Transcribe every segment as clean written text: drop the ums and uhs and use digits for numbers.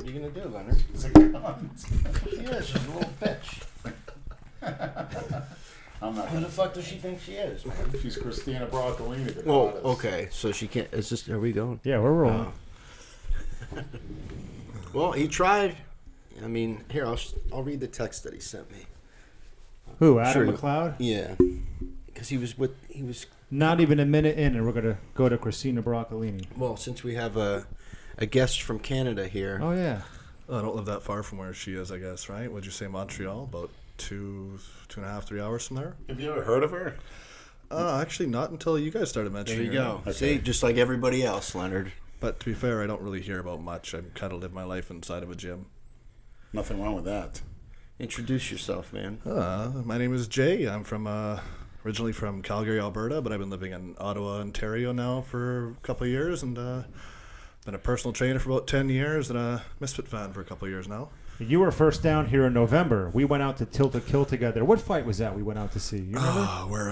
What are you going to do, Leonard? It's a gun. She is. She's a little bitch. I'm not Who the fuck does she think she is, man? She's Christina Broccolini. the Oh, goddess. okay. So she can't. Is this? Are we going? Yeah, we're rolling. Well, he tried. I mean, here I'll read the text that he sent me. Who? Adam Sure. McLeod? Yeah, because he was. Not even a minute in, and we're gonna go to Christina Broccolini. Well, since we have a guest from Canada here. Oh yeah. I don't live that far from where she is, I guess, right? Would you say Montreal? About 2.5, 3 hours from there? Have you ever heard of her? Actually, not until you guys started There mentioning you her. go. Okay. See, just like everybody else, Leonard. But to be fair, I don't really hear about much. I kind of live my life inside of a gym. Nothing wrong with that. Introduce yourself, man. My name is Jay. I'm from originally from Calgary, Alberta, but I've been living in Ottawa, Ontario now for a couple of years, and been a personal trainer for about 10 years and a Misfit fan for a couple of years now. You were first down here in November. We went out to Tilt a Kill together. What fight was that we went out to see? You remember? Where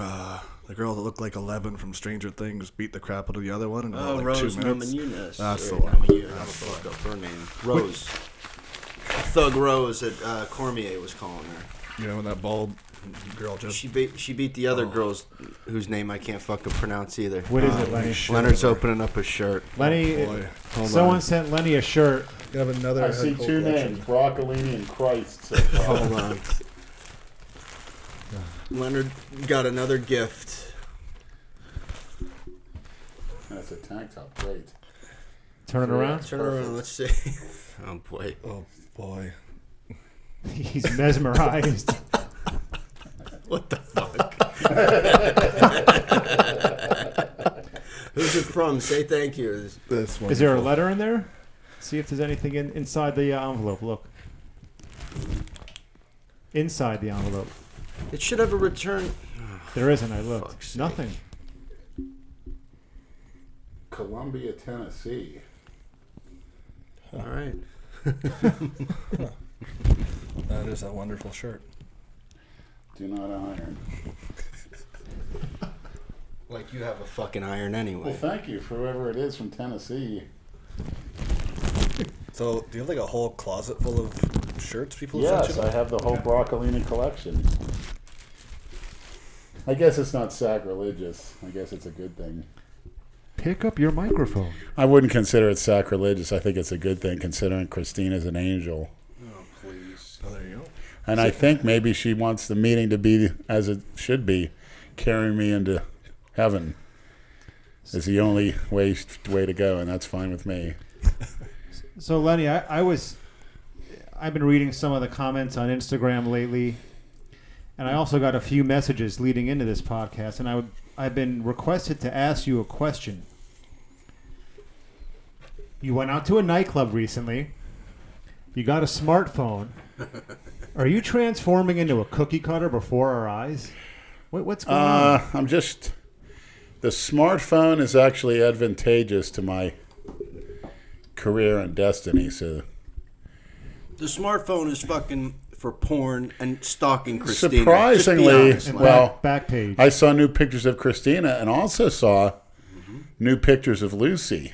the girl that looked like 11 from Stranger Things beat the crap out of the other one in about, like Rose 2 minutes. Namajunas. That's the Or one. Namajunas. I fucked up her name. Rose. Thug Rose that Cormier was calling her. You know, when that bald girl just... She beat the other girls whose name I can't fucking pronounce either. What is it, Lenny? shit. Leonard's opening up his shirt. Lenny, boy. Hold someone on. sent Lenny a shirt. You have another I see head cold two collection. names, Broccolini and Christ. So far. Hold on. Leonard got another gift. That's a tank top. Great. Turn it around. Turn around. Let's see. Oh boy. Oh, boy. He's mesmerized. What the fuck? Who's it from? Say thank you. That's Is there a letter in there? See if there's anything inside the envelope. Look. Inside the envelope. It should have a return. There isn't. I looked. Fuck's sake. Nothing. Columbia, Tennessee. All right. That is a wonderful shirt. Do not iron. Like you have a fucking iron Well, anyway. thank you for whoever it is from Tennessee. So, do you have like a whole closet full of shirts people have Yes, sent you? I have the whole Broccolini collection. I guess it's not sacrilegious. I guess it's a good thing. Pick up your microphone. I wouldn't consider it sacrilegious. I think it's a good thing considering Christina's an angel. Oh please. Oh, there you go. And I think maybe she wants the meeting to be as it should be, carrying me into heaven is the only way to go, and that's fine with me. So Lenny, I've been reading some of the comments on Instagram lately, and I also got a few messages leading into this podcast, and I've been requested to ask you a question. You went out to a nightclub recently. You got a smartphone. Are you transforming into a cookie cutter before our eyes? What's going on? The smartphone is actually advantageous to my career and destiny. So The smartphone is fucking for porn and stalking Christina. surprisingly, Just be honest, well, back page. I saw new pictures of Christina and also saw new pictures of Lucy.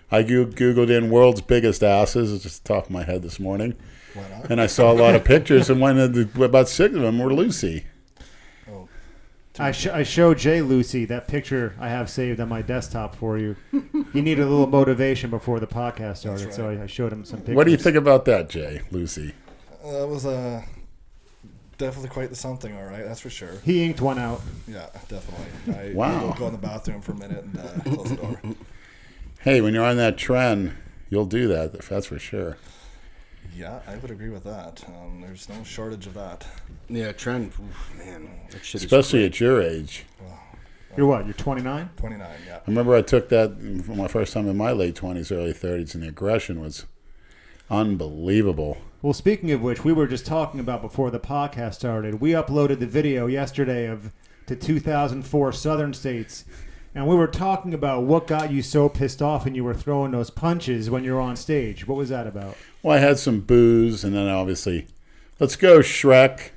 I Googled in world's biggest asses, it's just the top of my head this morning. Why not? And I saw a lot of pictures, and about 6 of them were Lucy. I showed Jay Lucy that picture I have saved on my desktop for you. He needed a little motivation before the podcast started, right. so I showed him some pictures. What do you think about that, Jay? Lucy? That was definitely quite the something, all right, that's for sure. He inked one out. Yeah, definitely. Wow. I'll go in the bathroom for a minute and close the door. Hey, when you're on that trend, you'll do that. That's for sure. Yeah, I would agree with that. There's no shortage of that. Yeah, trend. Oof, man, that shit Especially is at your age. You're what? You're 29? 29, yeah. I remember I took that for my first time in my late 20s, early 30s, and the aggression was unbelievable. Well, speaking of which, we were just talking about before the podcast started. We uploaded the video yesterday of the 2004 Southern States, and we were talking about what got you so pissed off and you were throwing those punches when you were on stage. What was that about? Well, I had some booze, and then obviously, let's go, Shrek.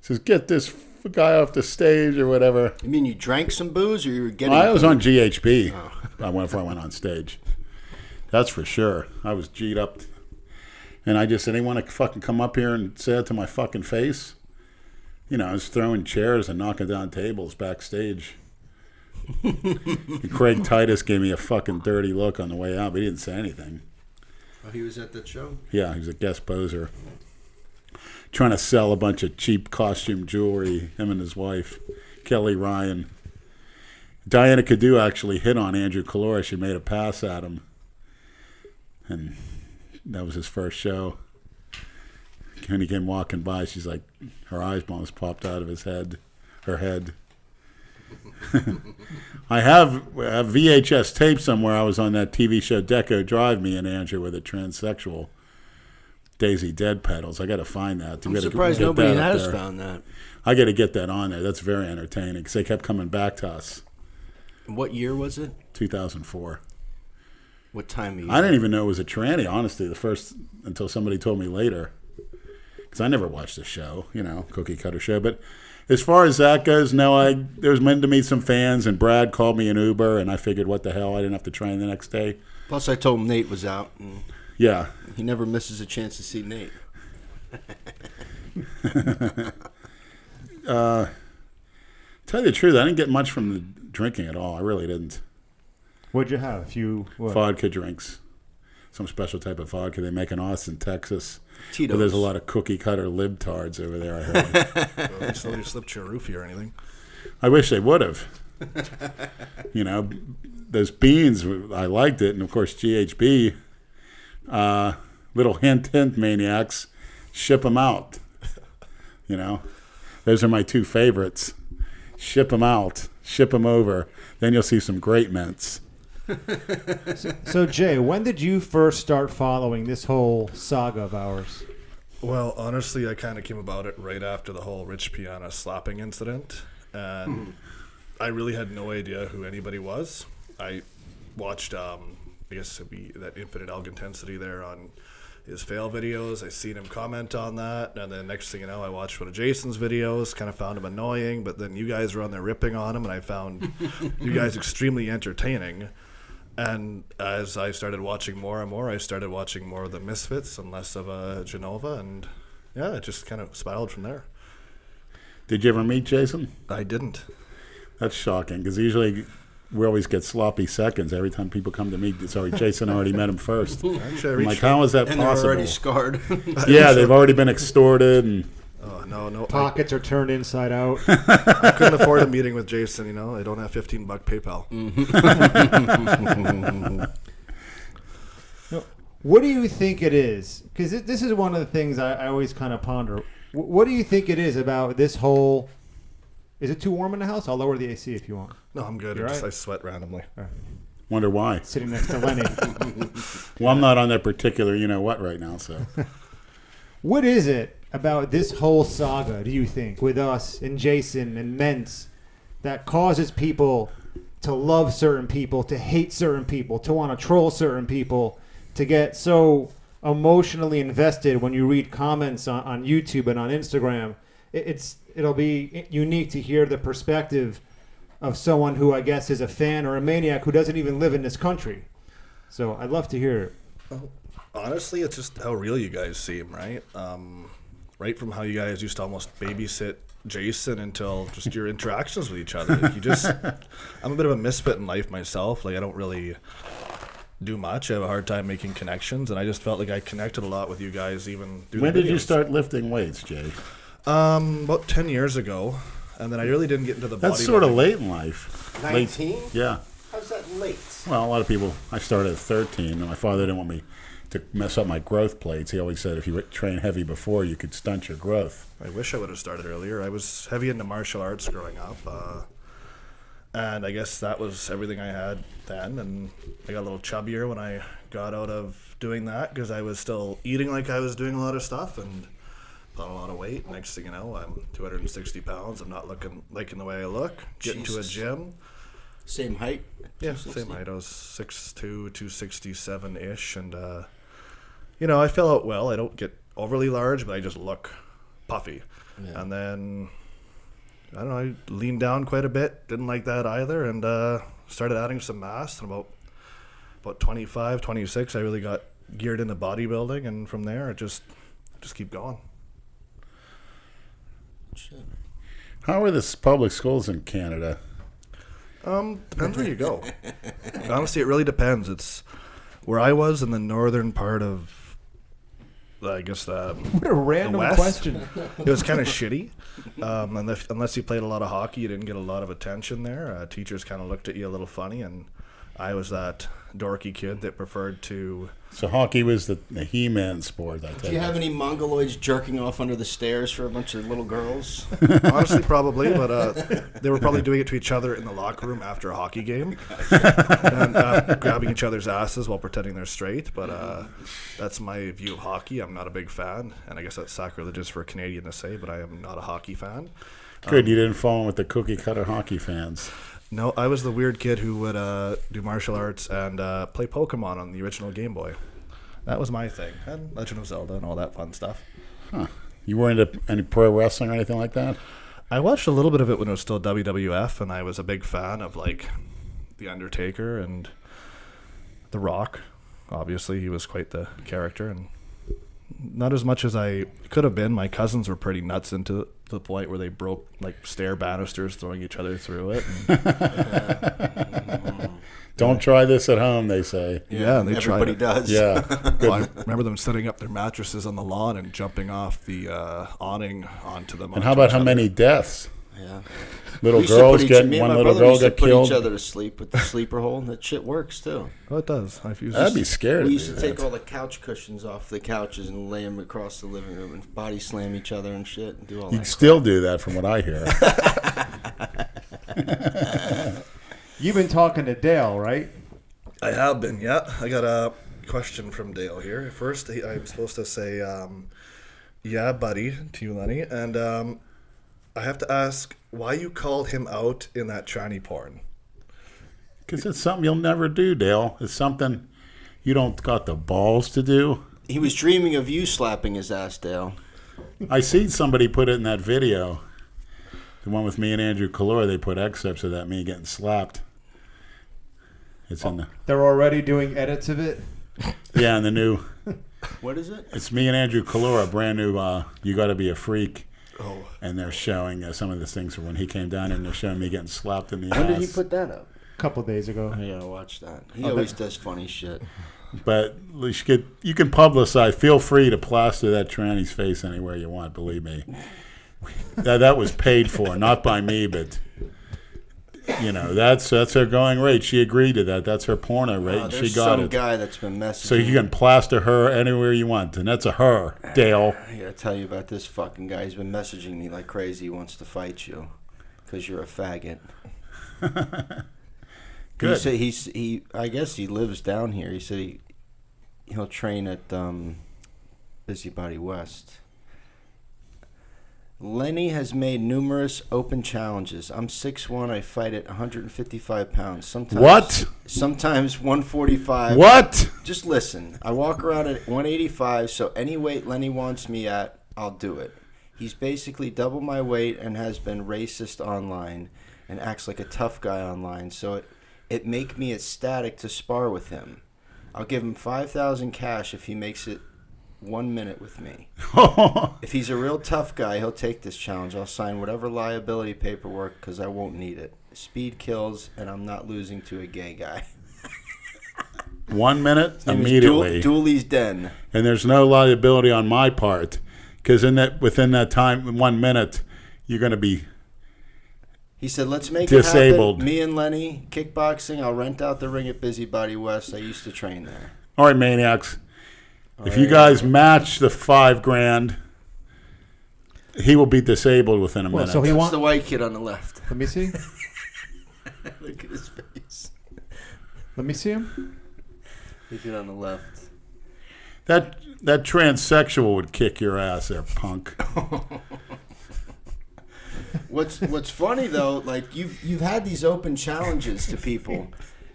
Says, get this guy off the stage or whatever. You mean you drank some booze or you were getting I was booze? on GHB before I went on stage. That's for sure. I was G'd up And I just said, anyone to fucking come up here and say that to my fucking face? You know, I was throwing chairs and knocking down tables backstage. And Craig Titus gave me a fucking dirty look on the way out, but he didn't say anything. Oh, he was at that show? Yeah, he was a guest poser. Trying to sell a bunch of cheap costume jewelry, him and his wife, Kelly Ryan. Diana Cadu actually hit on Andrew Collura. She made a pass at him. And that was his first show. When he came walking by, she's like, her eyes almost popped out of her head. I have a VHS tape somewhere. I was on that TV show Deco Drive, me and Andrew with a transsexual Daisy Dead pedals. I got to find that. I'm surprised nobody has found that. I got to get that on there. That's very entertaining because they kept coming back to us. What year was it? 2004. What time of year? I didn't even know it was a tranny, honestly, until somebody told me later. Because I never watched the show, cookie cutter show. But as far as that goes, no, there was meant to meet some fans, and Brad called me an Uber, and I figured, what the hell, I didn't have to train the next day. Plus, I told him Nate was out. And yeah. He never misses a chance to see Nate. Tell you the truth, I didn't get much from the drinking at all. I really didn't. What'd you have? Vodka drinks. Some special type of vodka they make in Austin, Texas. Tito's. But there's a lot of cookie cutter libtards over there, I heard. Well, somebody slipped you a roofie or anything. I wish they would have. Those beans, I liked it. And, of course, GHB, little hint, maniacs, ship them out. Those are my two favorites. Ship them out. Ship them over. Then you'll see some great mints. So, Jay, when did you first start following this whole saga of ours? Well, honestly, I kind of came about it right after the whole Rich Piana slapping incident. And I really had no idea who anybody was. I watched, I guess it'd be that Infinite Elk Intensity there on his fail videos. I seen him comment on that. And then next thing you know, I watched one of Jason's videos, kind of found him annoying. But then you guys were on there ripping on him, and I found you guys extremely entertaining. And as I started watching more and more, I started watching more of the Misfits and less of Genova. And, yeah, it just kind of spiraled from there. Did you ever meet Jason? I didn't. That's shocking, because usually we always get sloppy seconds every time people come to meet. Sorry, Jason already met him first. Actually, I'm like, how is that and possible? they're already scarred. Yeah, they've already been extorted. And Oh, no. Pockets are turned inside out. I couldn't afford a meeting with Jason, I don't have $15 PayPal. What do you think it is? Because this is one of the things I always kind of ponder. What do you think it is about this whole... Is it too warm in the house? I'll lower the AC if you want. No, I'm good. You're right? I sweat randomly. wonder why. Sitting next to Lenny. Well, I'm not on that particular you-know-what right now, so... What is it about this whole saga, do you think, with us and Jason and Mentz, that causes people to love certain people, to hate certain people, to want to troll certain people, to get so emotionally invested when you read comments on YouTube and on Instagram? It'll be unique to hear the perspective of someone who I guess is a fan or a maniac who doesn't even live in this country. So I'd love to hear it. Well, honestly, it's just how real you guys seem, right? Right from how you guys used to almost babysit Jason until just your interactions with each other. Like I'm a bit of a misfit in life myself. Like, I don't really do much. I have a hard time making connections, and I just felt like I connected a lot with you guys even through When the did you videos. start lifting weights, Jay? About 10 years ago, and then I really didn't get into the bodybuilding. That's sort of late in life. 19? Late, yeah. How's that late? Well, a lot of people, I started at 13, and my father didn't want me to mess up my growth plates. He always said if you train heavy before, you could stunt your growth. I wish I would have started earlier. I was heavy into martial arts growing up, and I guess that was everything I had then. And I got a little chubbier when I got out of doing that because I was still eating like I was doing a lot of stuff and put on a lot of weight. Next thing you know, I'm 260 pounds. I'm not liking the way I look. Getting to a gym. Same height? Yeah, 260? same height. I was 6'2", 267-ish, and I fill out well. I don't get overly large, but I just look puffy. Yeah. And then, I don't know, I leaned down quite a bit. Didn't like that either, and started adding some mass. And about 25, 26, I really got geared into bodybuilding, and from there, it just keep going. Shit. How are the public schools in Canada? Depends where you go. Honestly, it really depends. It's where I was in the northern part of, I guess, What a random West? question. it was kind of shitty. Unless you played a lot of hockey, you didn't get a lot of attention there. Teachers kind of looked at you a little funny, and I was that dorky kid that preferred to. So hockey was the He-Man sport. I Do take you it. have any mongoloids jerking off under the stairs for a bunch of little girls? Honestly, probably, but they were probably doing it to each other in the locker room after a hockey game, and grabbing each other's asses while pretending they're straight. But that's my view of hockey. I'm not a big fan, and I guess that's sacrilegious for a Canadian to say, but I am not a hockey fan. Good, you didn't fall in with the cookie-cutter hockey fans. No, I was the weird kid who would do martial arts and play Pokemon on the original Game Boy. That was my thing, and Legend of Zelda and all that fun stuff. Huh. You weren't into any pro wrestling or anything like that? I watched a little bit of it when it was still WWF, and I was a big fan of like The Undertaker and The Rock. Obviously, he was quite the character, and not as much as I could have been. My cousins were pretty nuts into it, to the point where they broke like stair banisters, throwing each other through it. And, Don't try this at home, they say. yeah, and they tried Everybody it. does. Yeah. Well, I remember them setting up their mattresses on the lawn and jumping off the awning onto them. And how about how many deaths? Yeah. Little We used to girls put each- getting me and one my little brother girl used to got put killed. each other to sleep with the sleeper hole. That shit works too. Oh, it does. I've used I'd be scared We to used do to that. take all the couch cushions off the couches and lay them across the living room and body slam each other and shit and do all You'd that. still do that from what I hear. You've been talking to Dale, right? I have been, yeah. I got a question from Dale here. First, I'm supposed to say, yeah, buddy, to you, Lenny. And I have to ask why you called him out in that tranny porn. Because it's something you'll never do, Dale. It's something you don't got the balls to do. He was dreaming of you slapping his ass, Dale. I seen somebody put it in that video. The one with me and Andrew Collura, they put excerpts of that, me getting slapped. It's in the... They're already doing edits of it. Yeah, and the new... What is it? It's me and Andrew Collura, brand new You Gotta Be a Freak. Oh. And they're showing some of the things from when he came down and they're showing me getting slapped in the When ass. did he put that up? A couple days ago. I gotta watch that. He always does funny shit. But you can publicize. Feel free to plaster that tranny's face anywhere you want, believe me. That was paid for, not by me, but... You know, that's her going rate. She agreed to that. That's her porno rate, and she There's got some it. guy that's been messaging. So you can plaster her anywhere you want, and that's a her, Dale. I gotta tell you about this fucking guy. He's been messaging me like crazy. He wants to fight you because you're a faggot. Good. He said he I guess he lives down here. He said he'll train at Busybody West. Lenny has made numerous open challenges. I'm 6'1". I fight at 155 pounds. Sometimes What? Sometimes 145. What? Just listen. I walk around at 185, so any weight Lenny wants me at, I'll do it. He's basically double my weight and has been racist online and acts like a tough guy online, so it make me ecstatic to spar with him. I'll give him 5,000 cash if he makes it 1 minute with me. If he's a real tough guy, he'll take this challenge. I'll sign whatever liability paperwork because I won't need it. Speed kills, and I'm not losing to a gay guy. 1 minute His name is immediately, Dooley's Den. and there's no liability on my part because within that time, 1 minute, you're going to be. He said, let's make Disabled. it happen. Me and Lenny, kickboxing. I'll rent out the ring at Busybody West. I used to train there. All right, maniacs. If you right. guys match the $5,000, he will be disabled within a Well, minute. so he That's wants. the white kid on the left. Let me see. Look at his face. Let me see him. The kid on the left. that transsexual would kick your ass there, punk. What's funny though, like you've had these open challenges to people.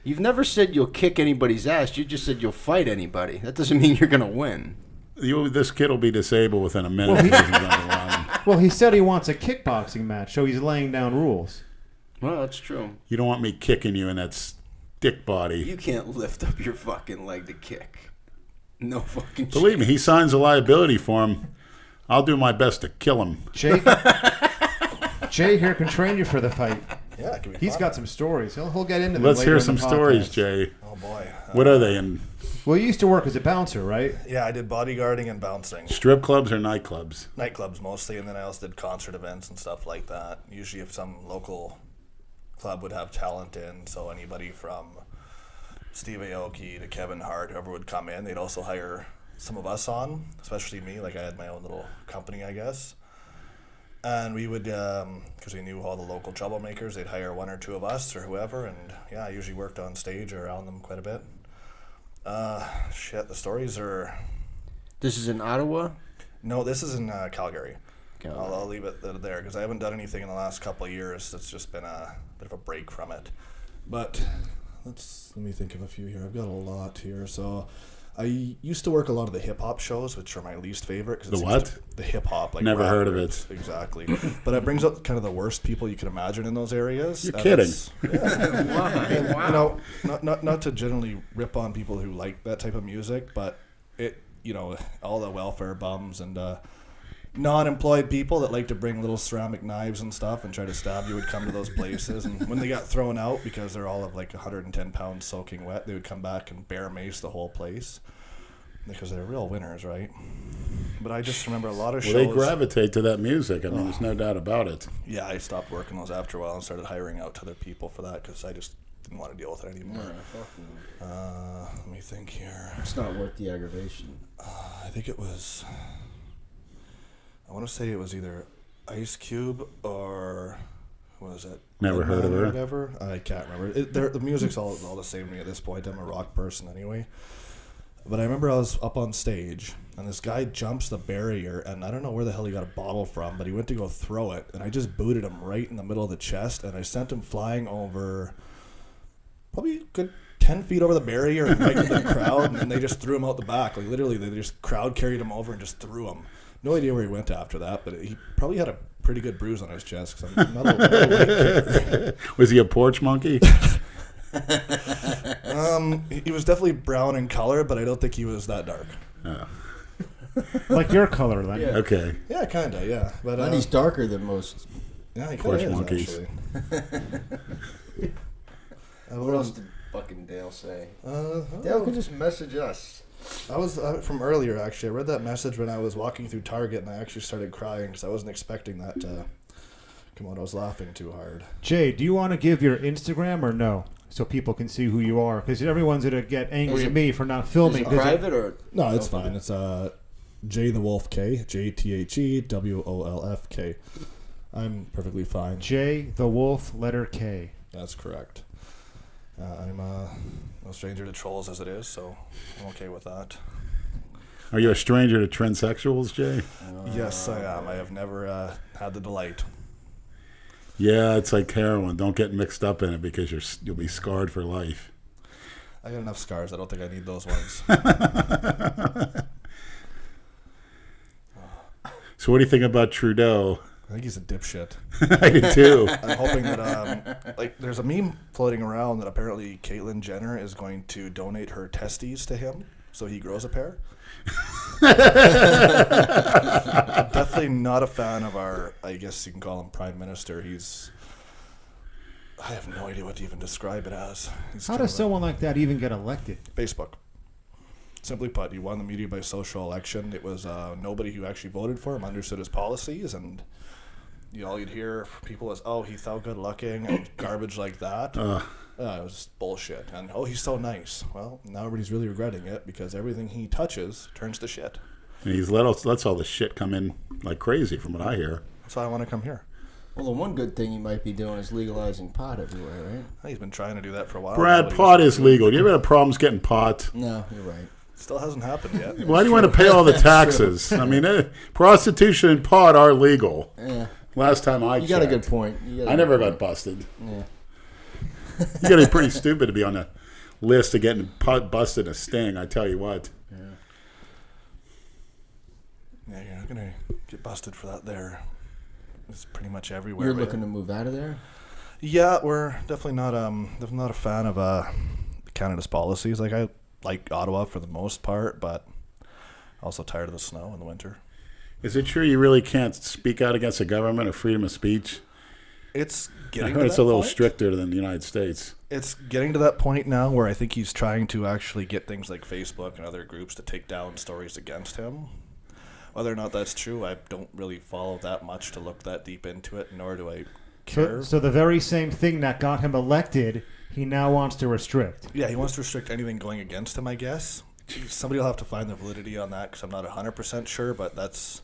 You've never said you'll kick anybody's ass. You just said you'll fight anybody. That doesn't mean you're gonna win. This kid will be disabled within a minute. Well, if he doesn't go to line. Well, he said he wants a kickboxing match, so he's laying down rules. Well, that's true. You don't want me kicking you in that stick body. You can't lift up your fucking leg to kick. No fucking Believe me, he signs a liability form. I'll do my best to kill him. Jay here can train you for the fight. Yeah, it can be He's fun. got some stories. He'll get into them Let's later hear in some the stories, podcast. Jay. Oh boy. What are they in? Well, you used to work as a bouncer, right? Yeah, I did bodyguarding and bouncing. Strip clubs or nightclubs? Nightclubs mostly, and then I also did concert events and stuff like that. Usually if some local club would have talent in, so anybody from Steve Aoki to Kevin Hart, whoever would come in, they'd also hire some of us on, especially me. Like I had my own little company, I guess. And we would, because we knew all the local troublemakers, they'd hire one or two of us or whoever, and yeah, I usually worked on stage or around them quite a bit. The stories are... This is in Ottawa? No, this is in Calgary. Calgary. I'll leave it there because I haven't done anything in the last couple of years. It's just been a bit of a break from it. But let me think of a few here. I've got a lot here. So I used to work a lot of the hip hop shows, which are my least favorite. Cause The what? The hip hop. Like Never rap heard of groups. it. Exactly. But it brings up kind of the worst people you can imagine in those areas. You're And kidding. You know, not to generally rip on people who like that type of music, but all the welfare bums and non-employed people that like to bring little ceramic knives and stuff and try to stab you would come to those places, and when they got thrown out because they're all of like 110 pounds soaking wet, they would come back and bear mace the whole place because they're real winners, right? But I just remember a lot of shows. Well, they gravitate to that music. I mean, there's no doubt about it. Yeah, I stopped working those after a while and started hiring out to other people for that because I just didn't want to deal with it anymore. Let me think here. It's not worth the aggravation. I think it was... I want to say it was either Ice Cube or... What was it? Never heard of her. Or whatever. I can't remember. The music's all the same to me at this point. I'm a rock person anyway. But I remember I was up on stage, and this guy jumps the barrier, and I don't know where the hell he got a bottle from, but he went to go throw it, and I just booted him right in the middle of the chest, and I sent him flying over probably a good 10 feet over the barrier and right into the crowd, and they just threw him out the back. Like, literally, they just crowd carried him over and just threw him. No idea where he went after that, but he probably had a pretty good bruise on his chest, because I'm not a white kid. Was he a porch monkey? He was definitely brown in color, but I don't think he was that dark. Oh. Like your color, then. Yeah. Okay. Yeah, kind of, yeah. But And he's darker than most. yeah, he Porch kinda is, monkeys. actually. What else did fucking Dale say? Dale Dale could just message us. I was from earlier, actually. I read that message when I was walking through Target, and I actually started crying because I wasn't expecting that to come out. I was laughing too hard. Jay, do you want to give your Instagram or no? So people can see who you are. Because everyone's going to get angry Is at it- me for not Is filming. it 'cause private or? No, it's fine. It's J the Wolf K, JTHEWOLFK. I'm perfectly fine. J, the Wolf, letter K. That's correct. I'm no stranger to trolls as it is, so I'm okay with that. Are you a stranger to transsexuals, Jay? Yes, I am. I have never had the delight. Yeah, it's like heroin. Don't get mixed up in it because you'll be scarred for life. I got enough scars. I don't think I need those ones. So what do you think about Trudeau? I think he's a dipshit. I do too. I'm hoping that, there's a meme floating around that apparently Caitlyn Jenner is going to donate her testes to him so he grows a pair. Definitely not a fan of our, I guess you can call him Prime Minister. I have no idea what to even describe it as. He's How kind does of someone like that even get elected? Facebook. Simply put, he won the media by social election. It was nobody who actually voted for him understood his policies, and all you'd hear from people was, "Oh, he's so good looking," and garbage like that. It was just bullshit. And he's so nice. Well, now everybody's really regretting it because everything he touches turns to shit. And he's lets all the shit come in like crazy, from what I hear. That's why I want to come here. Well, the one good thing he might be doing is legalizing pot everywhere, right? He's been trying to do that for a while. Brad, Nobody pot was- is legal. Do you ever have problems getting pot? No, you're right. Still hasn't happened yet. Why do you want to pay all the taxes? I mean, prostitution and pot are legal. Yeah. Last time I You got a checked. good point. I never got busted. Yeah. You got to be pretty stupid to be on the list of getting busted a sting. I tell you what. Yeah, you're not gonna get busted for that. There, it's pretty much everywhere. You're but- looking to move out of there? Yeah, we're definitely not a fan of Canada's policies. Like I like Ottawa for the most part, but Also tired of the snow in the winter. Is it true you really can't speak out against the government or freedom of speech? It's I getting heard to it's that a little point. stricter than the United States. It's getting to that point now where I think he's trying to actually get things like Facebook and other groups to take down stories against him. Whether or not that's true, I don't really follow that much to look that deep into it, nor do I care. So the very same thing that got him elected, he now wants to restrict. Yeah, he wants to restrict anything going against him, I guess. Somebody will have to find the validity on that because I'm not 100% sure, but that's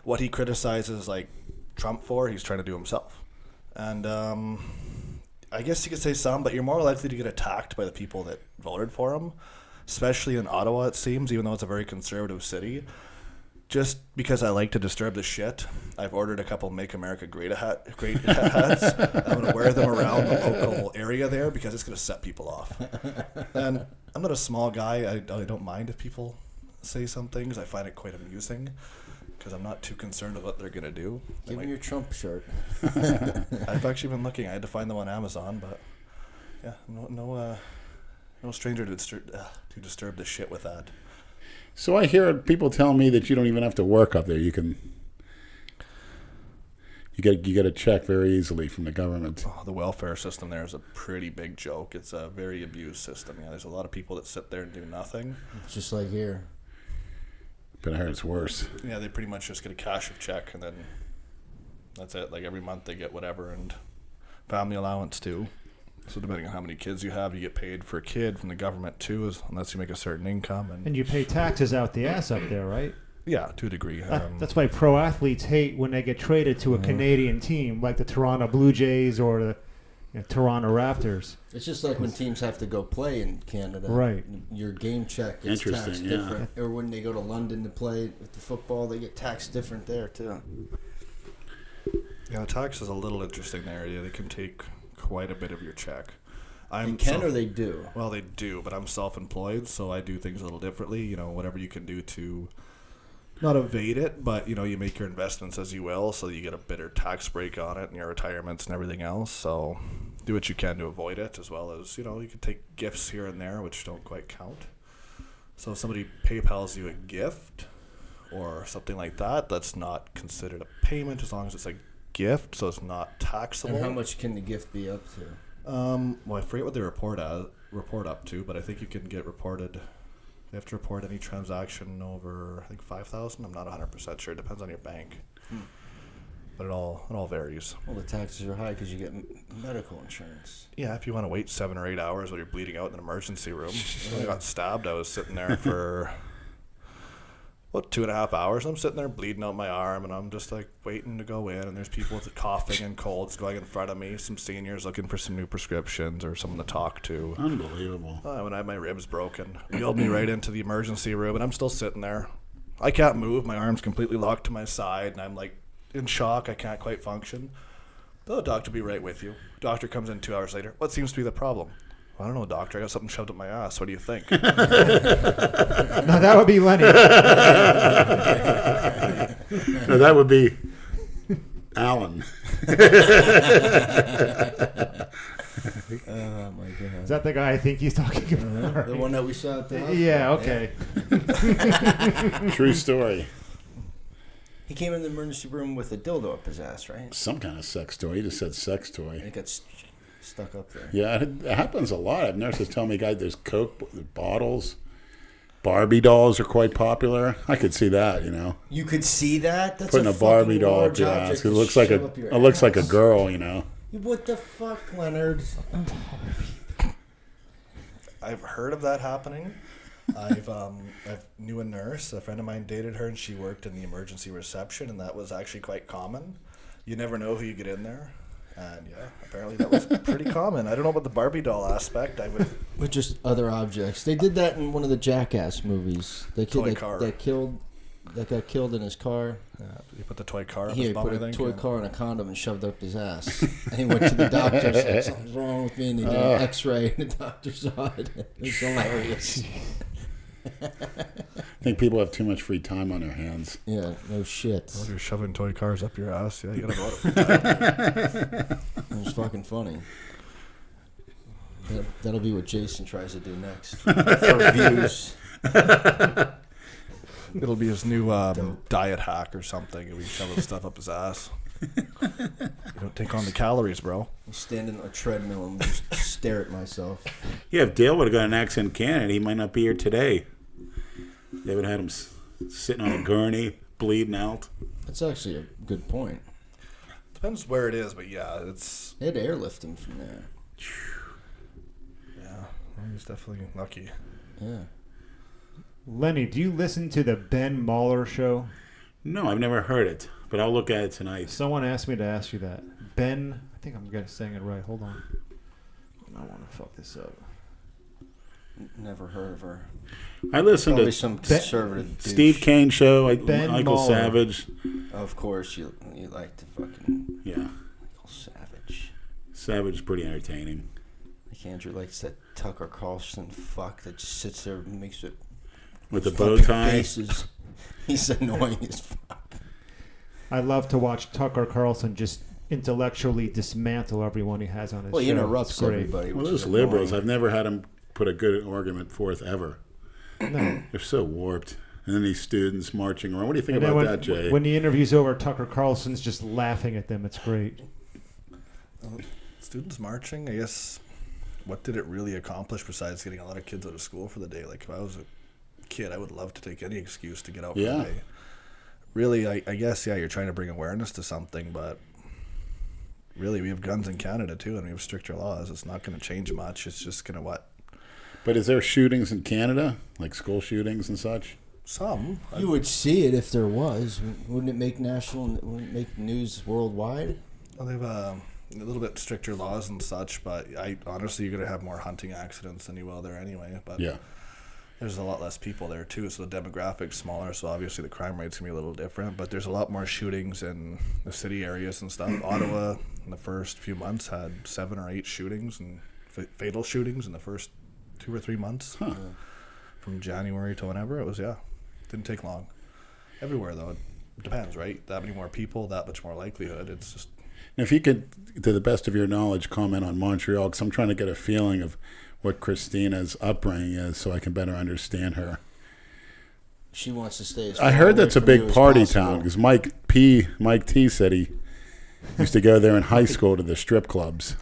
what he criticizes like Trump for. He's trying to do himself. And I guess you could say some, but you're more likely to get attacked by the people that voted for him, especially in Ottawa, it seems, even though it's a very conservative city. Just because I like to disturb the shit, I've ordered a couple Make America Great hats. I'm going to wear them around the local area there because it's going to set people off. And I'm not a small guy. I don't mind if people say some things. I find it quite amusing because I'm not too concerned with what they're going to do. Give me your Trump shirt. I've actually been looking. I had to find them on Amazon, but yeah, no stranger to disturb the shit with that. So I hear people tell me that you don't even have to work up there. You get a check very easily from the government. Oh, the welfare system there is a pretty big joke. It's a very abused system. Yeah, there's a lot of people that sit there and do nothing. It's just like here. But I heard it's worse. Yeah, they pretty much just get a cash check and then that's it. Like every month they get whatever, and family allowance too. So depending on how many kids you have, you get paid for a kid from the government too, unless you make a certain income. And you pay taxes out the ass up there, right? Yeah, to a degree. That's why pro athletes hate when they get traded to a Canadian team like the Toronto Blue Jays or the Toronto Raptors. It's just like when teams have to go play in Canada. Right. Your game check gets taxed Interesting, yeah. different. Or when they go to London to play with the football, they get taxed different there, too. Yeah, tax is a little interesting there. Yeah, they can take quite a bit of your check. They can or they do? Well, they do, but I'm self-employed, so I do things a little differently. You know, whatever you can do to not evade it, but, you make your investments as you will, so you get a better tax break on it and your retirements and everything else. So do what you can to avoid it, as well as, you can take gifts here and there, which don't quite count. So if somebody PayPals you a gift or something like that, that's not considered a payment as long as it's a gift, so it's not taxable. And how much can the gift be up to? Well, I forget what they report up to, but I think you can get reported. They have to report any transaction over, I think, 5,000. I'm not 100% sure. It depends on your bank. But it all varies. Well, the taxes are high because you get medical insurance. Yeah, if you want to wait 7 or 8 hours while you're bleeding out in an emergency room. When I got stabbed, I was sitting there for about 2.5 hours. I'm sitting there bleeding out my arm, and I'm just like waiting to go in. And there's people with coughing and colds going in front of me. Some seniors looking for some new prescriptions or someone to talk to. Unbelievable. When I had my ribs broken, wheeled me right into the emergency room, and I'm still sitting there. I can't move. My arm's completely locked to my side, and I'm like in shock. I can't quite function. The doctor will be right with you. Doctor comes in 2 hours later. What seems to be the problem? I don't know, doctor. I got something shoved up my ass. What do you think? No, that would be Lenny. No, that would be Alan. Oh, my God. Is that the guy I think he's talking about? The one that we saw at the hospital? Yeah, okay. True story. He came in the emergency room with a dildo up his ass, right? Some kind of sex toy. He just said sex toy. And it got stuck up there. Yeah, it happens a lot. I have nurses tell me, guys, there's Coke bottles. Barbie dolls are quite popular. I could see that, You could see that? That's Putting a Barbie doll up your ass. It looks like a girl, What the fuck, Leonard? I've heard of that happening. I knew a nurse. A friend of mine dated her, and she worked in the emergency reception, and that was actually quite common. You never know who you get in there. And yeah, apparently that was pretty common. I don't know about the Barbie doll aspect. With just other objects. They did that in one of the Jackass movies. Toy car. That got killed in his car. You put the toy car up He his bum, put I a think. toy car in a condom and shoved up his ass. And he went to the doctor and said, something's wrong with me. And they did an x-ray, and the doctor saw it. It was hilarious. I think people have too much free time on their hands. Yeah, no shit. Well, you're shoving toy cars up your ass. Yeah, you gotta go out. It was fucking funny. That'll be what Jason tries to do next. For views. It'll be his new diet hack or something. And we shove the stuff up his ass. You don't take on the calories, bro. I stand in a treadmill and just stare at myself. Yeah, if Dale would have got an accent in Canada, he might not be here today. They would have had him sitting on a gurney, bleeding out. That's actually a good point. Depends where it is, but yeah, it's... They had to airlift him from there. Yeah, he's definitely lucky. Yeah. Lenny, do you listen to the Ben Mahler show? No, I've never heard it, but I'll look at it tonight. Someone asked me to ask you that. Ben, I think I'm saying it right. Hold on. I don't want to fuck this up. Never heard of her. I listen Probably to some conservative douche. Steve Kane show, Ben Michael Mahler. Savage. Of course, you like to fucking Yeah, Michael Savage. Savage is pretty entertaining. Like Andrew likes that Tucker Carlson fuck that just sits there and makes it With the bow fucking tie. faces. He's annoying as fuck. I love to watch Tucker Carlson just intellectually dismantle everyone he has on his Well, show. he interrupts It's great. everybody. Well, which those is liberals, annoying. I've never had them put a good argument forth ever. No. They're so warped. And then these students marching around. What do you think And then about when, that, Jay? when the interview's over, Tucker Carlson's just laughing at them. It's great. Students marching, I guess, what did it really accomplish besides getting a lot of kids out of school for the day? Like, if I was a kid, I would love to take any excuse to get out for Yeah. the day. Really, I guess, yeah, you're trying to bring awareness to something, but really, we have guns in Canada, too, and we have stricter laws. It's not going to change much. It's just going to what? But is there shootings in Canada? Like school shootings and such? Some. You would see it if there was. Wouldn't it make wouldn't it make news worldwide? Well, they have a little bit stricter laws and such, but honestly, you're going to have more hunting accidents than you will there anyway. But Yeah. there's a lot less people there, too, so the demographics smaller, so obviously the crime rate's going to be a little different. But there's a lot more shootings in the city areas and stuff. Ottawa, in the first few months, had 7 or 8 shootings and fatal shootings in the first 2 or 3 months. Huh. From January to whenever. It was, didn't take long. Everywhere, though, it depends, right? That many more people, that much more likelihood. It's just... Now, if you could, to the best of your knowledge, comment on Montreal, because I'm trying to get a feeling of what Christina's upbringing is so I can better understand her. She wants to stay as I far heard away that's a from you big as party possible. town, because Mike T said he used to go there in high school to the strip clubs.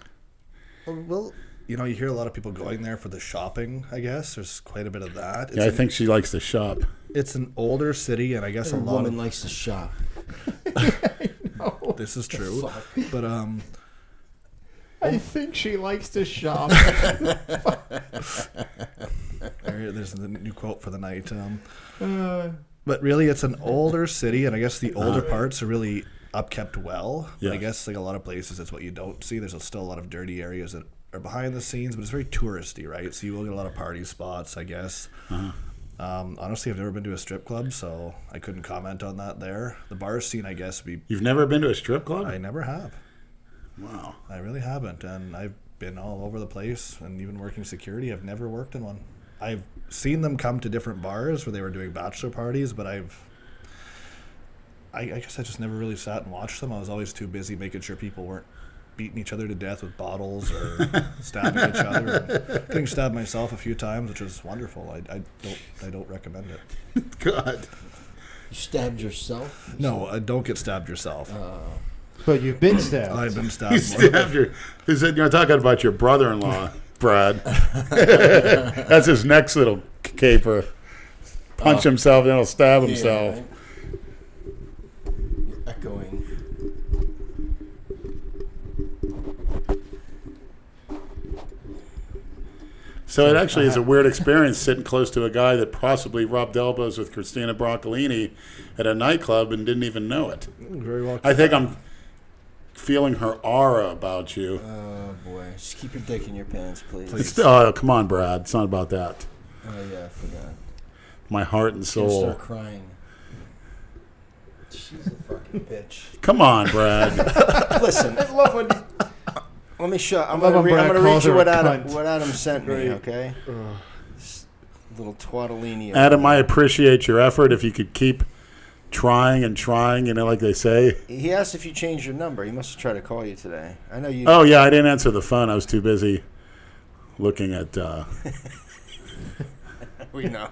Well, you hear a lot of people going there for the shopping, I guess. There's quite a bit of that. Yeah, I think she likes to shop. It's an older city, and I guess a Every lot woman of... likes to shop. This is true. Fuck. But, I think she likes to shop. there's the new quote for the night. But really, it's an older city, and I guess the older parts are really upkept well. Yeah. But I guess, like a lot of places, it's what you don't see. There's still a lot of dirty areas that are behind the scenes, but it's very touristy, right? So you will get a lot of party spots, I guess. Honestly, I've never been to a strip club, so I couldn't comment on that there. The bar scene, I guess, You've never been to a strip club? I never have. Wow. I really haven't, and I've been all over the place, and even working security, I've never worked in one. I've seen them come to different bars where they were doing bachelor parties, but I guess I just never really sat and watched them. I was always too busy making sure people weren't beating each other to death with bottles or stabbing each other. And getting stabbed myself a few times, which is wonderful. I don't recommend it. God. You stabbed yourself? No, don't get stabbed yourself. But you've been stabbed. I've been You stabbed more. stabbed you're talking about your brother-in-law, Brad. That's his next little caper. Punch himself, then he'll stab himself. Yeah, right? You're echoing. So it actually is a weird experience sitting close to a guy that possibly rubbed elbows with Christina Broccolini at a nightclub and didn't even know it. Very well. I think I'm feeling her aura about you. Oh, boy. Just keep your dick in your pants, please. Oh, come on, Brad. It's not about that. Oh, yeah, I forgot. My heart and She'll soul. start crying. She's a fucking bitch. Come on, Brad. Listen, I love when let me show. I'm love gonna when Brad read calls you her what a Adam cunt. sent me. Okay. This little twaddalini. Adam, I appreciate your effort. If you could keep trying and trying, like they say. He asked if you changed your number. He must have tried to call you today. I know you. Oh, yeah, I didn't answer the phone. I was too busy looking at... We know.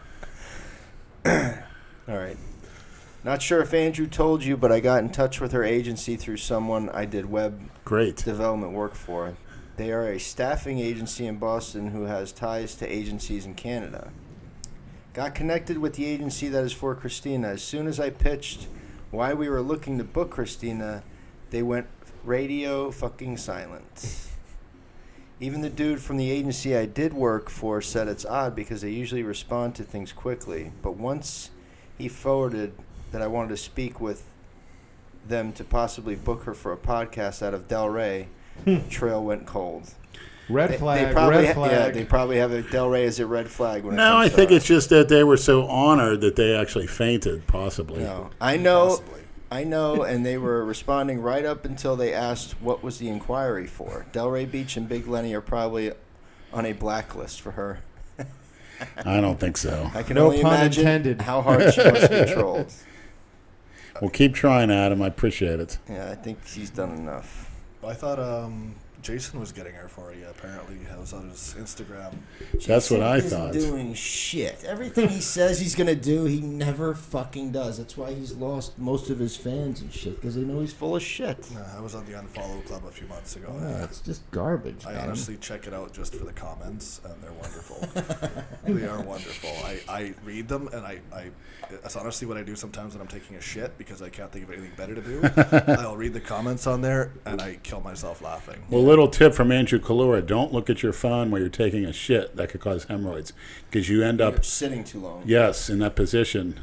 All right. Not sure if Andrew told you, but I got in touch with her agency through someone I did web Great. development work for. They are a staffing agency in Boston who has ties to agencies in Canada. Got connected with the agency that is for Christina. As soon as I pitched why we were looking to book Christina, they went radio fucking silent. Even the dude from the agency I did work for said it's odd because they usually respond to things quickly. But once he forwarded that I wanted to speak with them to possibly book her for a podcast out of Delray, trail went cold. Red flag, They probably red flag. Yeah, they probably have a Delray as a red flag when it No, comes I to think us. it's just that they were so honored that they actually fainted, possibly. No, I know, Possibly. and they were responding right up until they asked what was the inquiry for. Delray Beach and Big Lenny are probably on a blacklist for her. I don't think so. I can No only pun imagine intended. how hard she must be trolled. Well, keep trying, Adam. I appreciate it. Yeah, I think she's done enough. I thought Jason was getting her for you. Apparently, it was on his Instagram. That's what I Jason thought. isn't doing shit. Everything he says he's gonna do, he never fucking does. That's why he's lost most of his fans and shit, because they know he's full of shit. I was on the unfollow club a few months ago. Yeah, it's just garbage, I man. honestly check it out just for the comments, and they're wonderful. They are wonderful. I read them, and that's honestly what I do sometimes when I'm taking a shit because I can't think of anything better to do. I'll read the comments on there, and I kill myself laughing. Well, little tip from Andrew Collura: don't look at your phone while you're taking a shit. That could cause hemorrhoids because you end up, You're sitting too long. yes, in that position.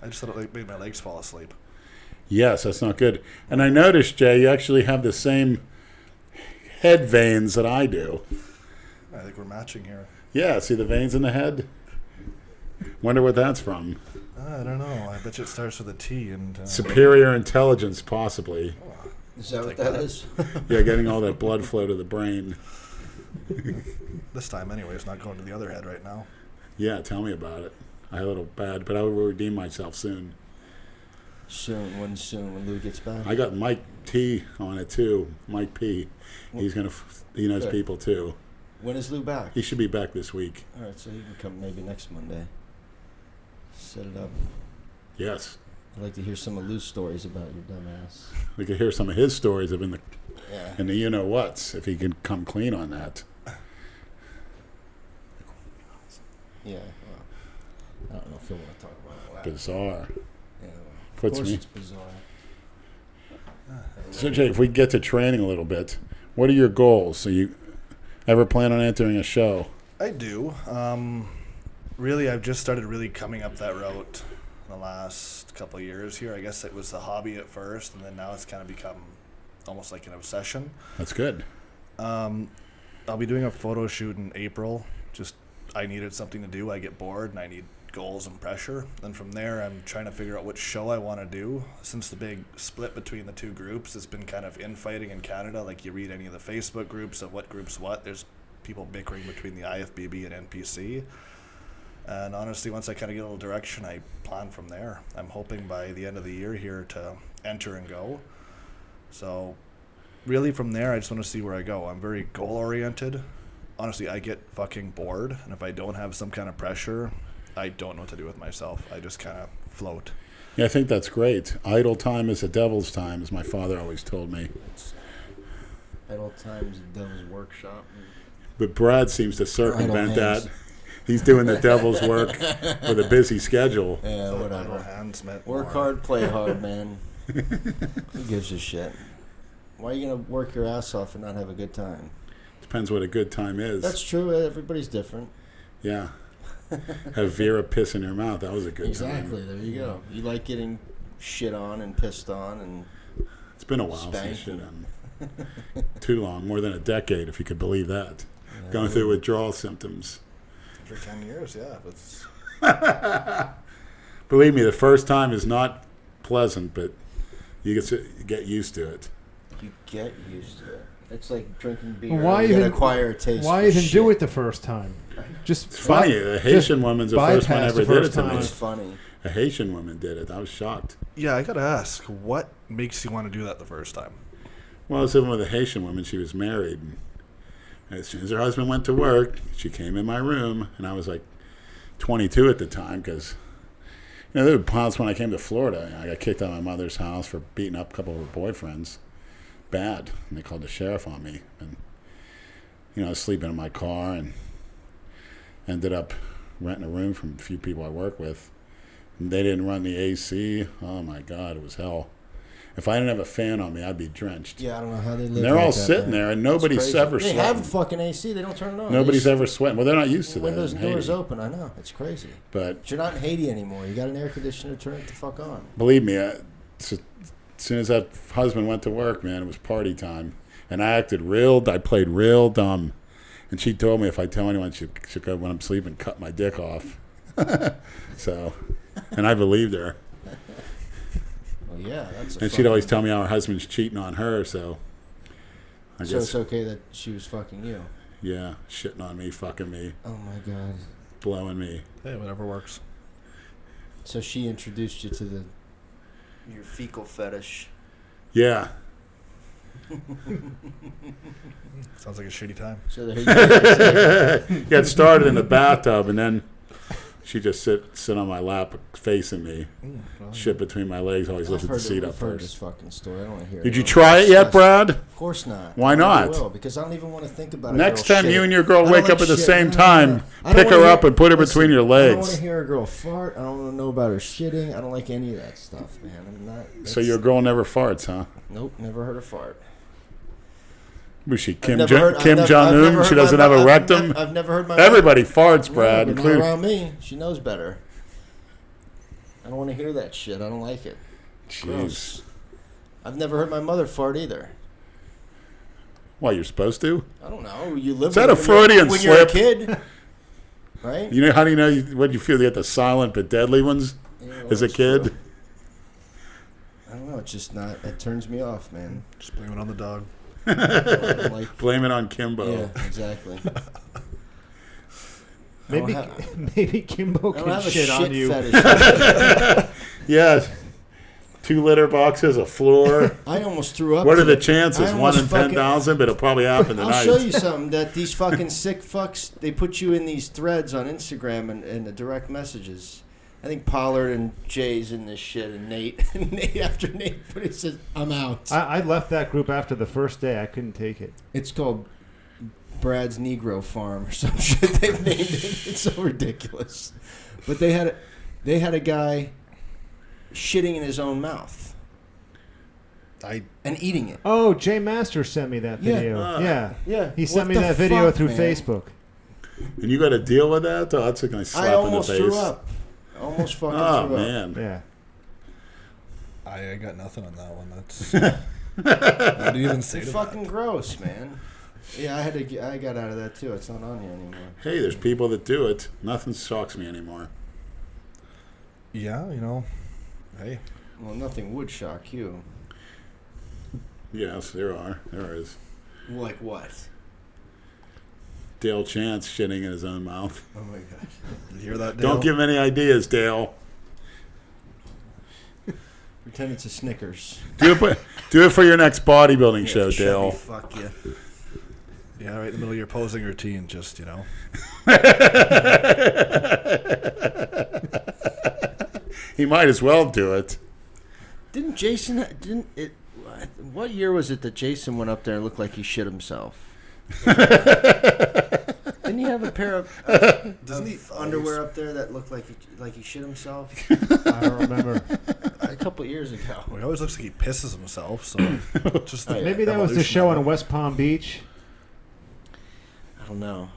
I just thought it made my legs fall asleep. Yes, that's not good. And I noticed, Jay, you actually have the same head veins that I do. I think we're matching here. Yeah, see the veins in the head? Wonder what that's from. I don't know. I bet you it starts with a T. And Superior intelligence, possibly. Is that what Take that that. is? Yeah, getting all that blood flow to the brain. this time, anyway, it's not going to the other head right now. Yeah, tell me about it. I had a little bad, but I will redeem myself soon. Soon, when Lou gets back. I got Mike T on it too. Mike P. He's gonna. He knows Good. people too. When is Lou back? He should be back this week. All right, so he can come maybe next Monday. Set it up. Yes, I'd like to hear some of Lou's stories about your dumbass. we could hear some of his stories of in the Yeah. you know what's if he can come clean on that. Yeah. Well, I don't know if you want to talk about all that. Bizarre. Yeah, well, of Puts course me. it's bizarre. So Jay, if we get to training a little bit, what are your goals? So you ever plan on entering a show? I do. Really, I've just started really coming up that route in the last couple of years here. I guess it was a hobby at first, and then now it's kind of become almost like an obsession. That's good. I'll be doing a photo shoot in April. Just I needed something to do. I get bored, and I need goals and pressure. Then from there, I'm trying to figure out which show I want to do. Since the big split between the two groups, it's been kind of infighting in Canada. Like you read any of the Facebook groups of what group's what, there's people bickering between the IFBB and NPC. And honestly, once I kind of get a little direction, I plan from there. I'm hoping by the end of the year here to enter and go. So really from there, I just want to see where I go. I'm very goal-oriented. Honestly, I get fucking bored. And if I don't have some kind of pressure, I don't know what to do with myself. I just kind of float. Yeah, I think that's great. Idle time is the devil's time, as my father always told me. Idle times, Devil's Workshop. But Brad seems to circumvent Idle hands. that. He's doing the devil's work with a busy schedule. Yeah, Idle whatever. hands meant Work more. hard, play hard, man. Who gives a shit? Why are you going to work your ass off and not have a good time? Depends what a good time is. That's true. Everybody's different. Yeah. Have Vera piss in her mouth. That was a good Exactly. time. There you go. You like getting shit on and pissed on and It's been a while since Spank shit and- on. Too long, more than a decade, if you could believe that. Going through withdrawal symptoms. For 10 years, yeah. It's Believe me, the first time is not pleasant, but you get used to it. you get used to it. It's like drinking beer. Well, why you gotta even- acquire a taste. Why for even shit. do it the first time? Just It's funny. A Haitian woman's the first one bypass ever the did it first to time. me. It's funny. A Haitian woman did it. I was shocked. yeah, I got to ask, what makes you want to do that the first time? Well, I was living with a Haitian woman. She was married. And as soon as her husband went to work, she came in my room, and I was like 22 at the time because You know, there were times when I came to Florida, I got kicked out of my mother's house for beating up a couple of her boyfriends. Bad. And they called the sheriff on me. And, you know, I was sleeping in my car and ended up renting a room from a few people I work with. And they didn't run the AC. Oh, my God, it was hell. If I didn't have a fan on me, I'd be drenched. Yeah, I don't know how they live. And they're like all that, sitting man. there, and nobody's ever They sweating. have fucking AC. They don't turn it on. Nobody's ever sweating. Well, they're not used to that. Windows in and doors Haiti. open. I know. It's crazy. But You're not in Haiti anymore. You got an air conditioner. Turn it the fuck on. believe me, as soon as that husband went to work, man, it was party time. And I played real dumb. And she told me if I tell anyone, she'd go when I'm sleeping, cut my dick off. So, and I believed her. Well, yeah, that's. And she'd always tell me how her husband's cheating on her. So, I So guess, it's okay that she was fucking you. yeah, shitting on me, fucking me, Oh my god. blowing me. Hey, whatever works. So she introduced you to your fecal fetish. Yeah. Sounds like a shitty time. So there you go. Got started in the bathtub, and then she just sit on my lap, facing me, shit between my legs. Always lifted the seat up I've heard this first. fucking story. I don't want to hear it. Did you try it yet, Brad? Of course not. Why I not? will, because I don't even want to think about it. Next time you and your girl wake up at the same time, I don't pick her wanna up and put her between your I don't want legs. to hear a girl fart. I don't want to know about her shitting. I don't like any of that stuff, man. I'm not. So your girl never farts, huh? Nope, never heard a fart. Was she I've Kim never heard- I've Kim never- Jong I've never Un? She heard doesn't my- have a I've rectum. I've never heard my. Everybody farts, Brad. No, but not including around me. She knows better. I don't want to hear that shit. I don't like it. Gross. Jeez. I've never heard my mother fart either. Why, you're supposed to? I don't know. You live. Is that with a it when Freudian you're a slip? kid, right? You know, how do you know what you feel? You get the silent but deadly ones Yeah, well, as a it's kid? true. I don't know. It's just not. It turns me off, man. Just blame it on the dog. I don't like. Blame it on Kimbo. Yeah, exactly. Maybe Kimbo I don't can have a shit on you. fetish. Yeah. 2 litter boxes, a floor. I almost threw up. What are the I chances? 1 almost in fucking- 10,000, but it'll probably happen I'll tonight. show you something that these fucking sick fucks, they put you in these threads on Instagram and the direct messages. I think Pollard and Jay's in this shit, and Nate. And Nate after Nate, but he says, I'm out. I left that group after the first day. I couldn't take it. It's called Brad's Negro Farm or some shit they've named it. It's so ridiculous. But they had a guy shitting in his own mouth and eating it. Oh, Jay Masters sent me that Yeah. video. Yeah. Yeah. He sent What me the that video fuck, through man? Facebook. And you got to deal with that? Oh, that's a nice slap I in the almost face. threw up. Almost fucking Oh, threw up. man. Yeah. I got nothing on that one. That's. What do you even say It's to fucking gross, man. Yeah, I got out of that too. It's not on here anymore. Hey, there's people that do it. Nothing shocks me anymore. that? Yeah, you know. Hey. Well, nothing would shock you. Yes, there are. There is. Like what? Dale Chance shitting in his own mouth. Oh my god. You hear that, Dale? Don't give him any ideas, Dale. Pretend it's a Snickers. Do it for your next bodybuilding show, Chevy, Dale. Fuck you. Yeah, right in the middle of your posing routine, just, you know. He might as well do it. Didn't Jason? What year was it that Jason went up there and looked like he shit himself? Didn't he have a pair of underwear up there that looked like he shit himself? I don't remember. A couple of years ago. Well, he always looks like he pisses himself, so just the Maybe that was the evolution show of in it. West Palm Beach. I don't know.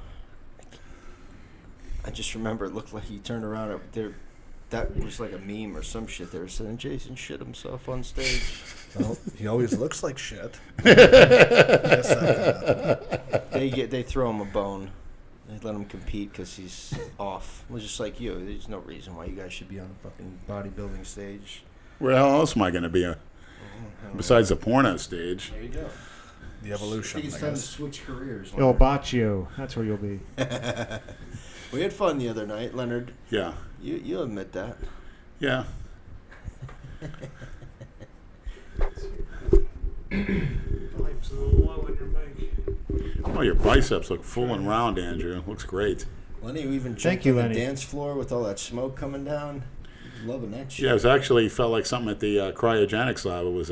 I just remember it looked like he turned around up there. That was like a meme or some shit. They were saying Jason shit himself on stage. Well, he always looks like shit. I guess that could happen. They throw him a bone. They let him compete because he's off. Well, just like you. There's no reason why you guys should be on a fucking bodybuilding stage. Where the hell else am I going to be? Besides the porno stage. There you go. The I evolution, think it's I time to guess. switch careers. Il Baccio. That's where you'll be. We had fun the other night, Leonard. Yeah. You admit that. Yeah. Oh, your biceps look full and round, Andrew. Looks great. Lenny, you even Thank jumped you, on Lenny. the dance floor with all that smoke coming down. Loving that shit. Yeah, it was actually felt like something at the cryogenics lab. It was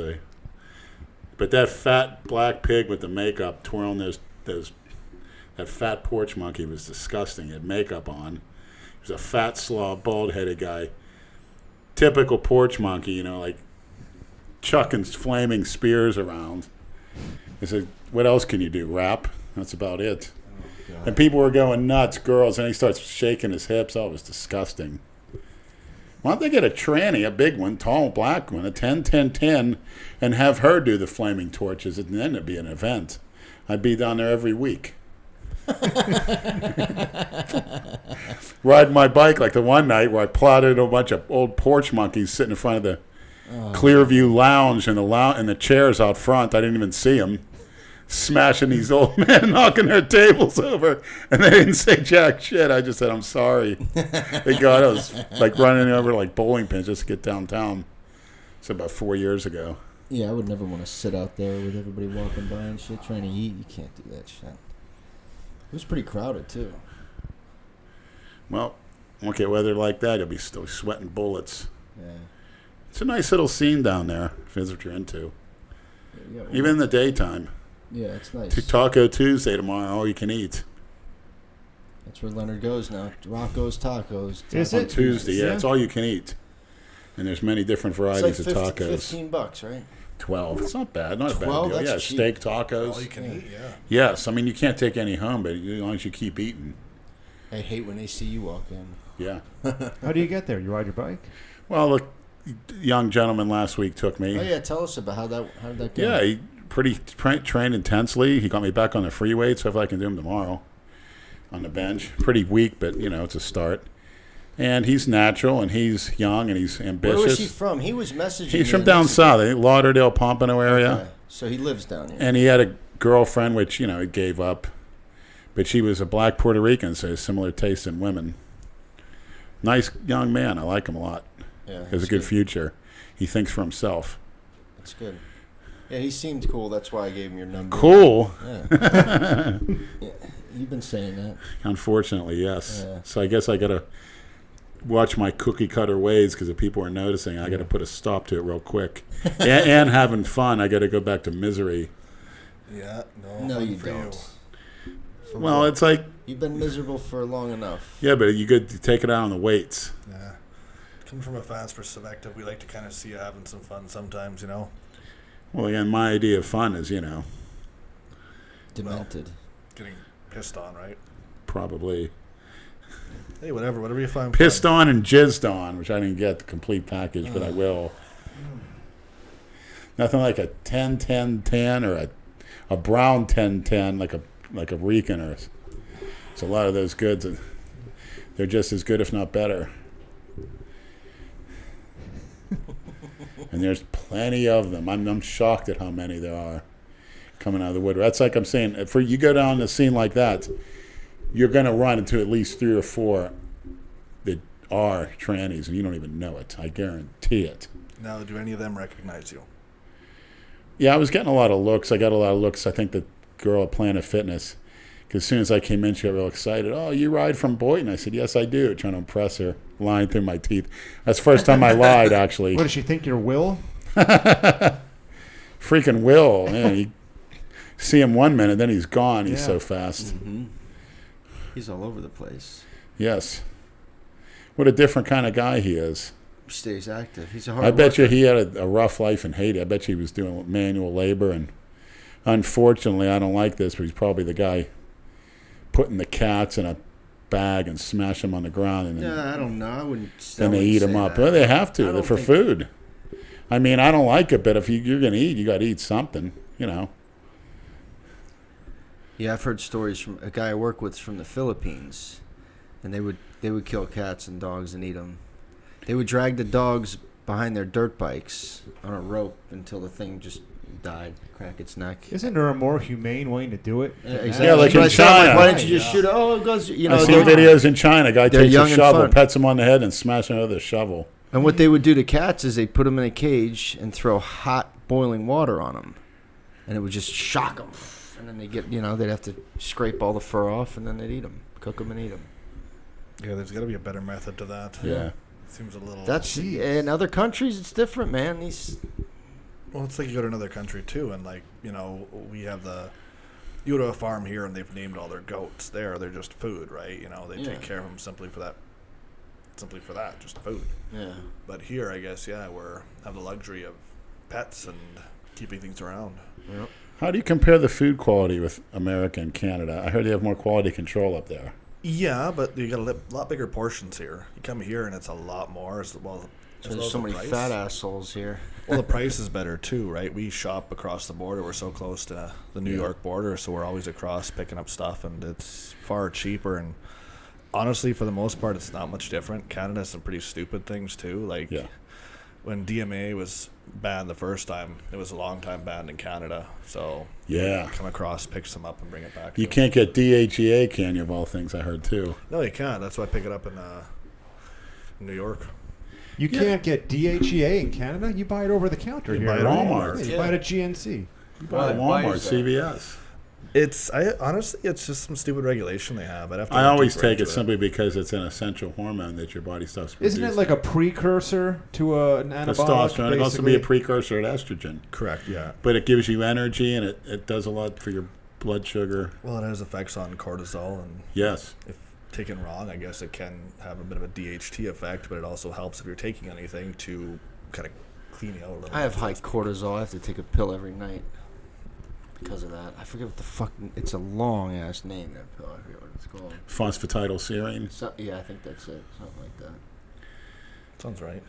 but that fat black pig with the makeup twirling that fat porch monkey was disgusting. He had makeup on. He was a fat, slob, bald-headed guy. Typical porch monkey, like chucking flaming spears around. I said, what else can you do? Rap? That's about it. Oh, and people were going nuts, girls, and he starts shaking his hips. Oh, it was disgusting. Why don't they get a tranny, a big one, tall, black one, a 10-10-10, and have her do the flaming torches, and then it'd be an event. I'd be down there every week. Riding my bike like the one night where I plotted a bunch of old porch monkeys sitting in front of the Clearview Lounge and the chairs out front. I didn't even see them. Smashing these old men, knocking their tables over, and they didn't say jack shit. I just said, I'm sorry. Thank God I was like running over like bowling pins just to get downtown. It's about 4 years ago. Yeah, I would never want to sit out there with everybody walking by and shit trying to eat. You can't do that shit. It was pretty crowded, too. Well, won't get weather like that. You'll be still sweating bullets. Yeah. It's a nice little scene down there, if that's what you're into. Yeah, Even in the daytime. Yeah, it's nice. Taco Tuesday tomorrow, all you can eat. That's where Leonard goes now. Rocco's Tacos. Is On it? Tuesday, yeah, Yeah. It's all you can eat. And there's many different varieties It's like of tacos. $15, right? 12. It's not bad. Not a bad 12? deal. That's Yeah, cheap. steak tacos. All you can eat, yeah. Yes, I mean you can't take any home, but as long as you keep eating. I hate when they see you walk in. Yeah. How do you get there? You ride your bike? Well, the young gentleman last week took me. Oh yeah, tell us about how did that go? Yeah, he trained intensely. He got me back on the free weights, so if I can do him tomorrow on the bench. Pretty weak, but it's a start. And he's natural, and he's young, and he's ambitious. Where was he from? He was messaging. He's me from on down Instagram. south, Lauderdale, Pompano area. Okay. So he lives down here. And he had a girlfriend, which, he gave up. But she was a black Puerto Rican, so similar taste in women. Nice young man. I like him a lot. Yeah, He has a good future. He thinks for himself. That's good. Yeah, he seemed cool. That's why I gave him your number. Cool. Yeah. Yeah, you've been saying that. Unfortunately, yes. Yeah. So I guess I got to watch my cookie cutter ways because if people are noticing, I got to put a stop to it real quick. and having fun, I got to go back to misery. Yeah, No, fun you for don't. For Well, what? it's like, You've been miserable for long enough. yeah, but you could take it out on the weights. Yeah. Coming from a fan's perspective, we like to kind of see you having some fun sometimes, Well, again, my idea of fun is, Demented. Getting pissed on, right? probably Hey, whatever you find pissed fun. on and jizzed on, which I didn't get the complete package, but I will. Nothing like a 10-10-10 or a brown 10-10 like a Rican or it's a lot of those goods. And they're just as good, if not better. And there's plenty of them. I'm shocked at how many there are coming out of the woodwork. That's like I'm saying, for you go down a scene like that, you're going to run into at least 3 or 4 that are trannies, and you don't even know it. I guarantee it. Now, do any of them recognize you? Yeah, I was getting a lot of looks. I got a lot of looks. I think the girl at Planet Fitness, because as soon as I came in, she got real excited. Oh, you ride from Boynton? I said, yes, I do, trying to impress her, lying through my teeth. That's the first time I lied, actually. What, does she think you're Will? Freaking Will. Man, you see him 1 minute, then he's gone. He's Yeah. so fast. Mm-hmm. He's all over the place. Yes. What a different kind of guy he is. He stays active. He's a hard I bet worker. you he had a rough life in Haiti. I bet you he was doing manual labor. And unfortunately, I don't like this, but he's probably the guy putting the cats in a bag and smash them on the ground. And then, Yeah, I don't know. I wouldn't. then they eat them up. Well, they have I to. They're don't for think- food. I mean, I don't like it, but if you're going to eat, you got to eat something, Yeah, I've heard stories from a guy I work with from the Philippines, and they would kill cats and dogs and eat them. They would drag the dogs behind their dirt bikes on a rope until the thing just died, crack its neck. Isn't there a more humane way to do it? Yeah, than exactly. that? like That's what in I said. I'm like, China. why didn't you just Yeah. shoot it? Oh, it goes. I've seen they're- videos in China. A guy they're takes young a and shovel, fun. pets him on the head, and smashes him with a shovel. And what they would do to cats is they put them in a cage and throw hot boiling water on them, and it would just shock them. And then they get, they'd have to scrape all the fur off, and then they'd eat them, cook them, and eat them. Yeah, there's got to be a better method to that. Yeah. Seems a little. That's in other countries. It's different, man. Well, it's like you go to another country too, and like we have you go to a farm here and they've named all their goats there. They're just food, right? They take care of them simply for that, just food. Yeah. But here, I guess, we're have the luxury of pets and keeping things around. Yep. How do you compare the food quality with America and Canada? I heard they have more quality control up there. Yeah, but you got a lot bigger portions here. You come here and it's a lot more as well. So there's so many fat assholes here. Well, the price is better too, right? We shop across the border. We're so close to the New York border, so we're always across picking up stuff, and it's far cheaper. And honestly, for the most part, it's not much different. Canada has some pretty stupid things too. Like when DMA was banned the first time, it was a long time banned in Canada. So come across, pick some up, and bring it back. You can't get DHEA, can you? Of all things, I heard too. No, you can't. That's why I pick it up in New York. You can't get DHEA in Canada. You buy it over the counter here. Buy it at Walmart. You buy it at GNC. You buy it at Walmart, CVS. Honestly, it's just some stupid regulation they have. I always take it simply because it's an essential hormone that your body stops producing. Isn't it like a precursor to an anabolic? Testosterone. It can also be a precursor to estrogen. Correct, yeah. But it gives you energy, and it does a lot for your blood sugar. Well, it has effects on cortisol. And yes. If taken wrong, I guess it can have a bit of a DHT effect, but it also helps if you're taking anything to kind of clean you out a little bit. I have high cortisol. I have to take a pill every night because of that. I forget what the fuck. It's a long ass name, that pill. I forget what it's called. Phosphatidylserine. Yeah, I think that's it. Something like that. Sounds right.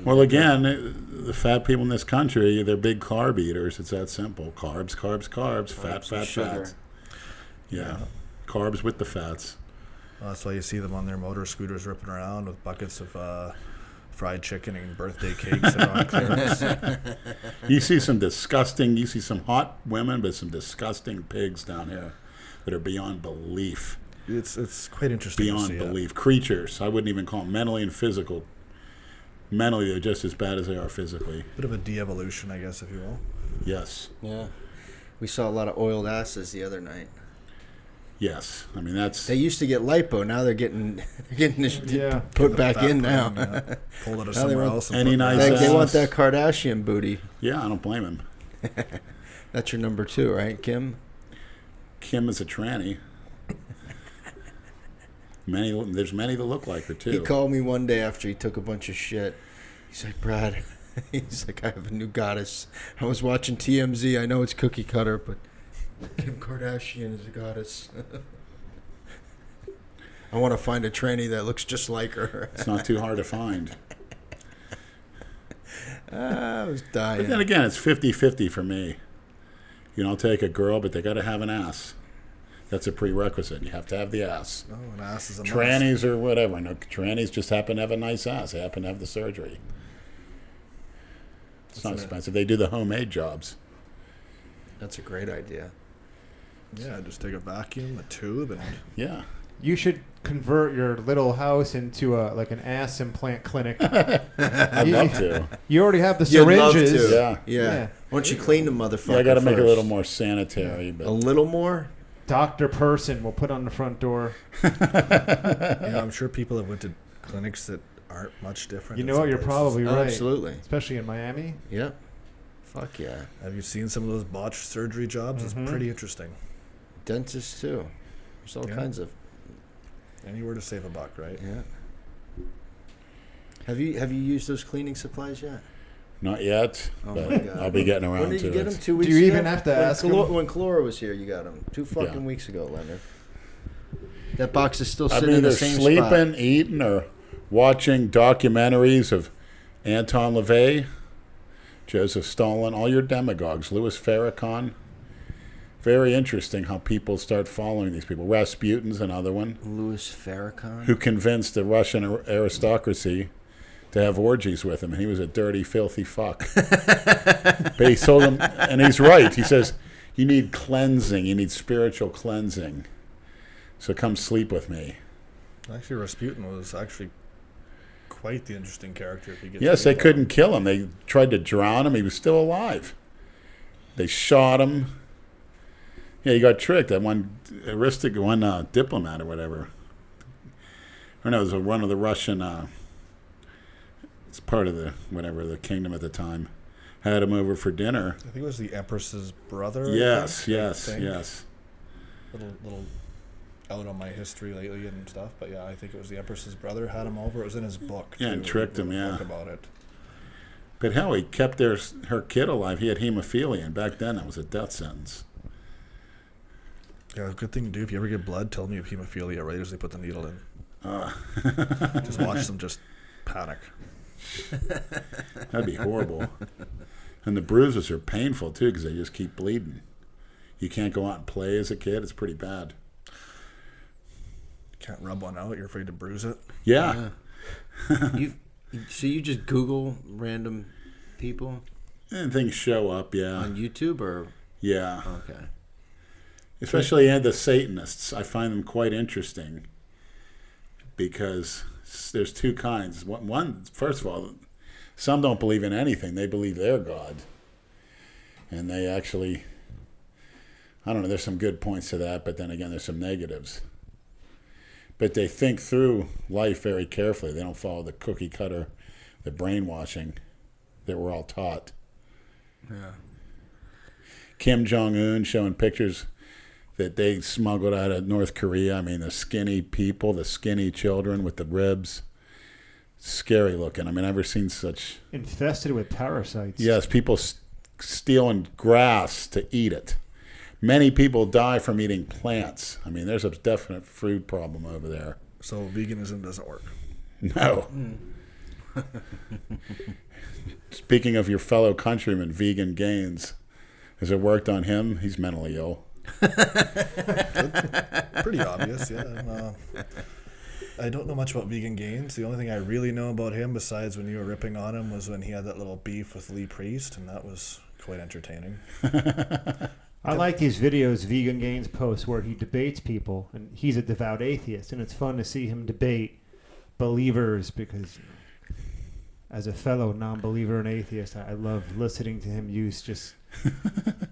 Well, again, the fat people in this country, they're big carb eaters. It's that simple. Carbs, fat, fats. Yeah. Carbs with the fats. Well, that's why you see them on their motor scooters ripping around with buckets of fried chicken and birthday cakes that are on clearance. You see some hot women, but some disgusting pigs down here that are beyond belief. It's quite interesting. Beyond belief. Creatures. I wouldn't even call them mentally and physical. Mentally, they're just as bad as they are physically. Bit of a de-evolution, I guess, if you will. Yes. Yeah. We saw a lot of oiled asses the other night. Yes, I mean that's. They used to get lipo. Now they're getting put back in now. Pull it somewhere else. Any nice. They want that Kardashian booty. Yeah, I don't blame him. That's your number 2, right, Kim? Kim is a tranny. There's many that look like her too. He called me one day after he took a bunch of shit. He's like, Brad. He's like, I have a new goddess. I was watching TMZ. I know it's cookie cutter, but Kim Kardashian is a goddess. I want to find a tranny that looks just like her. It's not too hard to find. I was dying. But then again, it's 50-50 for me. I'll take a girl, but they got to have an ass. That's a prerequisite. You have to have the ass. Oh, an ass is a must. Trannies or whatever. No, trannies just happen to have a nice ass. They happen to have the surgery. It's not expensive. They do the homemade jobs. That's a great idea. Yeah, just take a vacuum, a tube, and yeah. You should convert your little house into an ass implant clinic. I'd love to. You already have the You'd love syringes. to. Yeah. Why don't you clean the motherfucker? Yeah, I got to make it a little first? more sanitary. But a little more. Dr. Person will put on the front door. I'm sure people have went to clinics that aren't much different. You know what? You're probably right. Absolutely. Especially in Miami. Yep. Fuck yeah. Have you seen some of those botched surgery jobs? Mm-hmm. It's pretty interesting. Dentists too. There's all kinds of. Anywhere to save a buck, right? Yeah. Have you used those cleaning supplies yet? Not yet, but I'll be getting around to it. When did you get them? 2 weeks ago? Do you ago? even have to ask him? When Collura was here, you got them 2 fucking weeks ago, Leonard. That box is still sitting in the same spot. I've been either sleeping, eating, or watching documentaries of Anton LaVey, Joseph Stalin, all your demagogues, Louis Farrakhan. Very interesting how people start following these people. Rasputin's another one. Louis Farrakhan? Who convinced the Russian aristocracy to have orgies with him, and he was a dirty, filthy fuck. But he told them, and he's right. He says, you need cleansing. You need spiritual cleansing. So come sleep with me. Actually, Rasputin was actually quite the interesting character. If you get yes, they couldn't kill him. They tried to drown him. He was still alive. They shot him. Yeah, he got tricked. That one diplomat or whatever. Or no, it was one of the Russian It's part of the kingdom at the time. Had him over for dinner. I think it was the Empress's brother. Yes. Little out on my history lately and stuff, but yeah, I think it was the Empress's brother had him over. It was in his book. Yeah, and tricked him. Yeah, book about it. But how he kept her kid alive? He had hemophilia, and back then that was a death sentence. Yeah, good thing to do if you ever get blood. Tell me if hemophilia right as they put the needle in. Just watch them just panic. That'd be horrible. And the bruises are painful too because they just keep bleeding. You can't go out and play as a kid. It's pretty bad. Can't rub one out. You're afraid to bruise it. Yeah. So you just Google random people And things show up, yeah. on YouTube or Yeah. okay. Especially the Satanists. I find them quite interesting because there's two kinds. One, first of all, some don't believe in anything. They believe they're God. And they actually, I don't know, there's some good points to that, but then again, there's some negatives. But they think through life very carefully. They don't follow the cookie cutter, the brainwashing that we're all taught. Yeah. Kim Jong-un showing pictures that they smuggled out of North Korea. I mean, the skinny people, the skinny children with the ribs. Scary looking. I mean, I've never seen such... Infested with parasites. Yes, people stealing grass to eat it. Many people die from eating plants. I mean, there's a definite food problem over there. So veganism doesn't work. No. Speaking of your fellow countryman, Vegan Gaines, has it worked on him? He's mentally ill. Pretty obvious, yeah. I don't know much about Vegan Gaines. The only thing I really know about him, besides when you were ripping on him, was when he had that little beef with Lee Priest, and that was quite entertaining. I like these videos Vegan Gaines posts where he debates people, and he's a devout atheist, and it's fun to see him debate believers because as a fellow non-believer and atheist, I love listening to him use just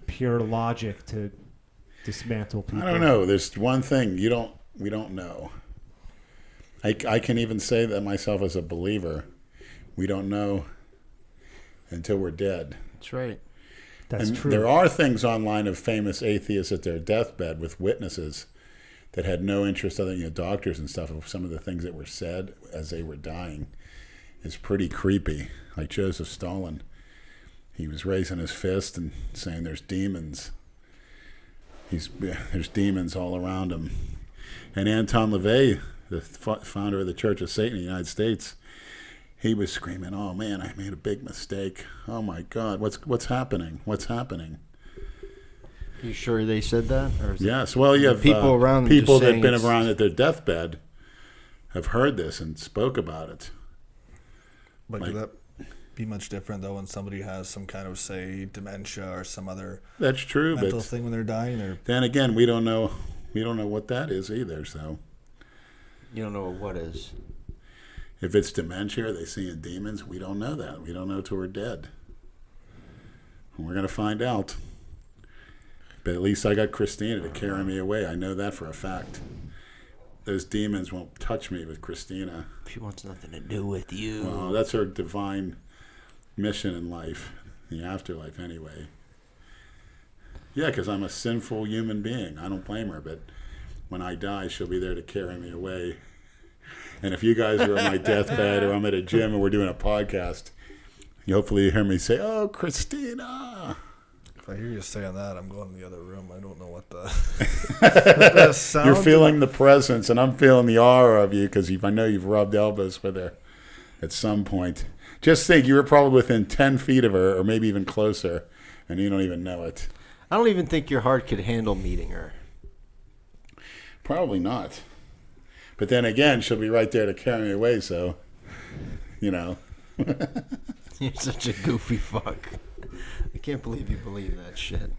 pure logic to dismantle people. I don't know. There's one thing we don't know. I can even say that myself as a believer. We don't know until we're dead. That's right. That's and true. There are things online of famous atheists at their deathbed with witnesses that had no interest other than doctors and stuff of some of the things that were said as they were dying. Is pretty creepy. Like Joseph Stalin. He was raising his fist and saying there's demons. There's demons all around him. And Anton LaVey, the founder of the Church of Satan in the United States, he was screaming, "Oh man, I made a big mistake. Oh my God, what's happening? What's happening?" You sure they said that? Or is Yes. Well, you have people around them people just that've saying been it's- around at their deathbed have heard this and spoke about it. But could that be much different, though, when somebody has some kind of, say, dementia or some other That's true, mental but thing when they're dying? then again, we don't know what that is either. So You don't know what is. if it's dementia, are they seeing demons? We don't know that. We don't know till we're dead. And we're gonna find out. But at least I got Christina to carry me away. I know that for a fact. Those demons won't touch me with Christina. She wants nothing to do with you. Well, that's her divine mission in life, the afterlife anyway. Yeah, because I'm a sinful human being. I don't blame her, but when I die, she'll be there to carry me away. And if you guys are on my deathbed or I'm at a gym and we're doing a podcast, you hopefully hear me say, "Oh, Christina." If I hear you saying that, I'm going to the other room. I don't know what the sound. You're feeling the presence, and I'm feeling the aura of you because I know you've rubbed elbows with her at some point. Just think, you were probably within 10 feet of her or maybe even closer, and you don't even know it. I don't even think your heart could handle meeting her. Probably not. But then again, she'll be right there to carry me away, so, You're such a goofy fuck. I can't believe you believe that shit.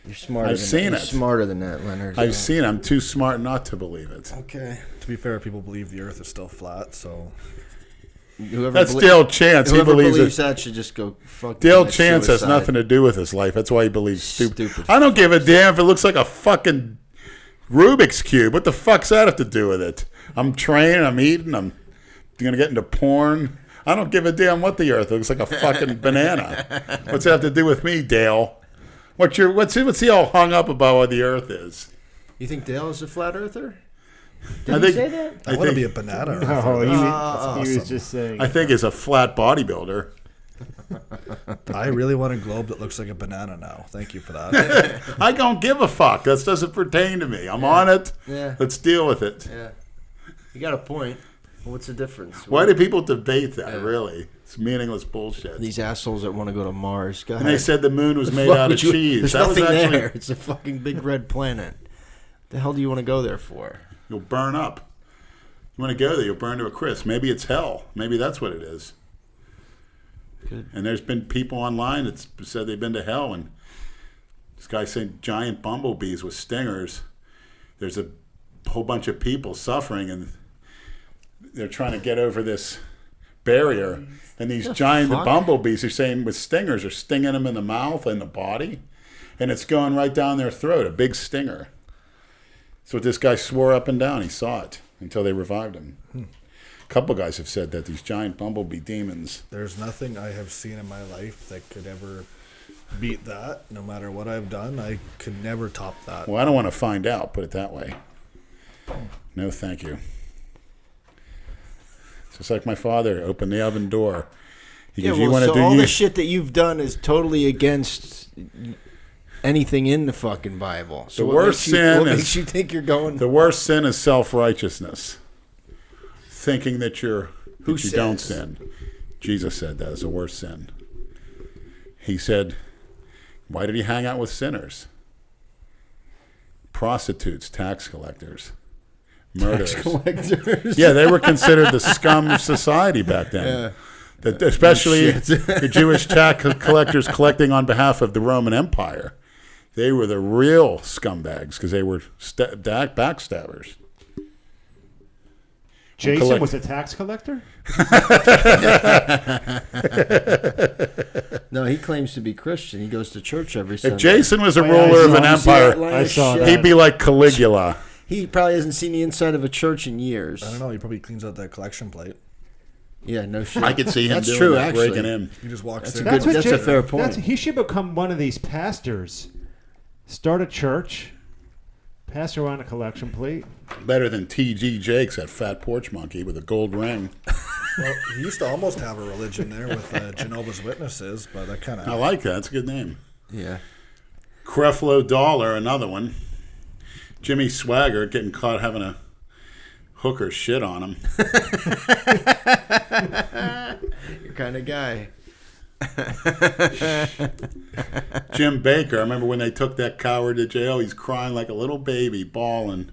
You're smarter. You're smarter than that, Leonard. I've seen it. I'm too smart not to believe it. Okay. To be fair, people believe the Earth is still flat, so That's Dale Chance. He Whoever believes believes it. that should just go fuck. Dale commit Chance has suicide. nothing to do with his life. That's why he believes stupid. Stupid. I don't give a damn if it looks like a fucking Rubik's Cube. What the fuck's that have to do with it? I'm training. I'm eating. I'm going to get into porn. I don't give a damn what the Earth looks like. A fucking banana. What's that have to do with me, Dale? What's he all hung up about what the Earth is? You think Dale is a flat earther? I Did he say that? I want to be a banana. No, he was just saying. I think he's a flat bodybuilder. I really want a globe that looks like a banana now. Thank you for that. I don't give a fuck. That doesn't pertain to me. I'm on it. Yeah. Let's deal with it. Yeah. You got a point. What's the difference? Why do people debate that, really? It's meaningless bullshit. These assholes that want to go to Mars. Go And ahead. they said the moon was made Fuck out of would you- cheese. There's That was nothing actually, there. It's a fucking big red planet. The hell do you want to go there for? You'll burn up. You want to go there, you'll burn to a crisp. Maybe it's hell. Maybe that's what it is. Good. And there's been people online that said they've been to hell, and this guy said giant bumblebees with stingers. There's a whole bunch of people suffering, and they're trying to get over this barrier. And these giant bumblebees are saying with stingers are stinging them in the mouth and the body, and it's going right down their throat, a big stinger. So what this guy swore up and down. He saw it until they revived him. A couple guys have said that these giant bumblebee demons. There's nothing I have seen in my life that could ever beat that. No matter what I've done, I could never top that. Well, I don't want to find out, put it that way. No, thank you. It's just like my father opened the oven door. He goes, you want to do all you? the shit that you've done is totally against anything in the fucking Bible. So The what worst makes you- sin what is- makes you think you're going? The worst sin is self-righteousness. Thinking that you says? don't sin. Jesus said that is the worst sin. He said, why did he hang out with sinners? Prostitutes, tax collectors, murderers. Tax collectors. Yeah, they were considered the scum of society back then. Especially the Jewish tax collectors collecting on behalf of the Roman Empire. They were the real scumbags because they were backstabbers. Jason was a tax collector? No, he claims to be Christian. He goes to church every Sunday. If Jason was a Oh, yeah, ruler I of an saw- empire, I saw that. he'd be like Caligula. He probably hasn't seen the inside of a church in years. I don't know. He probably cleans out that collection plate. Yeah, no shit. I could see him That's doing true, that, actually. breaking in. He just walks That's in. a good- that's a Jay- fair point. He should become one of these pastors. Start a church. Pass around a collection plate. Better than T.G. Jakes, that fat porch monkey with a gold ring. Well, he used to almost have a religion there with Jehovah's Witnesses, but that kind I of... like that. That's a good name. Yeah. Creflo Dollar, another one. Jimmy Swaggart getting caught having a hooker shit on him. Your kind of guy. Jim Baker, I remember when they took that coward to jail, he's crying like a little baby, bawling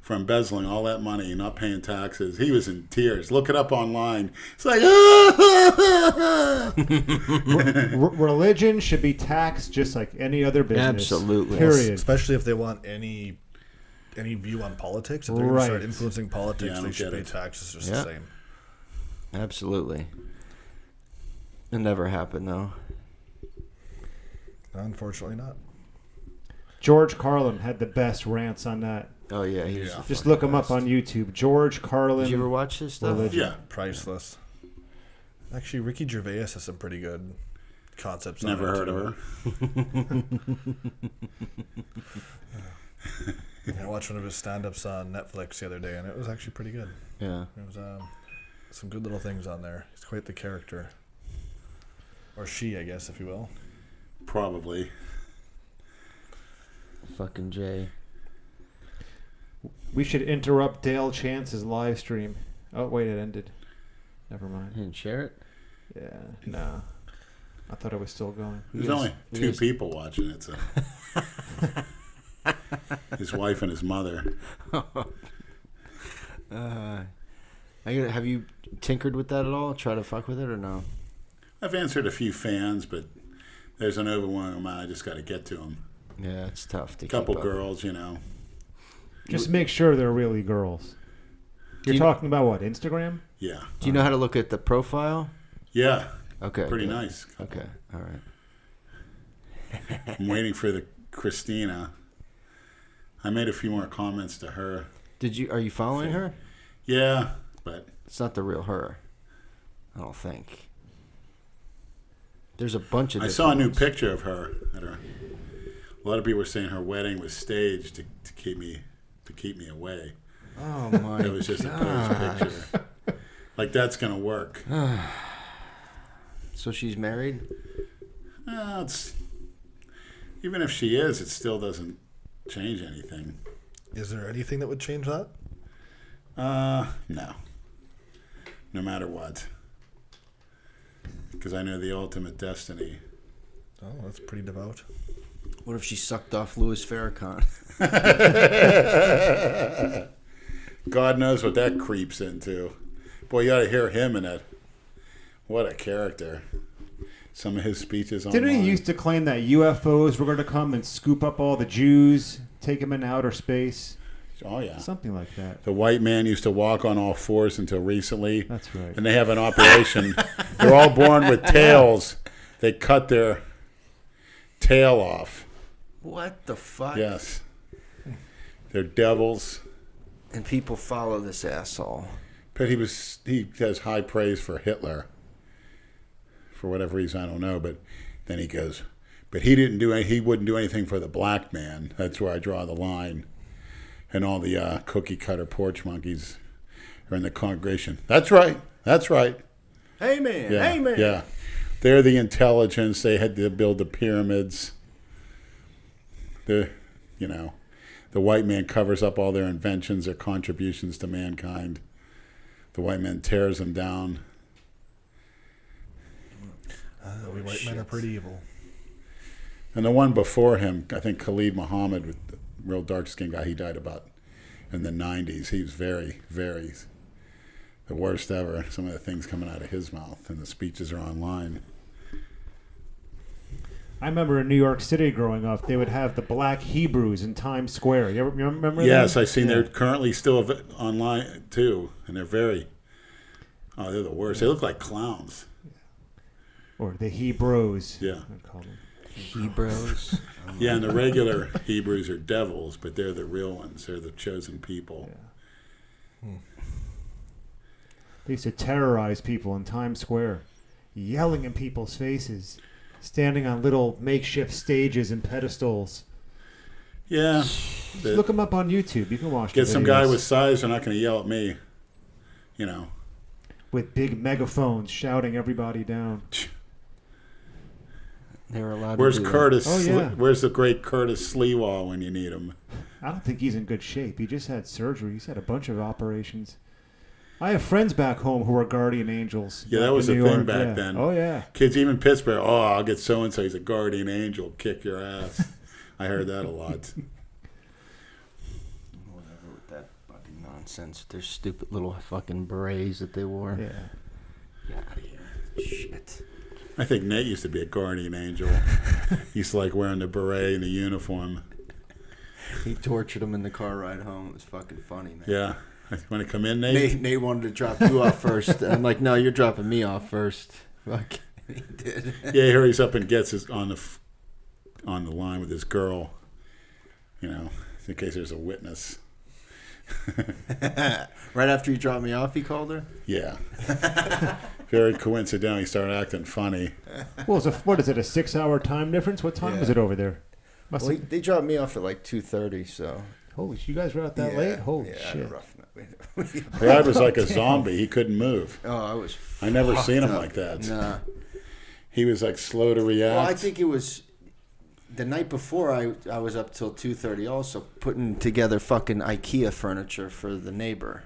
for embezzling all that money and not paying taxes. He was in tears. Look it up online. It's like, Religion should be taxed just like any other business. Absolutely. Period. Especially if they want any view on politics. If they're going to start Right. influencing Yeah, politics, I they don't should get pay it. taxes just Yeah. the same. Absolutely. It never happened, though. Unfortunately not. George Carlin had the best rants on that. Oh, yeah. He was Yeah. Just look him up on YouTube. George Carlin. Did you ever watch his stuff? Religion. yeah, Priceless. Actually, Ricky Gervais has some pretty good concepts on never it, heard too. of her. I watched one of his stand-ups on Netflix the other day, and it was actually pretty good. Yeah. There was some good little things on there. He's quite the character. Or she, I guess, if you will. Probably. Fucking Jay. We should interrupt Dale Chance's live stream. Oh, wait, it ended. Never mind. You didn't share it? Yeah, no. I thought it was still going. There's Yes. only two Yes. people watching it, so. His wife and his mother. Have you tinkered with that at all? Try to fuck with it or no? I've answered a few fans, but there's an overwhelming amount. I just got to get to them. Yeah, it's tough to A couple keep up. girls, you know. Just make sure they're really girls. You're you- talking about what, Instagram? Yeah. Do you know how to look at the profile? Yeah. Okay. Pretty good. nice. Okay. All right. I'm waiting for the Christina. I made a few more comments to her. Are you following her? Yeah, but It's not the real her. I don't think. There's a bunch of. I saw a new picture of her at her. A lot of people were saying her wedding was staged to keep me away. Oh my! It was just a posed picture. Like that's gonna work. So she's married? Even if she is, it still doesn't change anything. Is there anything that would change that? No. No matter what. Because I know the ultimate destiny. Oh, that's pretty devout. What if she sucked off Louis Farrakhan? God knows what that creeps into. Boy, you ought to hear him in it. What a character. Some of his speeches online. Didn't he used to claim that UFOs were going to come and scoop up all the Jews, take them in outer space? Oh, yeah. Something like that. The white man used to walk on all fours until recently. That's right. And they have an operation. They're all born with tails. They cut their tail off. What the fuck? Yes. They're devils. And people follow this asshole. But he has high praise for Hitler. For whatever reason, I don't know. But then he goes, but he wouldn't do anything for the black man. That's where I draw the line. And all the cookie cutter porch monkeys are in the congregation. That's right. That's right. Hey man. Yeah, Hey man. yeah. They're the intelligence. They had to build the pyramids. The white man covers up all their inventions, their contributions to mankind. The white man tears them down. We white men are pretty evil. And the one before him, I think Khalid Muhammad, with the real dark-skinned guy, he died about in the 90s. He was very, very the worst ever. Some of the things coming out of his mouth, and the speeches are online. I remember in New York City growing up, they would have the black Hebrews in Times Square. You remember Yes, that? I've seen they're currently still online, too, and they're they're the worst. They look like clowns. Or the Hebrews. Yeah. I'd call them. Hebrews. Yeah, and the regular Hebrews are devils, but they're the real ones. They're the chosen people. Yeah. They used to terrorize people in Times Square, yelling in people's faces, standing on little makeshift stages and pedestals. Yeah. Just look them up on YouTube. You can watch Get the some guy videos. with size, they're not going to yell at me. With big megaphones shouting everybody down. They were allowed Where's to do Curtis? Oh, yeah. Where's the great Curtis Sleewall when you need him? I don't think he's in good shape. He just had surgery. He's had a bunch of operations. I have friends back home who are guardian angels. Yeah, that back was in the New thing York. back Yeah. then. Oh, yeah. Kids, even Pittsburgh, I'll get so-and-so. He's a guardian angel. Kick your ass. I heard that a lot. Whatever with that fucking nonsense. Their stupid little fucking berets that they wore. Yeah. Get out of here. Shit. I think Nate used to be a guardian angel. He used to like wearing the beret and the uniform. He tortured him in the car ride home. It was fucking funny, man. Yeah. Want to come in, Nate? Nate wanted to drop you off first. And I'm like, no, you're dropping me off first. Fuck. He did. Yeah, he hurries up and gets on the line with his girl. In case there's a witness. Right after you dropped me off, he called her? Yeah. Very coincidental. He started acting funny. Well, what is it, a 6-hour time difference? What time Yeah. is it over there? Well, they dropped me off at like 2:30, so. Holy shit, you guys were out that late? Holy I had shit. a rough night. Brad was like a zombie. He couldn't move. Oh, I was. I never fucked seen him up. like that. Nah. He was like slow to react. Well, I think it was the night before. I was up till 2:30, also putting together fucking IKEA furniture for the neighbor.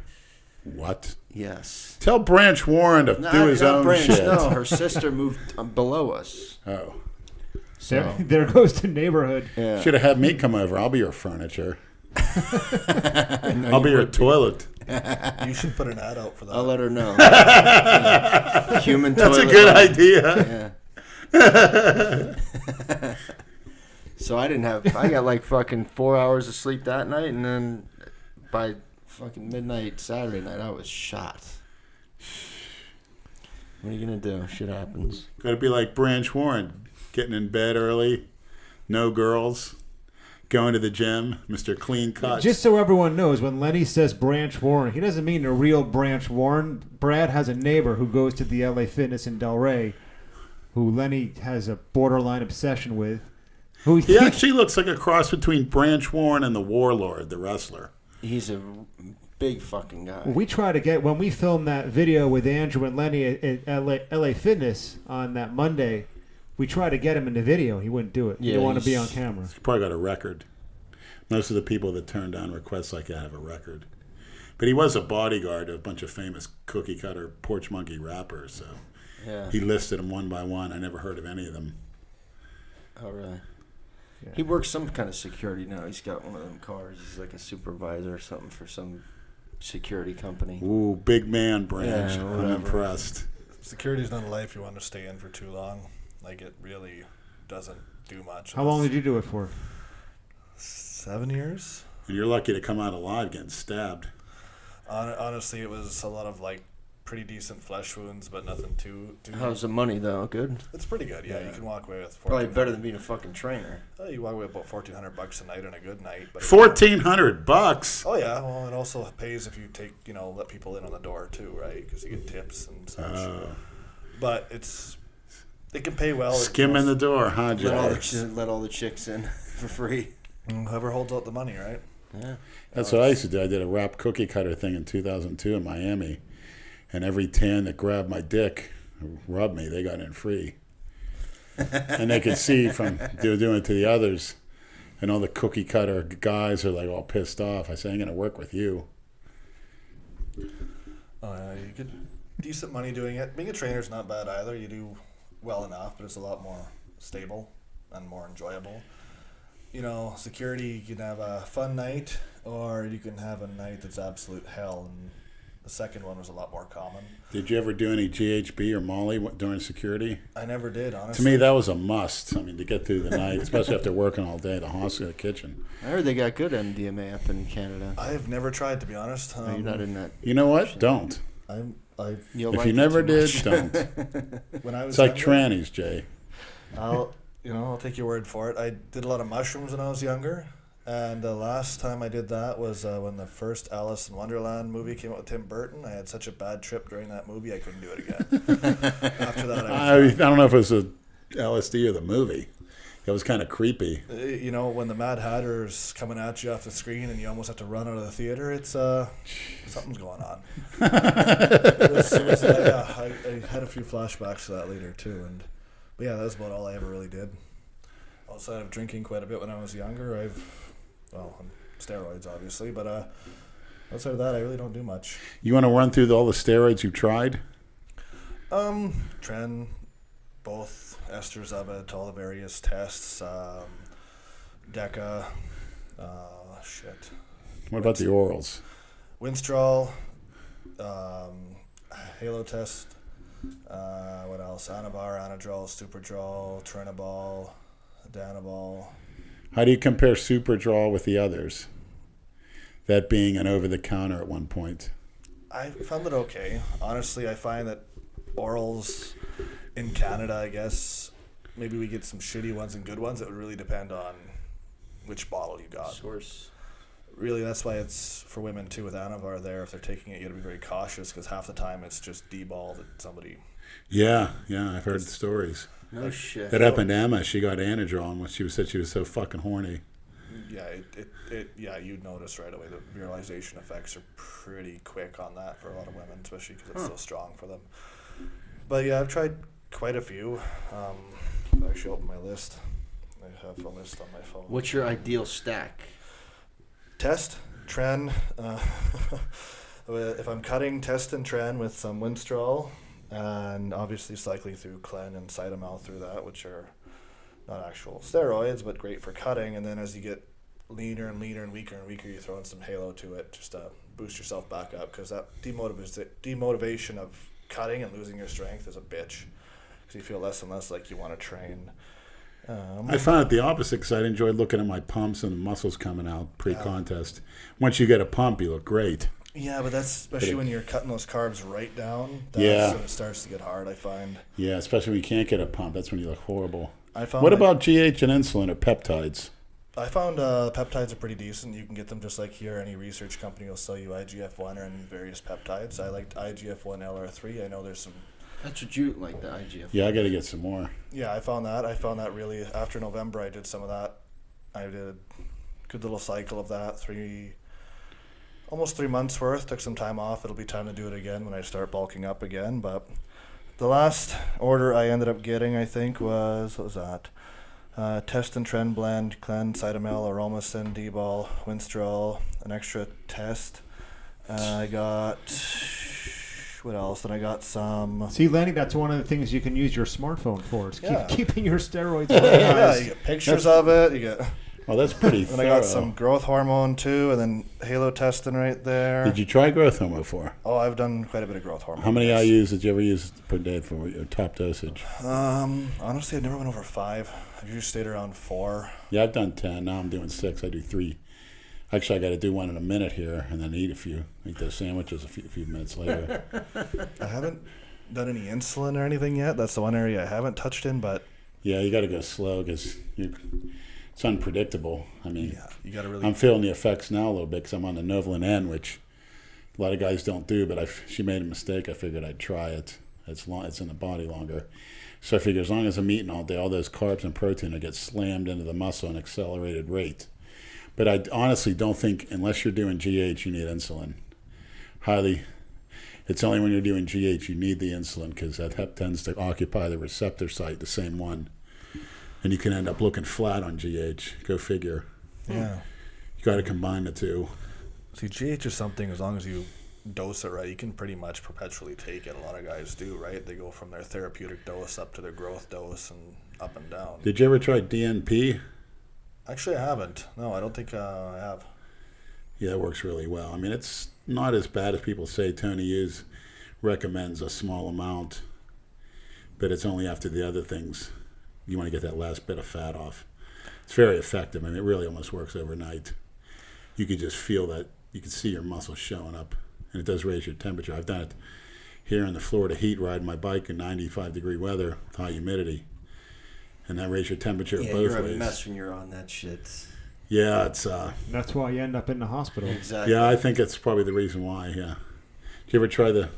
What? Yes. Tell Branch Warren to do his not own Branch, shit. No, her sister moved below us. Oh. There goes the neighborhood. Yeah. Should have had me come over. I'll be your furniture. No, I'll be you your would toilet. You should put an ad out for that. I'll let her know. Yeah. Human That's toilet. a good idea. Yeah. So I got like fucking 4 hours of sleep that night, and then by fucking midnight Saturday night, I was shot. What are you gonna do? Shit happens. Got to be like Branch Warren, getting in bed early, no girls, going to the gym, Mr. Clean Cut. Just so everyone knows, when Lenny says Branch Warren, he doesn't mean the real Branch Warren. Brad has a neighbor who goes to the LA Fitness in Delray, who Lenny has a borderline obsession with. He actually looks like a cross between Branch Warren and the Warlord, the wrestler. He's a big fucking guy. We try to get, when we filmed that video with Andrew and Lenny at LA Fitness on that Monday, we tried to get him in the video. He wouldn't do it. He didn't want to be on camera. He's probably got a record. Most of the people that turn down requests like that have a record. But he was a bodyguard of a bunch of famous cookie cutter porch monkey rappers, so he listed them one by one. I never heard of any of them. Oh, really? Yeah. He works some kind of security now. He's got one of them cars. He's like a supervisor or something for some security company. Ooh, big man, Branch. Yeah, I'm impressed. Security's not a life you want to stay in for too long. Like, it really doesn't do much. How long did you do it for? 7 years. And you're lucky to come out alive getting stabbed. Honestly, it was a lot of, like, pretty decent flesh wounds, but nothing too How's the money, though? Good? It's pretty good, yeah. You can walk away with probably better than being a fucking trainer. You walk away with about $1,400 a night on a good night. But $1,400? Oh, yeah. Well, it also pays if you let people in on the door, too, right? Because you get tips and such. But it can pay well. Skim in the door, huh, Joe? Let all the chicks in for free. Whoever holds out the money, right? Yeah. That's what I used to do. I did a rap cookie cutter thing in 2002 in Miami. And every tan that grabbed my dick, rubbed me, they got in free. And they could see from they were doing it to the others. And all the cookie cutter guys are like all pissed off. I said, I ain't going to work with you. You get decent money doing it. Being a trainer's not bad either. You do well enough, but it's a lot more stable and more enjoyable. Security, you can have a fun night, or you can have a night that's absolute hell, and the second one was a lot more common. Did you ever do any GHB or Molly during security? I never did, honestly. To me, that was a must. I mean, to get through the night, especially after working all day, the hospital, the kitchen. I heard they got good MDMA up in Canada. I've never tried, to be honest. You're not in that. You know what? Don't. If you never did, don't. When I was it's like younger, trannies, Jay. I'll take your word for it. I did a lot of mushrooms when I was younger. And the last time I did that was when the first Alice in Wonderland movie came out with Tim Burton. I had such a bad trip during that movie, I couldn't do it again. After that, I don't know if it was a LSD or the movie. It was kind of creepy. When the Mad Hatter's coming at you off the screen and you almost have to run out of the theater, it's something's going on. I had a few flashbacks to that later too, but yeah, that's about all I ever really did. Outside of drinking quite a bit when I was younger, on steroids obviously, but outside of that, I really don't do much. You want to run through all the steroids you've tried? Tren, both esters of it, all the various tests, Deca, What about the orals? Winstrol, Halo test, what else? Anavar, Anadrol, Superdrol, Trenibol, Danabol. How do you compare Superdrol with the others? That being an over-the-counter at one point. I found it okay. Honestly, I find that orals in Canada, I guess, maybe we get some shitty ones and good ones. It would really depend on which bottle you got. Source. Really, that's why it's for women too with Anavar there. If they're taking it, you got to be very cautious because half the time it's just D-ball that somebody... Yeah, I've heard stories. No shit. That happened to Emma. She got Anadrol when she said she was so fucking horny. Yeah, you'd notice right away the virilization effects are pretty quick on that for a lot of women, especially because it's so strong for them. But yeah, I've tried quite a few. I actually opened my list. I have a list on my phone. What's your ideal stack? Test, Tren. If I'm cutting, Test and Tren with some Winstrol, and obviously cycling through Clen and Cytomel through that, which are not actual steroids, but great for cutting. And then as you get leaner and leaner and weaker, you throw in some Halo to it just to boost yourself back up, because that demotivation of cutting and losing your strength is a bitch, because you feel less and less like you want to train. I found it the opposite, because I'd enjoyed looking at my pumps and the muscles coming out pre-contest. Once you get a pump, you look great. Yeah, but that's especially when you're cutting those carbs right down. That's when it starts to get hard, I find. Yeah, especially when you can't get a pump. That's when you look horrible. What about GH and insulin or peptides? I found peptides are pretty decent. You can get them just like here. Any research company will sell you IGF-1 or various peptides. I liked IGF-1 LR3. I know there's some. That's what you like, the IGF. Yeah, I got to get some more. Yeah, I found that really after November. I did some of that. I did a good little cycle of that. Almost 3 months worth. Took some time off. It'll be time to do it again when I start bulking up again. But the last order I ended up getting, I think, what was that? Test and Trend Blend, Clen, Cytomel, Aromacin, D-Ball, Winstrol, an extra test. I got, what else? Then I got some. See, Lenny, that's one of the things you can use your smartphone for. Is Yeah. keeping your steroids Yeah, organized. you get pictures of it. You get. Oh, that's pretty Then I got some growth hormone too, and then halo testing right there. Did you try growth hormone before? Oh, I've done quite a bit of growth hormone. How many yes. IUs did you ever use per day for your top dosage? Honestly, I've never went over 5. I've usually stayed around 4. Yeah, I've done 10. Now I'm doing 6. I do 3. Actually, I got to do one in a minute here and then eat those sandwiches a few minutes later. I haven't done any insulin or anything yet. That's the one area I haven't touched in, but Yeah, you got to go slow because it's unpredictable. I mean, yeah, you got to really. I'm feeling the effects now a little bit because I'm on the Novolin N, which a lot of guys don't do. But she made a mistake. I figured I'd try it. It's in the body longer, so I figure as long as I'm eating all day, all those carbs and protein will get slammed into the muscle at an accelerated rate. But I honestly don't think unless you're doing GH, you need insulin. It's only when you're doing GH you need the insulin because that hep tends to occupy the receptor site, the same one. And you can end up looking flat on GH. Go figure. Yeah. You got to combine the two. See, GH is something, as long as you dose it right, you can pretty much perpetually take it. A lot of guys do, right? They go from their therapeutic dose up to their growth dose and up and down. Did you ever try DNP? Actually, I haven't. No, I don't think I have. Yeah, it works really well. I mean, it's not as bad as people say. Tony Hughes recommends a small amount, but it's only after the other things. You want to get that last bit of fat off. It's very effective. I mean, it really almost works overnight. You can just feel that. You can see your muscles showing up, and it does raise your temperature. I've done it here in the Florida heat, riding my bike in 95-degree weather with high humidity, and that raises your temperature both ways. You're a mess when you're on that shit. Yeah, it's That's why you end up in the hospital. Exactly. yeah, I think it's probably the reason why. Yeah. Did you ever try the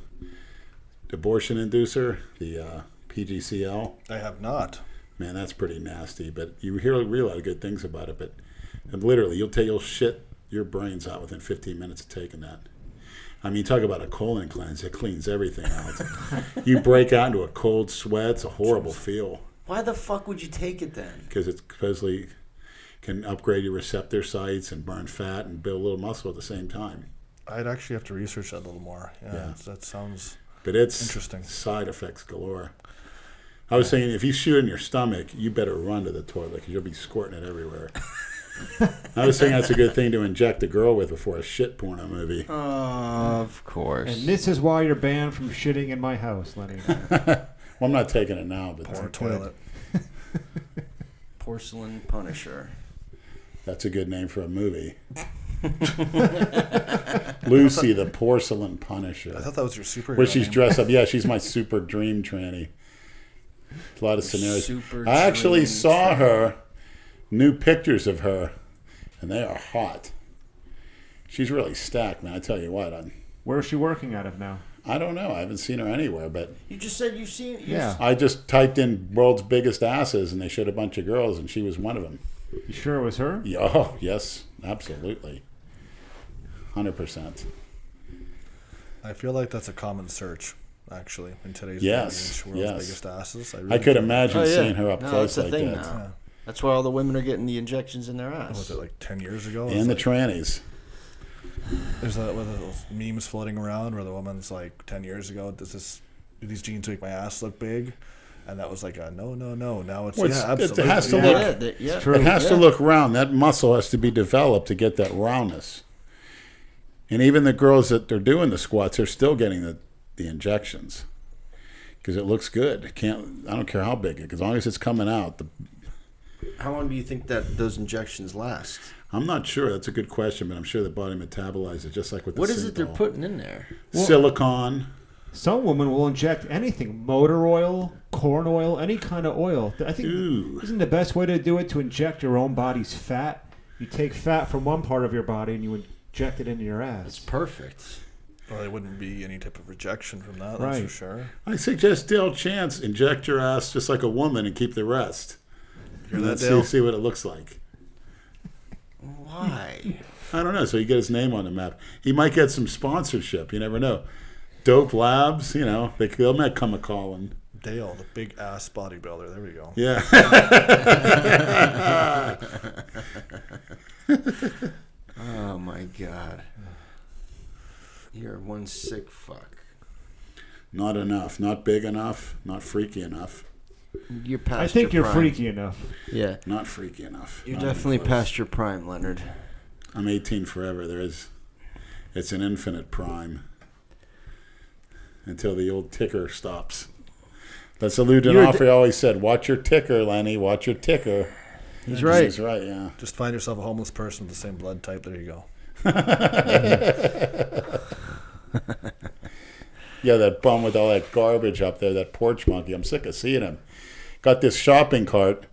abortion inducer, the PGCL? I have not. Man, that's pretty nasty. But you hear a lot of good things about it. But literally, you'll shit your brains out within 15 minutes of taking that. I mean, talk about a colon cleanse. It cleans everything out. You break out into a cold sweat. It's a horrible feel. Why the fuck would you take it then? Because it supposedly can upgrade your receptor sites and burn fat and build a little muscle at the same time. I'd actually have to research that a little more. Yeah. That sounds But it's interesting. Side effects galore. I was saying, if you shoot in your stomach, you better run to the toilet because you'll be squirting it everywhere. I was saying that's a good thing to inject a girl with before a shit porno movie. Of course. And this is why you're banned from shitting in my house, Lenny. Well, I'm not taking it now, but Poor toilet. Porcelain Punisher. that's a good name for a movie. Lucy, the Porcelain Punisher. I thought that was your superhero Where she's name. dressed up. Yeah, she's my super dream tranny. A lot of scenarios. Super I actually dream saw tranny. her, new pictures of her, and they are hot. She's really stacked, man. I tell you what, Where is she working out of now? I don't know. I haven't seen her anywhere, but You just said you've seen. Yeah. I just typed in world's biggest asses, and they showed a bunch of girls, and she was one of them. You sure it was her? Yeah, oh, yes, absolutely. 100%. I feel like that's a common search, actually, in today's Yes, day and age. World's yes. biggest asses. I could imagine Oh, yeah. seeing her up No, close that's a like thing that. now. Yeah. That's why all the women are getting the injections in their What ass. was it, like 10 years ago? And the trannies. There's those memes floating around where the woman's like, 10 years ago, do these jeans make my ass look big? And that was like a no. Now it's, Well, yeah, it absolutely. has to yeah. look- yeah. True. It has to Yeah. look round. That muscle has to be developed to get that roundness. And even the girls that are doing the squats are still getting the injections because it looks good. I don't care how big it, as long as it's coming out. How long do you think that those injections last? I'm not sure. That's a good question, but I'm sure the body metabolizes it just like with the What is it they're Synthol. putting in there? Silicone. Some women will inject anything. Motor oil, corn oil, any kind of oil. I think Ooh. isn't the best way to do it to inject your own body's fat? You take fat from one part of your body and you inject it into your ass. It's perfect. Well, there wouldn't be any type of rejection from that, Right. that's for sure. I suggest Dale Chance inject your ass just like a woman and keep the rest. Hear And that, then Dale? see what it looks like. Why? I don't know. So you get his name on the map. He might get some sponsorship. You never know. Dope Labs, they might come a calling. Dale, the big ass bodybuilder. There we go. Yeah. Oh my God. You're one sick fuck. Not enough. Not big enough. Not freaky enough. You're past I think your you're prime. freaky enough. Yeah. Not freaky enough. You're Not even definitely close. past your prime, Leonard. I'm 18 forever. It's an infinite prime. Until the old ticker stops. That's Lou D'Onofrio always said, watch your ticker, Lenny, watch your ticker. He's right. He's right, yeah. Just find yourself a homeless person with the same blood type. There you go. Yeah, that bum with all that garbage up there, that porch monkey. I'm sick of seeing him. Got this shopping cart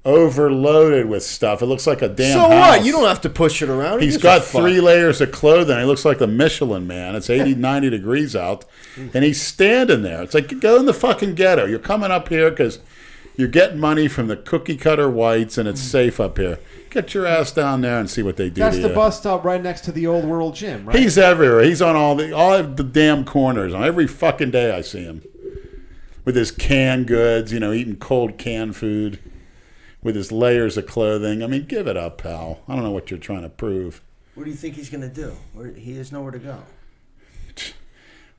overloaded with stuff. It looks like a damn So house. what? You don't have to push it around. He's Who gives got a fuck? 3 layers of clothing. He looks like the Michelin Man. It's 80, 90 degrees out. And he's standing there. It's like, go in the fucking ghetto. You're coming up here because you're getting money from the cookie cutter whites and it's safe up here. Get your ass down there and see what they do That's to the you. bus stop right next to the Old World Gym, right? He's everywhere. He's on all of the damn corners. On every fucking day I see him. With his canned goods, eating cold canned food. With his layers of clothing. I mean, give it up, pal. I don't know what you're trying to prove. What do you think he's going to do? He has nowhere to go.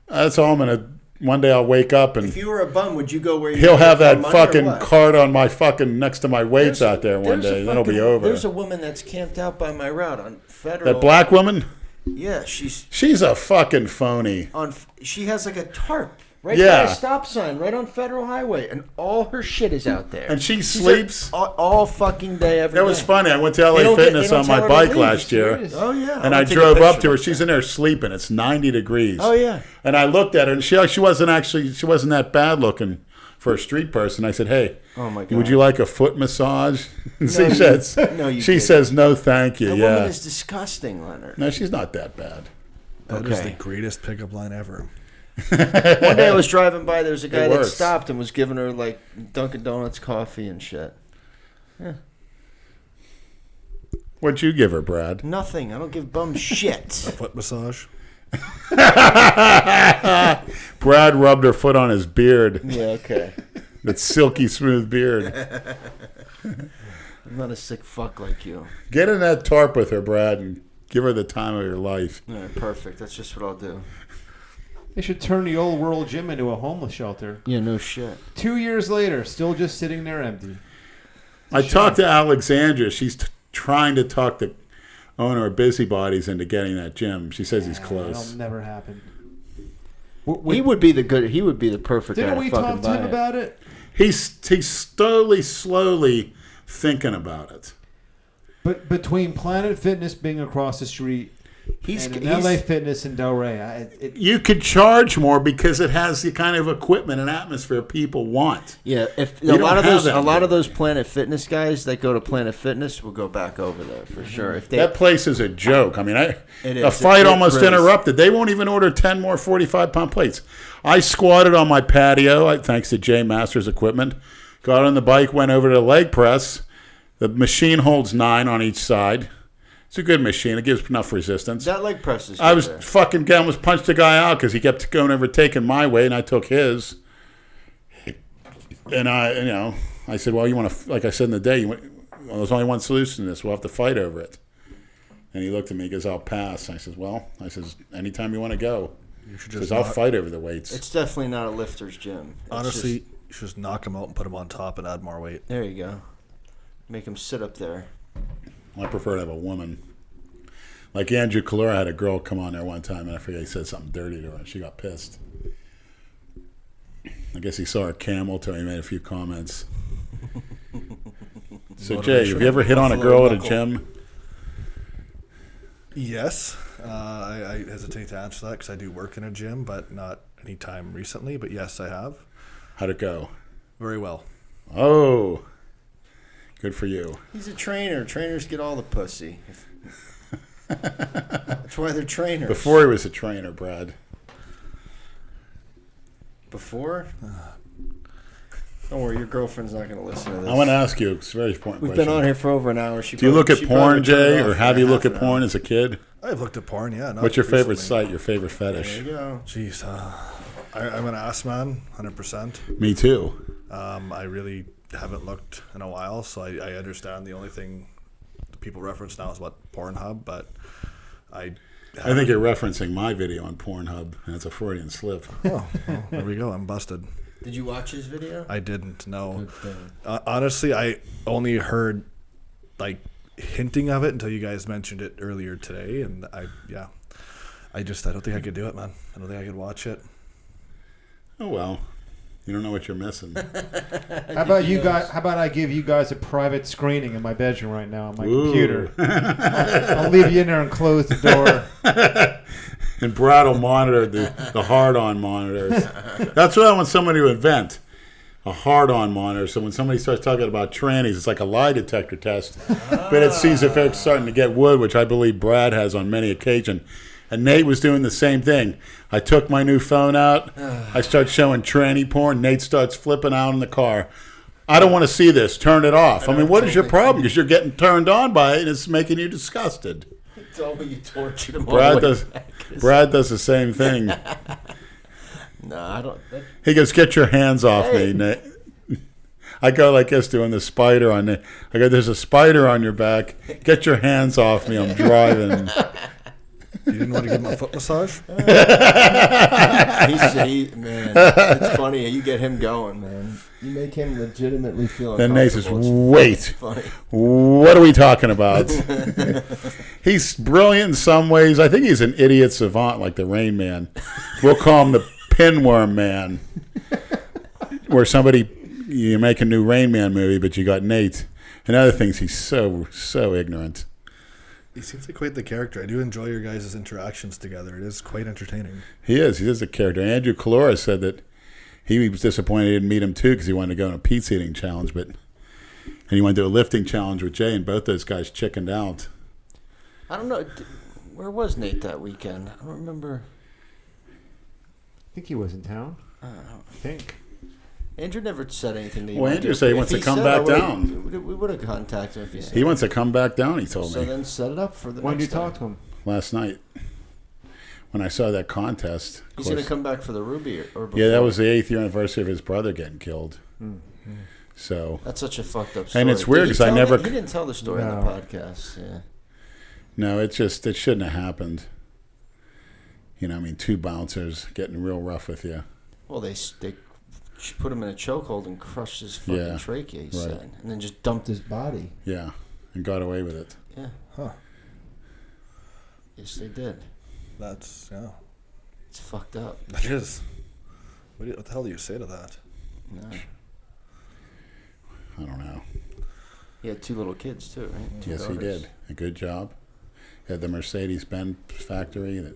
That's all I'm going to... One day I'll wake up and If you were a bum, would you go where you he'll have that money or fucking what? cart on my fucking... next to my weights out there one There's a day. Then it'll be fucking- over. There's a woman that's camped out by my route on Federal. That black woman? Yeah, She's a fucking phony. she has like a tarp right Yeah. by a stop sign right on Federal Highway, and all her shit is out there. And she She's sleeps... all fucking day every day. That was funny. I went to They LA don't get- Fitness they don't on my tell her to bike leave. last year. Oh yeah, And I'll I take a drove up picture to her. of She's in there sleeping. It's 90 degrees. Oh yeah. And I looked at her, and she wasn't that bad looking for a street person. I said, "Hey, Oh my God. would you like a foot massage?" And No, she says, no, you "She didn't. says no, thank you." That Yeah, woman is disgusting, Leonard. no, she's not that bad. That is Okay. the greatest pickup line ever. One day I was driving by. There was a guy It that works. stopped and was giving her like Dunkin' Donuts coffee and shit. What'd you give her, Brad? Nothing. I don't give bums shit. Foot massage. Brad rubbed her foot on his beard. Yeah. Okay. That silky smooth beard. I'm not a sick fuck like you. Get in that tarp with her, Brad, and give her the time of your life. All right, perfect. That's just what I'll do. They should turn the Old World Gym into a homeless shelter. Yeah. No shit. 2 years later, still just sitting there empty. I talked to Alexandra. She's trying to talk the owner of Busybodies into getting that gym. She says he's close. That'll never happen. He would be the perfect guy Didn't to we fucking talk to buy him it. about it? He's slowly thinking about it. But between Planet Fitness being across the street and LA Fitness in Delray, You could charge more because it has the kind of equipment and atmosphere people want. Yeah, if You a don't lot of have those that. Planet Fitness guys that go to Planet Fitness will go back over there for sure. If they That place is a joke. I mean, It a is. fight It almost really is. interrupted. They won't even order 10 more 45-pound plates. I squatted on my patio, thanks to Jay Masters equipment. Got on the bike, went over to the leg press. The machine holds 9 on each side. It's a good machine. It gives enough resistance. that leg press is I good was there. fucking almost punched the guy out because he kept going over taking my weight, and I took his. And I said, well, you want to, like I said in the day, there's only one solution to this. We'll have to fight over it. And he looked at me and goes, I'll pass. I says, anytime you want to go. You should Because just I'll fight over the weights. It's definitely not a lifter's gym. It's honestly, just- you should just knock him out and put him on top and add more weight. there you go. Make him sit up there. I prefer to have a woman. Like Andrew Collura had a girl come on there one time, and I forget he said something dirty to her, and she got pissed. I guess he saw her camel toe. He made a few comments. So Jay, have you ever hit on a girl at a gym? Yes. I hesitate to answer that because I do work in a gym, but not any time recently. But yes, I have. How'd it go? Very well. Oh, Good for you. He's a trainer. Trainers get all the pussy. That's why they're trainers. Before he was a trainer, Brad. Before? Don't worry, your girlfriend's not going to listen to this. I want to ask you, it's a very important We've question. been on here for over an hour. Do you look at porn, Jay, or have you looked at porn as a kid? I've looked at porn, yeah. What's your favorite site, your favorite fetish? There you go. Jeez, I'm an ass man, 100%. Me too. I really haven't looked in a while, so I understand the only thing people reference now is what Pornhub, but I think you're referencing my video on Pornhub, and it's a Freudian slip. well, there we go. I'm busted. Did you watch his video? I didn't, no. Good thing. Honestly, I only heard like hinting of it until you guys mentioned it earlier today, and I don't think I could do it, man. I don't think I could watch it. Oh well, you don't know what you're missing. How about you guys? How about I give you guys a private screening in my bedroom right now on my computer? I'll leave you in there and close the door. And Brad will monitor the hard-on monitors. That's what I want somebody to invent, a hard-on monitor. So when somebody starts talking about trannies, it's like a lie detector test. But it sees if it's starting to get wood, which I believe Brad has on many occasions. And Nate was doing the same thing. I took my new phone out. I start showing tranny porn. Nate starts flipping out in the car. I don't want to see this. Turn it off. I mean, what is your problem? Because you're getting turned on by it, and it's making you disgusted. Told me you tortured him. Brad does the same thing. No, I don't. He goes, "Get your hands off me, Nate." I go like this doing the spider on Nate. I go, "There's a spider on your back. Get your hands off me. I'm driving." You didn't want to give him a foot massage? Man, it's funny. You get him going, man. You make him legitimately feel Then Nate says, uncomfortable. "Wait, Funny. what are we talking about?" He's brilliant in some ways. I think he's an idiot savant like the Rain Man. We'll call him the Pinworm Man. Where you make a new Rain Man movie, but you got Nate. And other things, he's so ignorant. He seems like quite the character. I do enjoy your guys' interactions together. It is quite entertaining. He is a character. Andrew Collura said that he was disappointed he didn't meet him too because he wanted to go on a pizza eating challenge, and he wanted to do a lifting challenge with Jay, and both those guys chickened out. I don't know. Where was Nate that weekend? I don't remember. I think he was in town. I think. Andrew never said anything to you. Well, Andrew said he wants to come back down. We would have contacted him if he said. He wants to come back down, he told So me. then set it up for the When did you next time. talk to him? Last night when I saw that contest. He's going to come back for the Ruby or before. Yeah, that was the 8th year anniversary of his brother getting killed. Mm-hmm. So That's such a fucked up story. And it's weird Did he 'cause I tell never- He didn't tell the story on the podcast. Yeah. no, it shouldn't have happened. You know, I mean, 2 bouncers getting real rough with you. Well, they put him in a chokehold and crushed his fucking trachea, he said, and then just dumped his body. Yeah, and got away with it. Yeah. Huh. Yes, they did. That's, yeah. It's fucked up. It is. What the hell do you say to that? No. I don't know. He had 2 little kids, too, right? 2 Yes, daughters. he did. A good job. He had the Mercedes-Benz factory that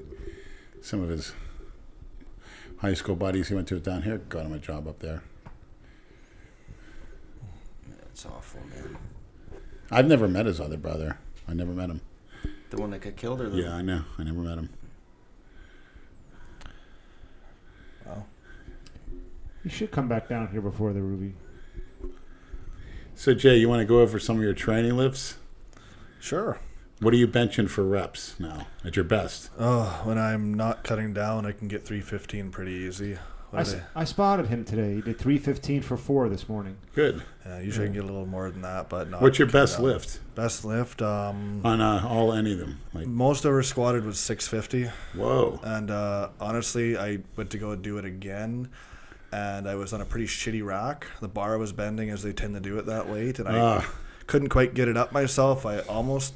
some of his high school buddies he went to down here got him a job up there. It's awful, man. I've never met his other brother. I never met him. The one that got killed, or the Yeah, I know. I never met him. Wow. You should come back down here before the Ruby. So, Jay, you want to go over some of your training lifts? Sure. What are you benching for reps now at your best? Oh, when I'm not cutting down, I can get 315 pretty easy. I spotted him today. He did 315 for 4 this morning. Good. Usually I can get a little more than that, but not. What's your cutting best down. lift? Best lift? On any of them? Like, Most ever squatted was 650. whoa. And honestly, I went to go do it again, and I was on a pretty shitty rack. The bar was bending as they tend to do it that weight, and I couldn't quite get it up myself. I almost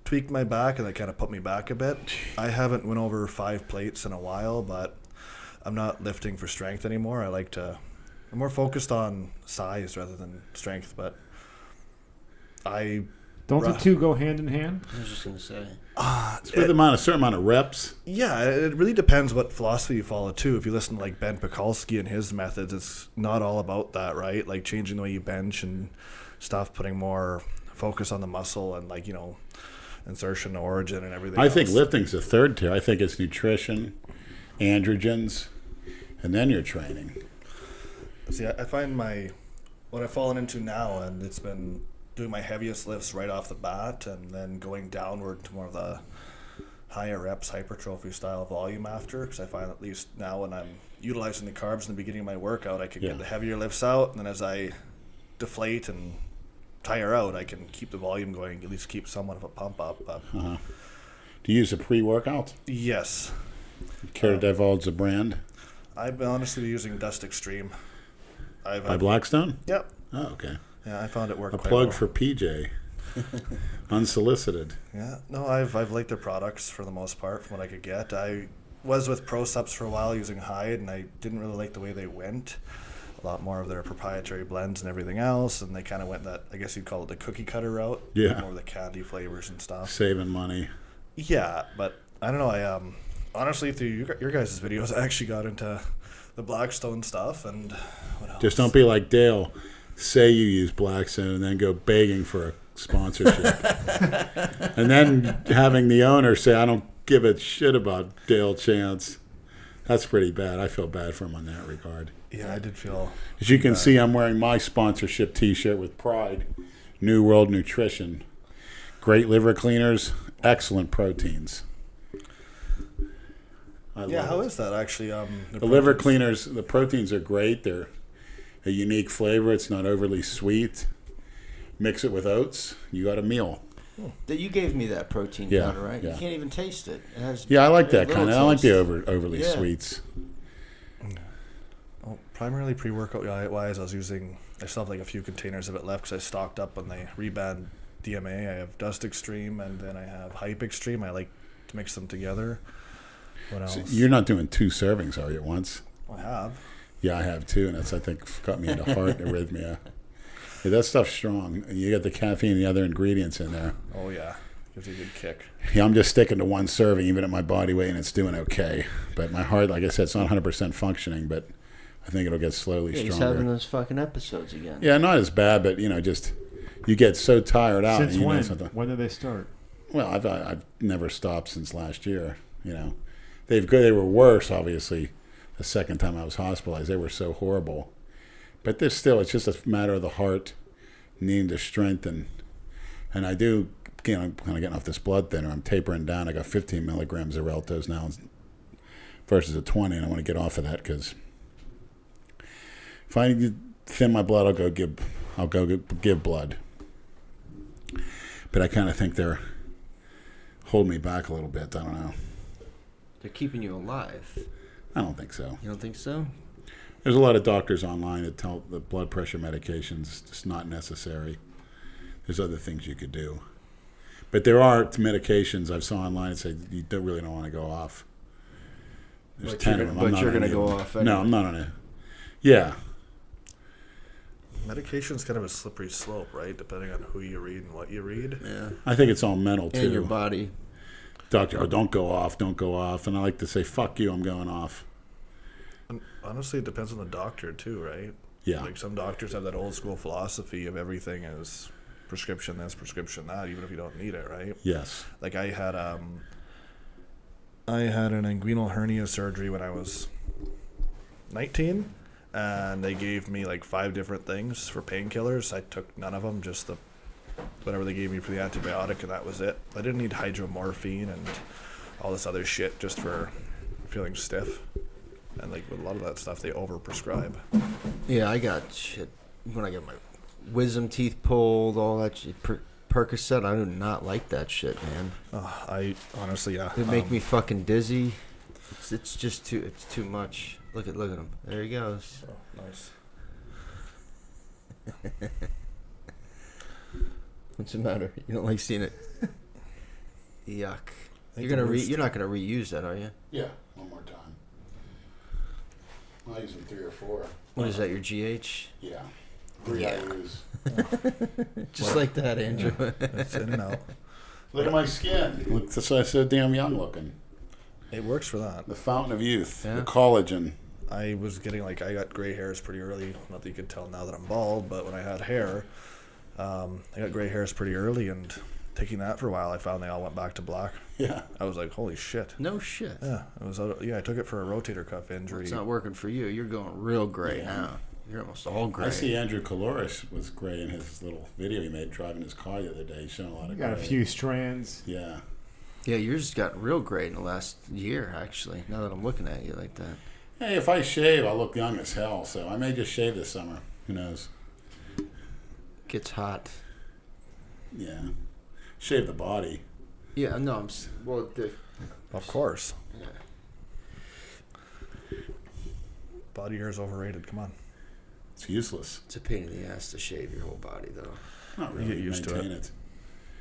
tweaked my back, and that kind of put me back a bit. I haven't went over 5 plates in a while, but I'm not lifting for strength anymore. I'm more focused on size rather than strength, but I Don't the two go hand in hand? I was just gonna say. It's with a certain amount of reps. Yeah, it really depends what philosophy you follow too. If you listen to like Ben Pekulski and his methods, it's not all about that, right? Like changing the way you bench and stuff, putting more focus on the muscle and like, you know, insertion, origin, and everything. I think lifting's the third tier. I think it's nutrition, androgens, and then your training. See, I find what I've fallen into now, and it's been doing my heaviest lifts right off the bat, and then going downward to more of the higher reps, hypertrophy style volume after. Because I find at least now when I'm utilizing the carbs in the beginning of my workout, I can get the heavier lifts out, and then as I deflate and tire out, I can keep the volume going, at least keep somewhat of a pump up. Do you use a pre-workout? Yes. Care to divulge the brand? I've been honestly using Dust Extreme. By Blackstone? Yep. Oh, okay. Yeah, I found it worked A quite plug well. for PJ. Unsolicited. Yeah, no, I've liked their products for the most part from what I could get. I was with ProSups for a while using Hyde, and I didn't really like the way they went. A lot more of their proprietary blends and everything else, and they kind of went that, I guess you'd call it the cookie cutter route. Yeah. More of the candy flavors and stuff. Saving money. Yeah, but I don't know. I honestly, through your guys' videos, I actually got into the Blackstone stuff, and what else? Just don't be like Dale. Say you use Blackstone and then go begging for a sponsorship. And then having the owner say, I don't give a shit about Dale Chance. That's pretty bad. I feel bad for him on that regard. Yeah, I did feel. As you can see, I'm wearing my sponsorship T-shirt with pride. New World Nutrition. Great liver cleaners. Excellent proteins. Yeah, how is that actually? The liver cleaners, the proteins are great. They're a unique flavor. It's not overly sweet. Mix it with oats. You got a meal. That you gave me that protein powder, right? Yeah. You can't even taste it. It has Yeah, I like that little kind of. I like the taste. overly Yeah. sweets. Well, primarily pre-workout wise, I still have like a few containers of it left because I stocked up on the Reband DMA. I have Dust Extreme, and then I have Hype Extreme. I like to mix them together. What else? So you're not doing 2 servings, are you, at once? I have. Yeah, I have too, and that's, I think, got me into heart arrhythmia. Yeah, that stuff's strong. You got the caffeine and the other ingredients in there. Oh, yeah. Gives you a good kick. Yeah, I'm just sticking to 1 serving, even at my body weight, and it's doing okay. But my heart, like I said, it's not 100% functioning, but I think it'll get slowly He's stronger. having those fucking episodes again. Yeah, not as bad, but, just you get so tired out. Since and when? Something. When did they start? Well, I've never stopped since last year. They were worse, obviously. The second time I was hospitalized, they were so horrible. But there's still, it's just a matter of the heart needing to strengthen. And I do, I'm kind of getting off this blood thinner. I'm tapering down. I got 15 milligrams of Reltos now versus a 20, and I want to get off of that because if I thin my blood, I'll go give blood. But I kind of think they're holding me back a little bit. I don't know. They're keeping you alive. I don't think so. You don't think so? There's a lot of doctors online that tell the blood pressure medication's just not necessary. There's other things you could do. But there are medications I've saw online that say you really don't want to go off. There's But 10 you're of them. gonna- I'm but not you're on gonna any go of them. off No, anyway. I'm not on it. Yeah. Medication's kind of a slippery slope, right? Depending on who you read and what you read. Yeah. I think it's all mental, too. And your body. Doctor, don't go off. And I like to say, fuck you, I'm going off. And honestly, it depends on the doctor, too, right? Yeah. Like some doctors have that old school philosophy of everything is prescription this, prescription that, even if you don't need it, right? Yes. Like I had an inguinal hernia surgery when I was 19, and they gave me like 5 different things for painkillers. I took none of them, just whatever they gave me for the antibiotic, and that was it. I didn't need hydromorphine and all this other shit just for feeling stiff. And like with a lot of that stuff, they overprescribe. Yeah, I got shit. When I got my wisdom teeth pulled, all that shit. Percocet, I do not like that shit, man. I honestly, yeah. It make me fucking dizzy. It's just too much. Look at him. There he goes. Oh, nice. What's the matter? You don't like seeing it? Yuck. You're not gonna reuse that, are you? Yeah, one more time. I'll use them 3 or 4. What is that? Your GH? Yeah. Three Yeah. I use. Just like that, Andrew. It's in and out. Look at my skin. Look, that's why I so damn young looking. It works for that. The fountain of youth. Yeah. The collagen. I was getting I got gray hairs pretty early. Not that you could tell now that I'm bald, but when I had hair, I got gray hairs pretty early, and taking that for a while, I found they all went back to black. Yeah. I was like, holy shit. No shit. Yeah, it was. I took it for a rotator cuff injury. It's not working for you. You're going real gray Yeah. now. You're almost all gray. I see Andrew Collura was gray in his little video he made driving his car the other day. He's showing a lot of Got a gray. few strands. Yeah. Yeah, yours got real gray in the last year, actually, now that I'm looking at you like that. Hey, if I shave, I'll look young as hell, so I may just shave this summer. Who knows? Gets hot. Yeah. Shave the body. Yeah, no, Of course. yeah. Body hair is overrated. Come on. It's useless. It's a pain in the ass to shave your whole body, though. Not You really. get used to Maintain it.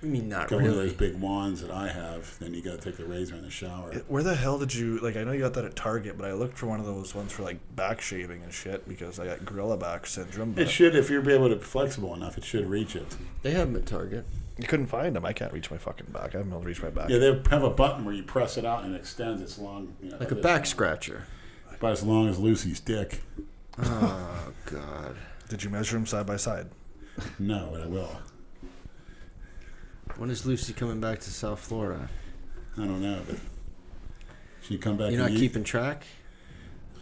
I mean, not Got one of really. those big wands that I have. Then you got to take the razor in the shower. Where the hell did you I know you got that at Target, but I looked for one of those ones for back shaving and shit because I got gorilla back syndrome. But It should, if you're able to be flexible enough, it should reach it. They have them at Target. you couldn't find them. I can't reach my fucking back. I haven't been able to reach my back. Yeah, they have a button where you press it out and it extends. It's long. Like a back scratcher. About as long as Lucy's dick. Oh, God. Did you measure them side by side? No, but I will. When is Lucy coming back to South Florida? I don't know, but she come back. You're and not eat. keeping track?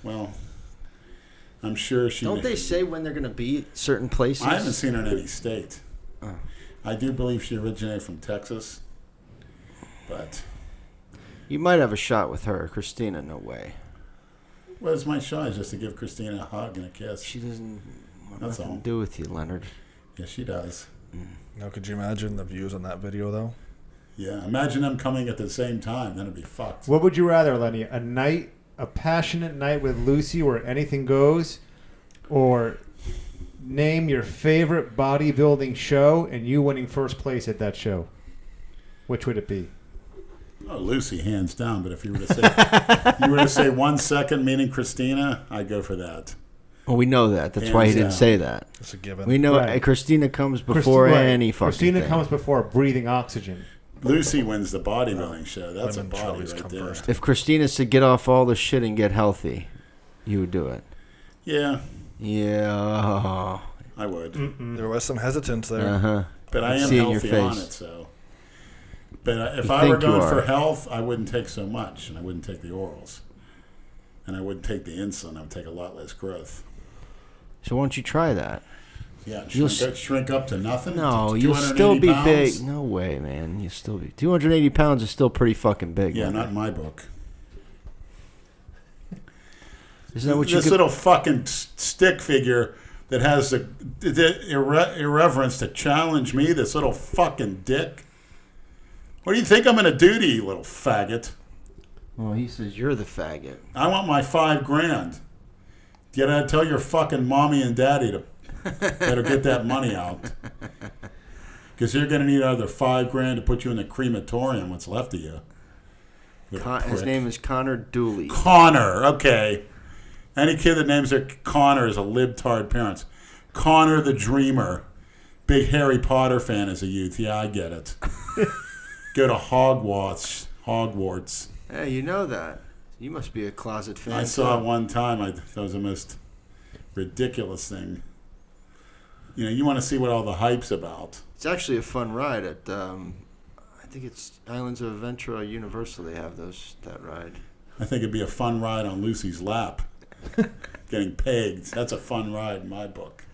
Well, I'm sure she. Don't they say when they're going to be at certain places? I haven't seen her in any state. Oh. I do believe she originated from Texas, but You might have a shot with her. Christina, no way. well, it's my shot is just to give Christina a hug and a kiss. She doesn't want That's nothing all. to do with you, Leonard. Yeah, she does. Now, could you imagine the views on that video, though? Yeah, imagine them coming at the same time. Then it'd be fucked. What would you rather, Lenny? A passionate night with Lucy where anything goes, or name your favorite bodybuilding show and you winning first place at that show? Which would it be? Oh, Lucy, hands down. But if you were to say 1 second, meaning Christina, I'd go for that. Well, we know that. That's Hands why he didn't down. say that. It's a given. We know Right. Christina comes before Right. any fucking Christina thing. comes before breathing oxygen. Lucy wins the bodybuilding show. That's Women a should body always right come there. first. If Christina said get off all the shit and get healthy, you would do it. Yeah, Yeah. I would. There was some hesitance there. Uh-huh. But I am See in your healthy on face. it, so. But if You I were think you going are. for health, I wouldn't take so much, and I wouldn't take the orals, and I wouldn't take the insulin. I would take a lot less growth. So why don't you try that? Yeah, You'll shrink up to nothing. No, to you'll still be 280 pounds? big. No way, man. You'll still be. 280 pounds is still pretty fucking big. Yeah, man. not in my book. Isn't that what you This could... little fucking stick figure that has the irreverence to challenge me. This little fucking dick. What do you think I'm going to do to you, little faggot? Well, he says you're the faggot. I want my $5,000. You gotta tell your fucking mommy and daddy to better get that money out. Because you're gonna need another $5,000 to put you in the crematorium, what's left of you. Little His prick. name is Connor Dooley. Connor, okay. Any kid that names their Connor is a libtard parents. Connor the Dreamer. Big Harry Potter fan as a youth. Yeah, I get it. Go to Hogwarts. Hey, you know that. You must be a closet fan. I saw it too. one time. That was the most ridiculous thing. You know, you want to see what all the hype's about. It's actually a fun ride at, I think it's Islands of Adventure or Universal. They have that ride. I think it'd be a fun ride on Lucy's lap, getting pegged. That's a fun ride in my book.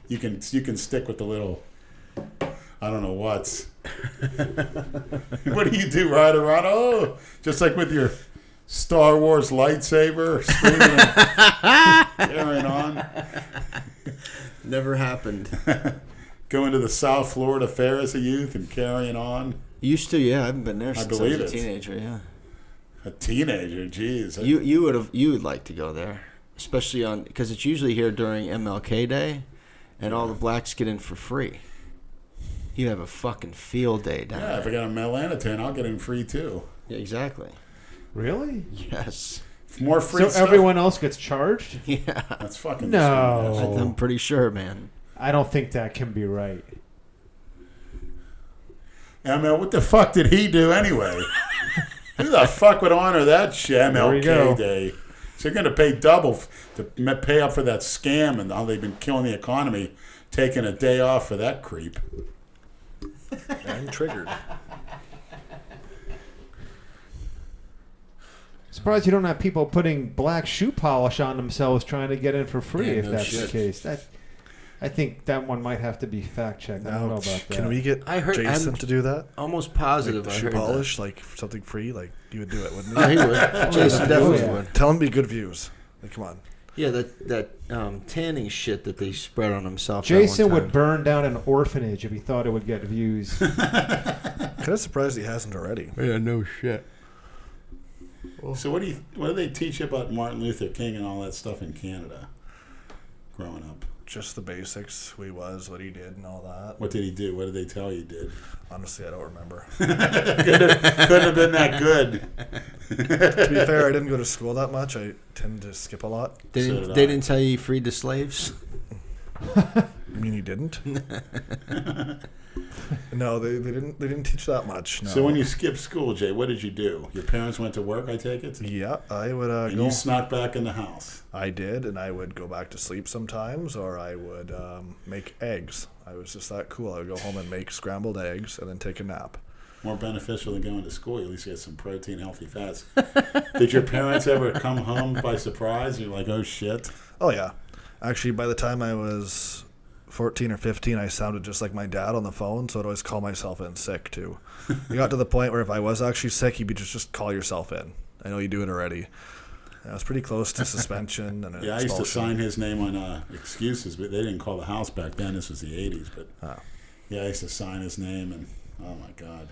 You can stick with the little, I don't know what's. What do you do? Ride around? Oh, just like with your Star Wars lightsaber, screaming and carrying on. Never happened. Going to the South Florida Fair as a youth and carrying on. Used to, yeah. I haven't been there I since I was believe a it. teenager. Yeah. A teenager, geez. You would like to go there, especially on because it's usually here during MLK Day, and all the blacks get in for free. You have a fucking field day down Yeah, if I there. got a Melanatan, I'll get in free too. Yeah, exactly. Really? Yes. More free So stuff. everyone else gets charged? Yeah. That's fucking No. discrimination. I'm pretty sure, man. I don't think that can be right. I mean, what the fuck did he do anyway? Who the fuck would honor that shit? MLK Day. So you're going to pay double to pay up for that scam and how they've been killing the economy, taking a day off for that creep. I'm triggered. Surprised you don't have people putting black shoe polish on themselves trying to get in for free, if that's the case. I think that one might have to be fact-checked. I don't know about that. Can we get Jason to do that? Almost positive like I shoe heard polish, like something free? Like, you would do it, wouldn't you? Yeah, he would. Jason definitely would. Tell him to be good views. Like, come on. Yeah, that tanning shit that they spread on himself. Jason would burn down an orphanage if he thought it would get views. Kind of surprised he hasn't already. Yeah, no shit. So what do they teach you about Martin Luther King and all that stuff in Canada growing up? Just the basics, who he was, what he did, and all that. What did he do? What did they tell you he did? Honestly, I don't remember. Couldn't have been that good. To be fair, I didn't go to school that much. I tend to skip a lot. They didn't tell you he freed the slaves? You mean he didn't? No, they didn't teach that much. No. So when you skipped school, Jay, what did you do? Your parents went to work, I take it? Yeah, I would and go. you snuck back in the house. I did, and I would go back to sleep sometimes, or I would make eggs. I was just that cool. I would go home and make scrambled eggs and then take a nap. More beneficial than going to school. You at least get some protein, healthy fats. Did your parents ever come home by surprise? You're like, oh, shit. Oh, yeah. Actually, by the time I was 14 or 15, I sounded just like my dad on the phone, so I'd always call myself in sick, too. It got to the point where if I was actually sick, he'd be just call yourself in. I know you do it already. I was pretty close to suspension. And yeah, I used to sign his name on excuses, but they didn't call the house back then. This was the 80s. But yeah, I used to sign his name, and oh, my God.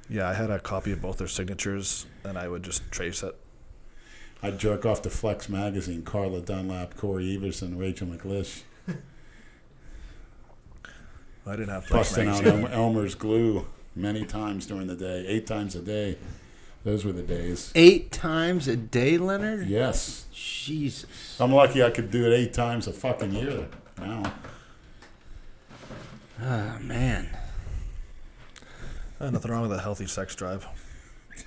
Yeah, I had a copy of both their signatures, and I would just trace it. I'd jerk off to Flex Magazine, Carla Dunlap, Corey Everson, Rachel McLish. I didn't have Flex Busting out Magazine. Elmer's glue many times during the day, 8 times a day. Those were the days. 8 times a day, Leonard? Yes. Jesus. I'm lucky I could do it 8 times a fucking year now. Oh, man. Nothing wrong with a healthy sex drive.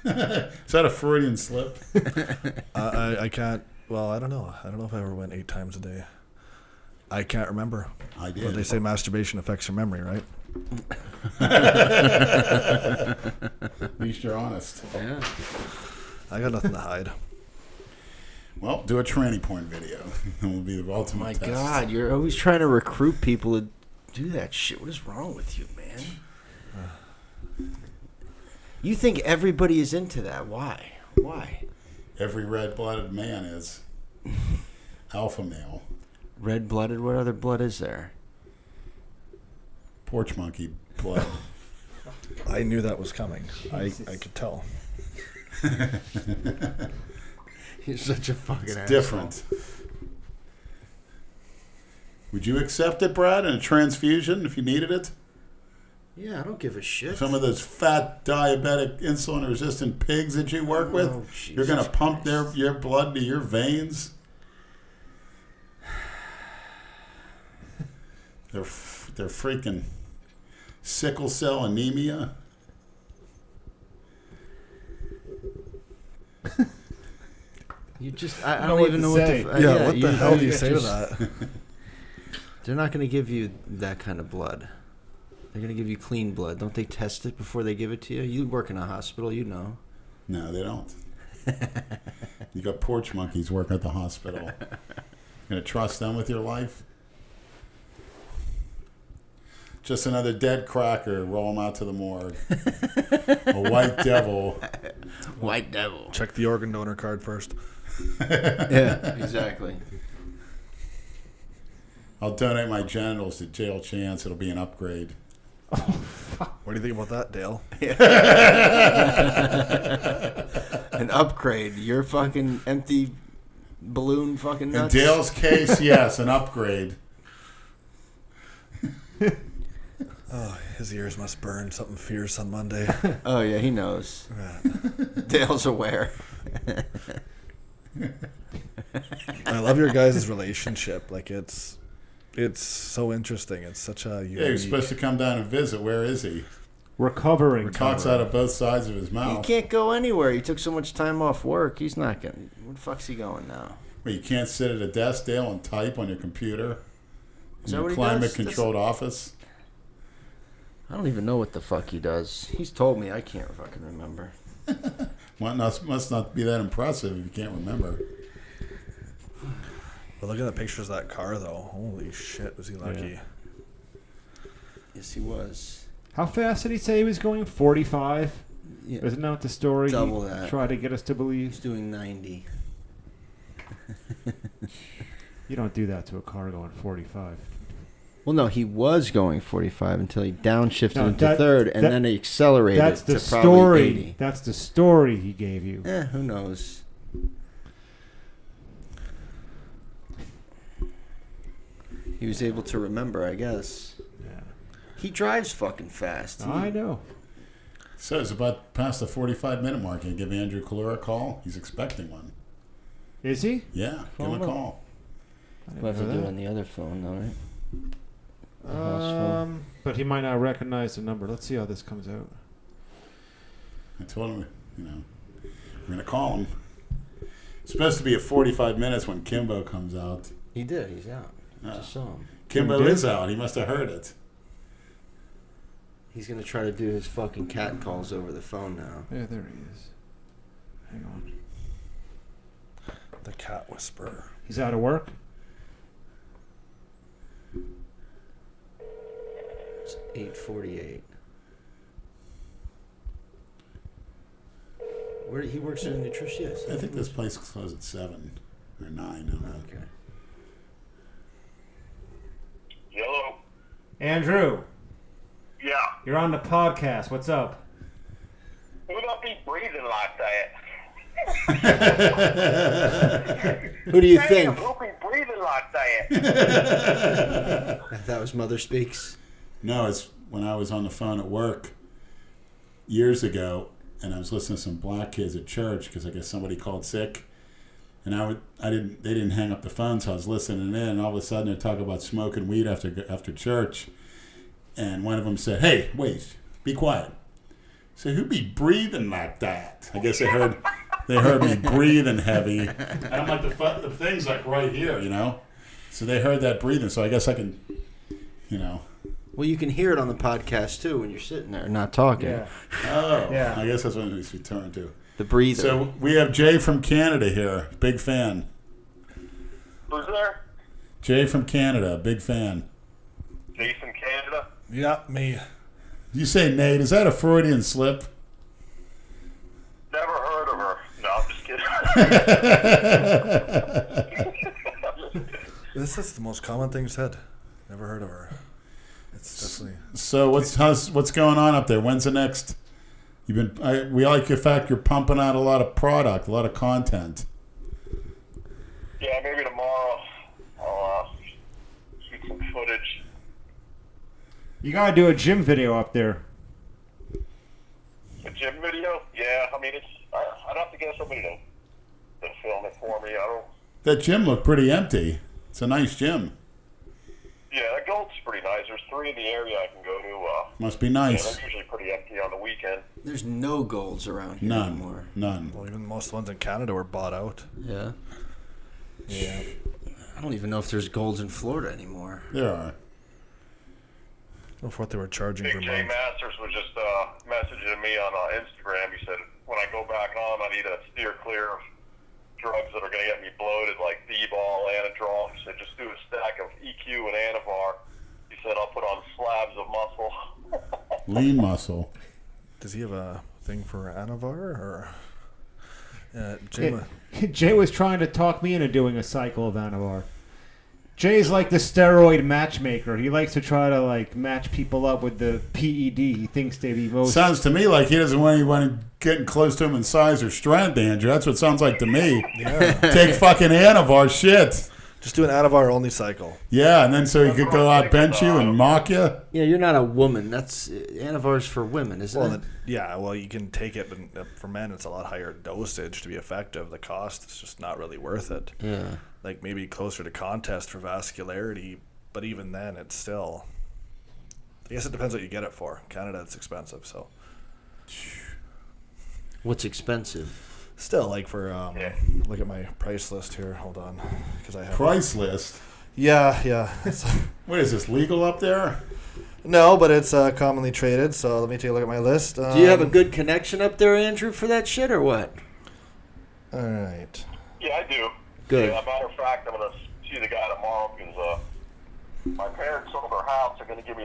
Is that a Freudian slip? I can't. Well, I don't know. I don't know if I ever went 8 times a day. I can't remember. I did. But they say masturbation affects your memory, right? At least you're honest. Yeah. I got nothing to hide. Well, do a tranny porn video. It will be the ultimate My test. God, you're always trying to recruit people to do that shit. What is wrong with you, man? You think everybody is into that. Why? Why? Every red-blooded man is alpha male. Red-blooded? What other blood is there? Porch monkey blood. I knew that was coming. I could tell. You're such a fucking It's asshole. different. Would you accept it, Brad, in a transfusion if you needed it? Yeah, I don't give a shit. Some of those fat, diabetic, insulin-resistant pigs that you work with, Oh, you're going to Jesus pump Christ. your blood to your veins? They're freaking sickle cell anemia. You just, I don't even know what say. the... Yeah, what the hell do you just- say to that? They're not going to give you that kind of blood. They're going to give you clean blood. Don't they test it before they give it to you? You work in a hospital, you know. No, they don't. You got porch monkeys working at the hospital. Gonna trust them with your life? Just another dead cracker. Roll them out to the morgue. A white devil. White devil. Check the organ donor card first. Yeah, exactly. I'll donate my genitals to Jail Chance. It'll be an upgrade. What do you think about that, Dale? An upgrade. Your fucking empty balloon fucking In nuts. Dale's case, yes, an upgrade. Oh, his ears must burn. Something fierce on Monday. Oh, yeah, he knows. Dale's aware. I love your guys' relationship. Like, it's It's so interesting. It's such a unique... Yeah, he was supposed to come down and visit. Where is he? Recovering. Talks out of both sides of his He mouth. can't go anywhere. He took so much time off work. He's not going to... Where the fuck's he going now? Well, you can't sit at a desk, Dale, and type on your computer Is in that your what he does? climate-controlled office. I don't even know what the fuck he does. He's told me. I can't fucking remember. Well, must not be that impressive if you can't remember. But look at the pictures of that car, though. Holy shit, was he lucky. Yeah. Yes, he was. How fast did he say he was going? 45? Yeah. Isn't that the story Double he that. tried to get us to believe? He's doing 90. You don't do that to a car going 45. Well, no, he was going 45 until he downshifted No, into that- third, and that- then he accelerated That's the to probably story. 80. That's the story he gave you. Who knows? He was able to remember, I guess. Yeah. He drives fucking fast. I know. So it's about past the 45-minute mark. Can you give Andrew Collura a call? He's expecting one. Is he? Yeah, give him a call. I We'll have to didn't do it know on the other phone, though, right? The that. house phone. But he might not recognize the number. Let's see how this comes out. I told him, we're going to call him. It's supposed to be at 45 minutes when Kimbo comes out. He did. He's out. Oh. Just saw him. Kimbo He did? is out. He must have heard it. He's going to try to do his fucking cat calls over the phone now. Yeah, there he is. Hang on. The cat whisperer. He's out of work? It's 8:48. Where he works in a nutrition. Yes. I think this place closes at 7 or 9. I don't know. Okay. Hello. Andrew, Yeah. you're on the podcast. What's up? Who don't be breathing like that? Who do you Damn, think? who be breathing like that? That was Mother Speaks. No, it's when I was on the phone at work years ago, and I was listening to some black kids at church because I guess somebody called sick, and they didn't hang up the phone, so I was listening in, and all of a sudden they're talking about smoking weed after church, and one of them said, "Hey, wait, be quiet." So who be breathing like that? I guess they heard me breathing heavy, and I'm like the thing's like right here, So they heard that breathing, so I guess I can, Well, you can hear it on the podcast too when you're sitting there not talking. Yeah. Oh, Yeah. I guess that's what we turn to. The breather. So we have Jay from Canada here, big fan. Who's there? Jay from Canada, big fan. Jason, Canada. Yeah, me. You say Nate? Is that a Freudian slip? Never heard of her. No, I'm just kidding. This is the most common thing said. Never heard of her. It's definitely... So what's going on up there? When's the next? We like the fact you're pumping out a lot of product, a lot of content. Yeah, maybe tomorrow I'll shoot some footage. You gotta do a gym video up there. A gym video? Yeah, I mean, I'd have to get somebody to film it for me. I don't... That gym looked pretty empty. It's a nice gym. Yeah, that Gold's pretty nice. There's 3 in the area I can go to. Must be Yeah, nice. they're usually pretty empty on the weekend. There's no golds around here anymore. None. Well, even most ones in Canada were bought out. Yeah. Yeah. I don't even know if there's golds in Florida anymore. There are. I don't know what they were charging Big per J month. Masters was just messaging me on Instagram. He said, when I go back on, I need to steer clear of drugs that are going to get me bloated, like D-ball, Anadrol. He said, just do a stack of EQ and Anavar. He said, I'll put on slabs of muscle. Lean muscle. Does he have a thing for Anavar? Or Jay, Jay was trying to talk me into doing a cycle of Anavar. Jay's like the steroid matchmaker. He likes to try to match people up with the PED. He thinks they be most. Sounds to me like he doesn't want anyone getting close to him in size or strength, Andrew. That's what it sounds like to me. yeah. Take fucking Anavar shit. Just do an Anavar only cycle. Yeah, and then so he could go out bench you and mock you. Yeah, you're not a woman. That's Anavar's for women, isn't Well, it? well, you can take it, but for men, it's a lot higher dosage to be effective. The cost is just not really worth it. Yeah. Like maybe closer to contest for vascularity, but even then, it's still. I guess it depends what you get it for. Canada, it's expensive, so. What's expensive? Still, like for look at my price list here. Hold on, because I have Price list. Yeah. What is this, legal up there? No, but it's commonly traded. So let me take a look at my list. Do you have a good connection up there, Andrew, for that shit, or what? All right. Yeah, I do. Good. Yeah, matter of fact, I'm going to see the guy tomorrow because my parents sold their house. They're going to give me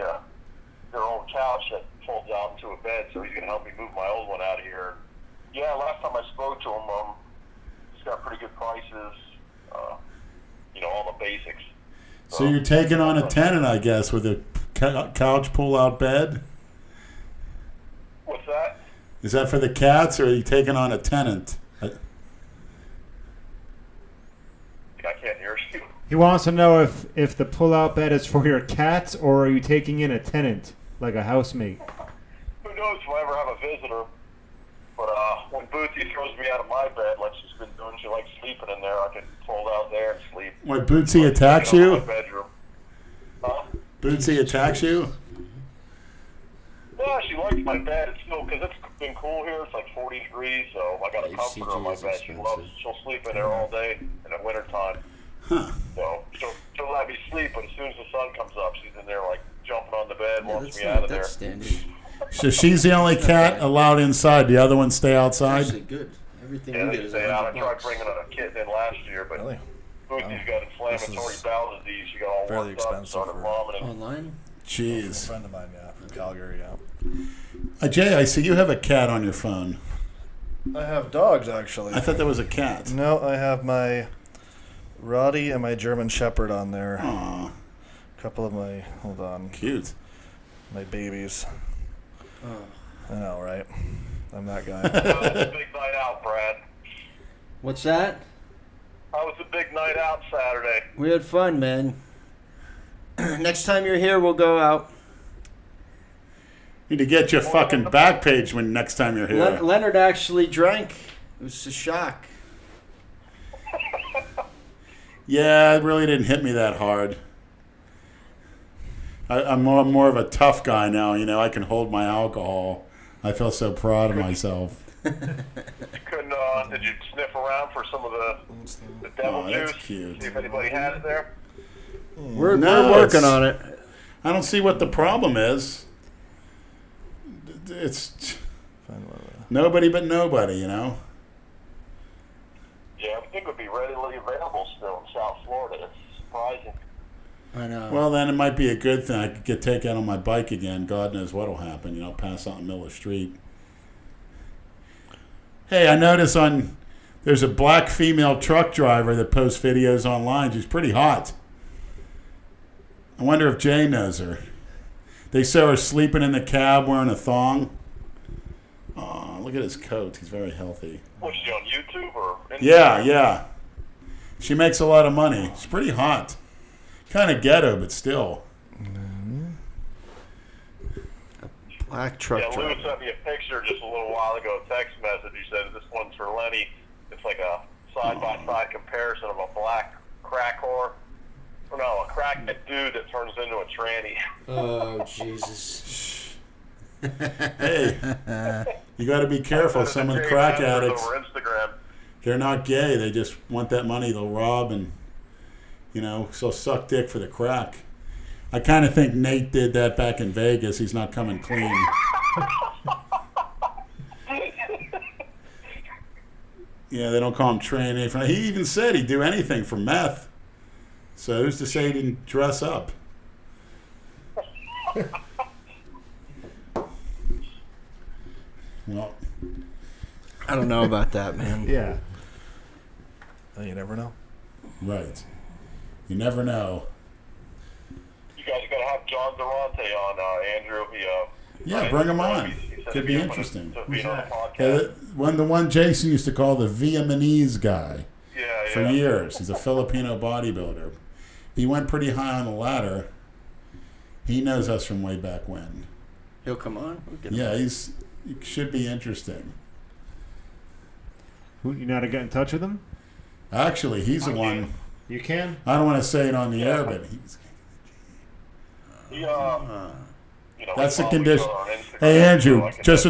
their own couch that folds out into a bed, so he's going to help me move my old one out of here. Yeah, last time I spoke to him, he's got pretty good prices, all the basics. So you're taking on a tenant, I guess, with a couch pull-out bed? What's that? Is that for the cats, or are you taking on a tenant? I can't hear you. He wants to know if the pull-out bed is for your cats, or are you taking in a tenant, like a housemate? Who knows if I ever have a visitor. But when Bootsy throws me out of my bed, like she's been doing, she likes sleeping in there, I can fold out there and sleep. What, Bootsy attacks In you? my bedroom. Huh? Bootsy attacks you? Yeah, she likes my bed. It's still, because it's been cool here. It's like 40 degrees, so I got a comforter on my bed. She'll sleep in there all day in the wintertime. Huh. So she'll let me sleep, but as soon as the sun comes up, she's in there like jumping on the bed, wants that's me out of there. That's standard. So she's the only cat allowed inside. The other ones stay outside? Actually, good. Everything Yeah, we they get is stay out. I tried $100. bringing a kitten in last year, but Really? Bootsy's got inflammatory is bowel disease. She got all fairly worked up and expensive started for- vomiting. Online? A Jeez. friend of mine, from Calgary, yeah. Jay, I see you have a cat on your phone. I have dogs, actually. I thought that was a cat. No, I have my Roddy and my German Shepherd on there. Aw, A couple of my, hold on, cute. my babies. Oh. I know, right? I'm that guy. How was the big night out, Brad? What's that? How was the big night out Saturday? We had fun, man. Next time you're here, we'll go out. Need to get your fucking back page when next time you're here. Leonard actually drank. It was a shock. Yeah, it really didn't hit me that hard. I'm more of a tough guy now. I can hold my alcohol. I feel so proud of myself. You couldn't, did you sniff around for some of the devil Oh, juice? that's cute. See if anybody had it there? We're No, working it's- on it. I don't see what the problem is. It's nobody but nobody, Yeah, everything would be readily available still in South Florida. It's surprising. I know. Well, then it might be a good thing. I could get taken out on my bike again. God knows what'll happen. Pass out in the middle of the street. Hey, I notice there's a black female truck driver that posts videos online. She's pretty hot. I wonder if Jay knows her. They saw her sleeping in the cab wearing a thong. Oh, look at his coat. He's very healthy. Was she on YouTube or Instagram? Yeah. She makes a lot of money. She's pretty hot. Kind of ghetto, but still. Black truck Yeah, Lou driver. sent me a picture just a little while ago, a text message. He said, this one's for Lenny. It's like a side-by-side comparison of a black crack whore. Or no, a crackhead dude that turns into a tranny. Oh, Jesus. Hey, you got to be careful. Some of the crack addicts, Over Instagram. they're not gay. They just want that money. They'll rob and, so suck dick for the crack. I kind of think Nate did that back in Vegas. He's not coming clean. Yeah, they don't call him tranny. He even said he'd do anything for meth. So who's to say he didn't dress up? Well, I don't know about that, man. Yeah. You never know. right. You never know. You guys got to have John Durante on, Andrew. Yeah, bring him on. He said Could he'd be open interesting. To be on the Yeah, podcast. the one Jason used to call the Vietnamese guy Yeah, for years. He's a Filipino bodybuilder. He went pretty high on the ladder. He knows us from way back when. He'll come on. We'll get him. Yeah, he should be interesting. You know how to get in touch with him? Actually, he's the one. You can? I don't want to say it on the air, but he's. He, you know, That's he the follows condition. on Instagram, Hey, Andrew, so I can just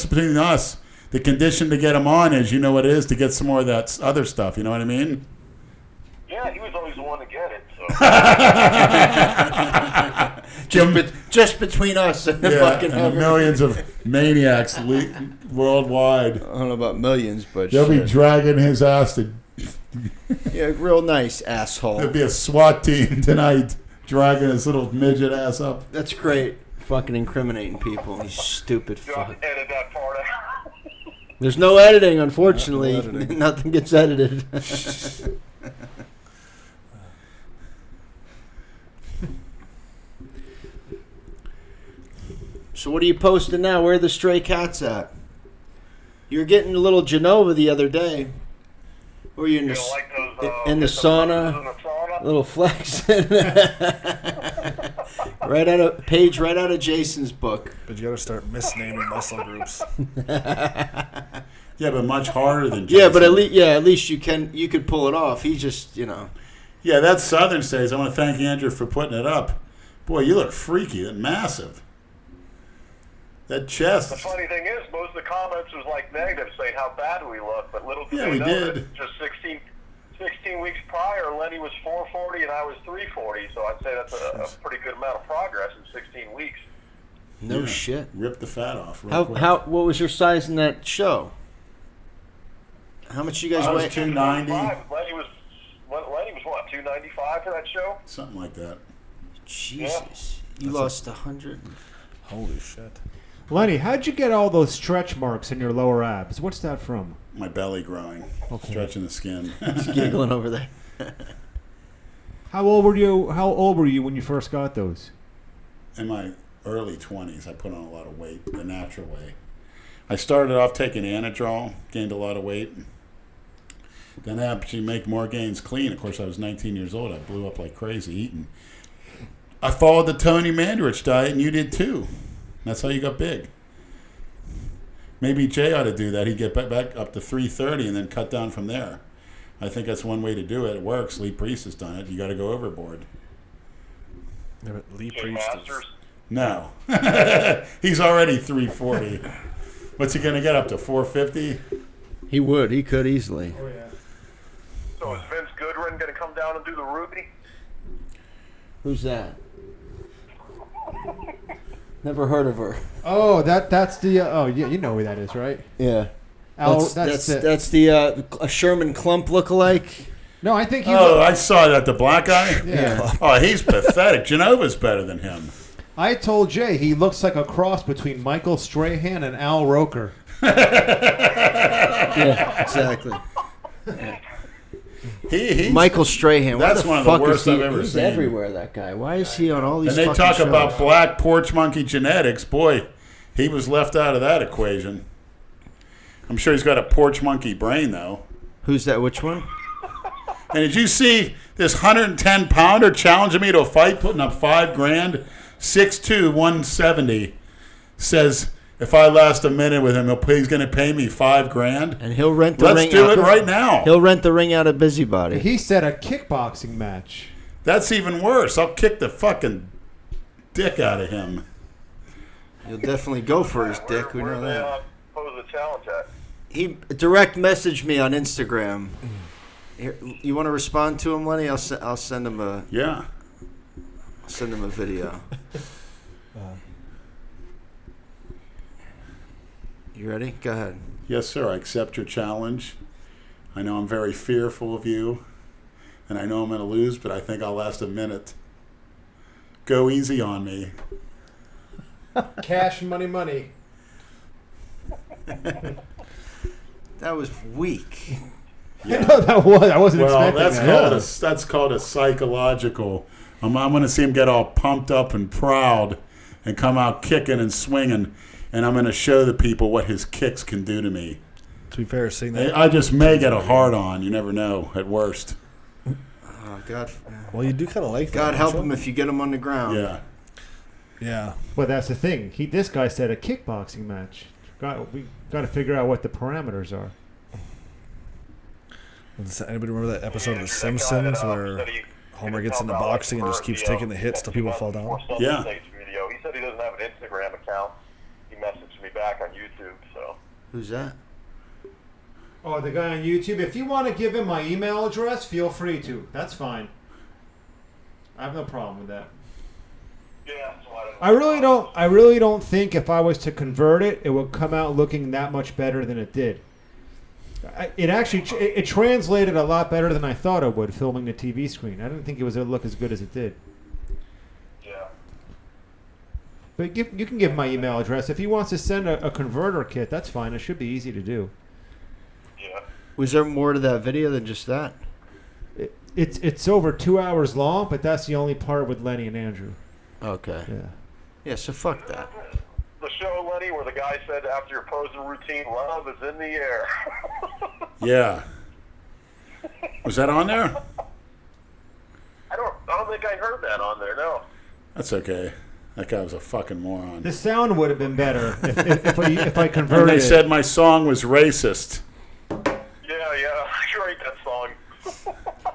between us, the condition to get him on is, you know what it is, to get some more of that other stuff. You know what I mean? Yeah, he was always the one to get it. So. Just between us and the Yeah, fucking and the millions of maniacs worldwide. I don't know about millions, but They'll be shit. dragging his ass to. Yeah, real nice asshole. There'll be a SWAT team tonight dragging his little midget ass up. That's great. Fucking incriminating people. You stupid Do I have fuck. to edit that part out? There's no editing, unfortunately. No editing. Nothing gets edited. So what are you posting now? Where are the stray cats at? You were getting a little Genova the other day. Were you in You the, know, like those, in the sauna? in the sauna? Little flex. right out of Jason's book. But you got to start misnaming muscle groups. Yeah, but much harder than Yeah, but Jason. at least you could pull it off. He just, Yeah, that's Southern States. I want to thank Andrew for putting it up. Boy, you look freaky and massive. That chest. The funny thing is, most of the comments was like negative, saying how bad we look, but little did Yeah, they we know did. that just 16 weeks prior, Lenny was 440 and I was 340, so I'd say that's a pretty good amount of progress in 16 weeks. no Yeah, shit. Rip the fat off. Real quick. What was your size in that show? How much you guys I was weigh? 290, Lenny was what, 295 for that show? something like that. Jesus, you lost 100. Holy shit. Lenny, how'd you get all those stretch marks in your lower abs? What's that from? My belly growing, stretching the skin. He's giggling over there. How old were you when you first got those? In my early 20s, I put on a lot of weight the natural way. I started off taking Anadrol, gained a lot of weight. Then I actually make more gains clean. Of course, I was 19 years old. I blew up like crazy eating. I followed the Tony Mandarich diet, and you did too. That's how you got big. Maybe Jay ought to do that. He'd get back up to 330 and then cut down from there. I think that's one way to do it. It works. Lee Priest has done it. You got to go overboard. Yeah, but Lee Jay Priest is, Masters? No. He's already 340. What's he going to get up to, 450? He would. He could easily. Oh yeah. So is Vince Goodwin going to come down and do the Ruby? Who's that? Never heard of her. Oh, that's the. Oh, yeah, you know who that is, right? Yeah. Al, That's the Sherman Klump lookalike. No, I think he. Oh, I saw that. The black guy? Yeah. Oh, he's pathetic. Genova's better than him. I told Jay he looks like a cross between Michael Strahan and Al Roker. Yeah, exactly. He's Michael Strahan. That's Why one of the fuck is worst he? I've ever He's seen. everywhere, that guy. Why is he on all these And they fucking talk shows? about black porch monkey genetics. Boy, he was left out of that equation. I'm sure he's got a porch monkey brain, though. Who's that? Which one? And did you see this 110-pounder challenging me to a fight, putting up $5,000? 6'2", 170. Says if I last a minute with him, he's going to pay me $5,000. And he'll rent the ring. Let's do out. it right now. He'll rent the ring out of Busybody. He said a kickboxing match. That's even worse. I'll kick the fucking dick out of him. He'll definitely go for his dick. We know Where they that. pose the challenge at? He direct messaged me on Instagram. Here, you want to respond to him, Lenny? I'll send him a Yeah. video. You ready? Go ahead. Yes, sir. I accept your challenge. I know I'm very fearful of you, and I know I'm going to lose, but I think I'll last a minute. Go easy on me. Cash money. That was weak. I know that was. I wasn't Well, expecting that's called a psychological. I'm going to see him get all pumped up and proud and come out kicking and swinging, and I'm going to show the people what his kicks can do to me. to be fair, seeing that. I just may get a hard on. You never know. At worst. Oh, God. Well, you do kind of like that. God don't help you? him if you get him on the ground. Yeah. Yeah. Well, that's the thing. This guy said a kickboxing match. We got to figure out what the parameters are. Does anybody remember that episode of The That guy Simpsons that, where said he Homer gets into boxing and just keeps taking the hits till people fall down. Yeah. Video. He said he doesn't have an Instagram account. He messaged me back on YouTube. So Who's that? Oh, the guy on YouTube. If you want to give him my email address, feel free to. That's fine. I have no problem with that. yeah, so I really don't think if I was to convert it, it would come out looking that much better than it did. It actually it translated a lot better than I thought it would, filming the TV screen. I didn't think it was going to look as good as it did. Yeah. But you can give my email address. If he wants to send a converter kit, that's fine. It should be easy to do. Yeah. Was there more to that video than just that? It's over 2 hours long, but that's the only part with Lenny and Andrew. Okay. Yeah. Yeah, so fuck that. The show, Lenny, where the guy said after your posing routine, love is in the air. Yeah. Was that on there? I don't think I heard that on there. No. That's okay. That guy was a fucking moron. The sound would have been better if I And converted they it. said my song was racist. Yeah. Great, that song.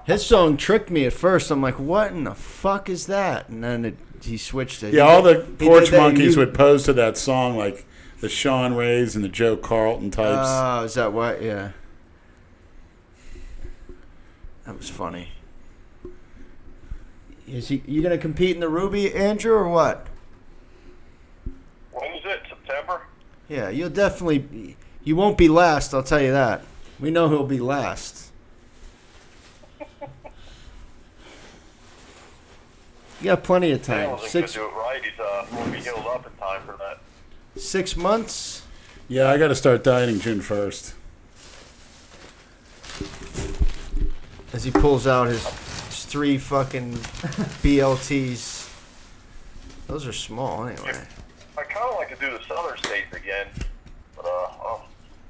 His song tricked me at first. I'm like, what in the fuck is that? And then he switched it. Yeah, all the He porch did that, monkeys you- would pose to that song, like the Sean Rays and the Joe Carlton types. Oh, is that what? Yeah. That was funny. You gonna compete in the Ruby, Andrew, or what? When is it? September? Yeah, you'll definitely. You won't be last. I'll tell you that. We know he'll be last. You got plenty of time. Dale isn't going to do it right. He won't be healed up in time for that. 6 months. Yeah, I got to start dieting June 1st. As he pulls out his 3 fucking BLTs. Those are small anyway. I kind of like to do the southern states again, but I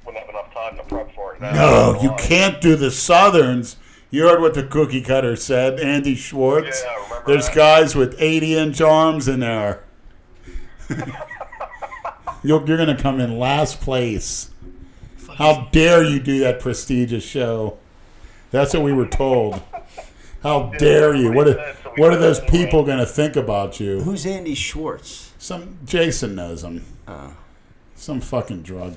wouldn't have enough time to prep for it now. No, you can't do the Southerns. You heard what the cookie cutter said, Andy Schwartz. Yeah, I remember There's that. guys with 80-inch arms in there. You're going to come in last place. How dare you do that prestigious show? That's what we were told. How dare you? What are those people going to think about you? Who's Andy Schwartz? Jason knows him. Oh. Some fucking drug.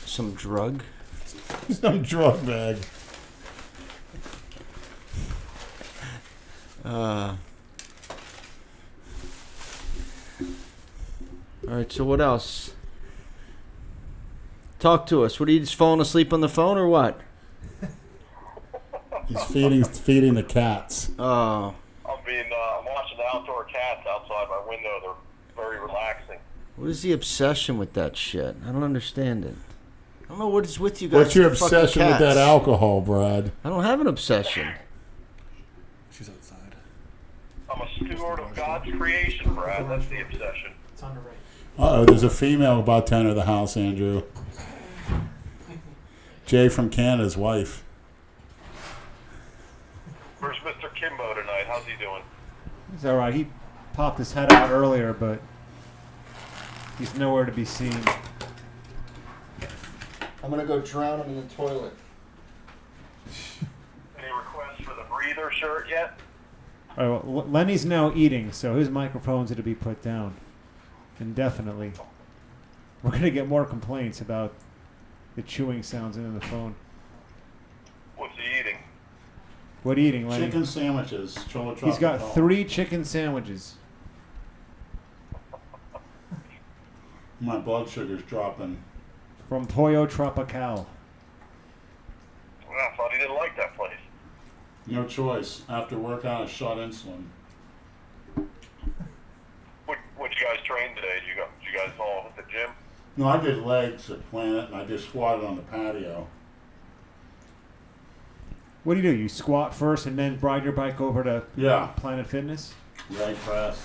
Some drug? Some drug bag. All right, so what else? Talk to us. What, are you just falling asleep on the phone or what? He's feeding the cats. Oh, I'm watching the outdoor cats outside my window. They're very relaxing. what is the obsession with that shit? I don't understand it. I don't know what is with you guys. What's your with fucking obsession with cats. that alcohol, Brad? I don't have an obsession. She's outside. I'm a steward of God's creation, Brad. That's the obsession. It's on the right. Uh-oh, there's a female about to enter the house, Andrew. Jay from Canada's wife. Where's Mr. Kimbo tonight? How's he doing? He's all right. He popped his head out earlier, but he's nowhere to be seen. I'm gonna go drown him in the toilet. Any requests for the breather shirt yet? All right, well, Lenny's now eating, so his microphone's to be put down indefinitely. We're going to get more complaints about the chewing sounds in the phone. What's he eating? What eating, Lenny? Chicken sandwiches. He's got 3 chicken sandwiches. My blood sugar's dropping. From Pollo Tropical. Well, I thought he didn't like that place. No choice. After workout, I shot insulin. What you guys train today? Did you guys all hit the gym? No, I did legs at Planet, and I just squatted on the patio. What do? You squat first and then ride your bike over to Yeah. Planet Fitness? Leg press.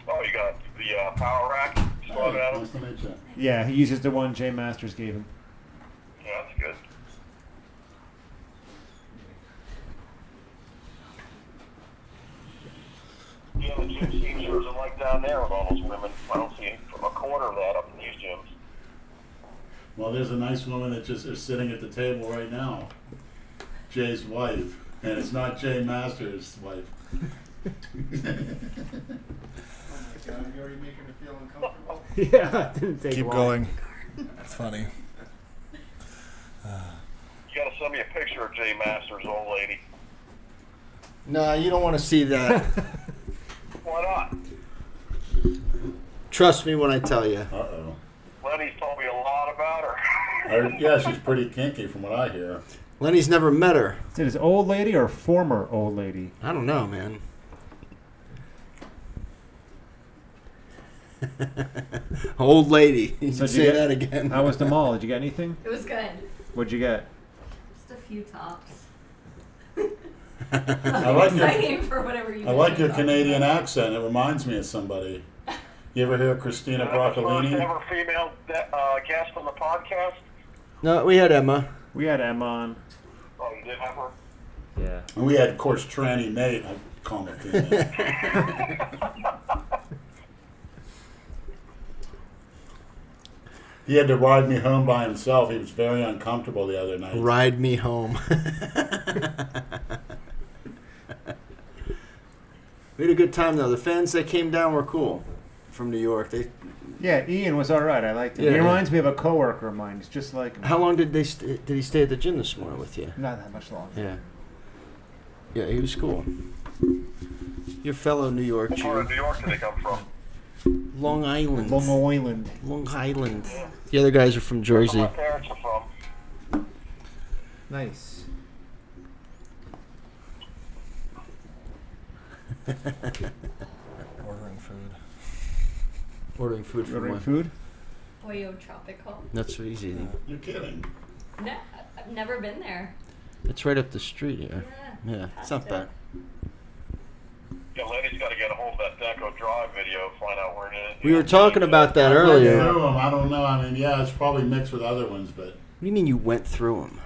Oh, you got the power rack? You still have it at him? Nice to meet you. Yeah, he uses the one Jay Masters gave him. Yeah, that's good. Yeah, the gym scene sure isn't like down there with all those women. I don't see a quarter of that up in these gyms. Well, there's a nice woman that just is sitting at the table right now. Jay's wife. And it's not Jay Masters' wife. Oh my God, you're already making me feel uncomfortable. Yeah, it didn't take Keep long. going. It's funny. You gotta send me a picture of Jay Masters' old lady. Nah, you don't want to see that. Why not? Trust me when I tell you. Uh-oh. Lenny's told me a lot about her. Yeah, she's pretty kinky from what I hear. Lenny's never met her. Is it his old lady or former old lady? I don't know, man. Old lady. You So can did you say get- that again. How was the mall? Did you get anything? It was good. What'd you get? Just a few tops. I like your, Exciting for whatever you I like your do. Canadian accent. It reminds me of somebody. You ever hear Christina That's the first Broccolini? ever female guest on the podcast. No, we had Emma. We had Emma on. Oh, you did have her? Yeah. And we had, of course, Tranny Nate. I call him a female. He had to ride me home by himself. He was very uncomfortable the other night. Ride me home. We had a good time though. The fans that came down were cool from New York. They. Yeah, Ian was all right. I liked him. Yeah. He reminds me of a coworker of mine. He's just like him. How long did did he stay at the gym this morning with you? Not that much longer. Yeah. Yeah, he was cool. Your fellow New York What part of Jew. New York did they come from? Long Island. Long Island. Long Island. The other guys are from Where Jersey. my parents are from. Nice. Ordering food. Ordering food from Ordering one. food? Pollo Tropical. That's what he's eating. You're kidding. No, I've never been there. It's right up the street here. Yeah, it's not bad. Yeah, Lenny's got to get a hold of that Deco Drive video, find out where it is. We were talking about that I went earlier. through 'em. I don't know. I mean, yeah, it's probably mixed with other ones, but What do you mean you went through them?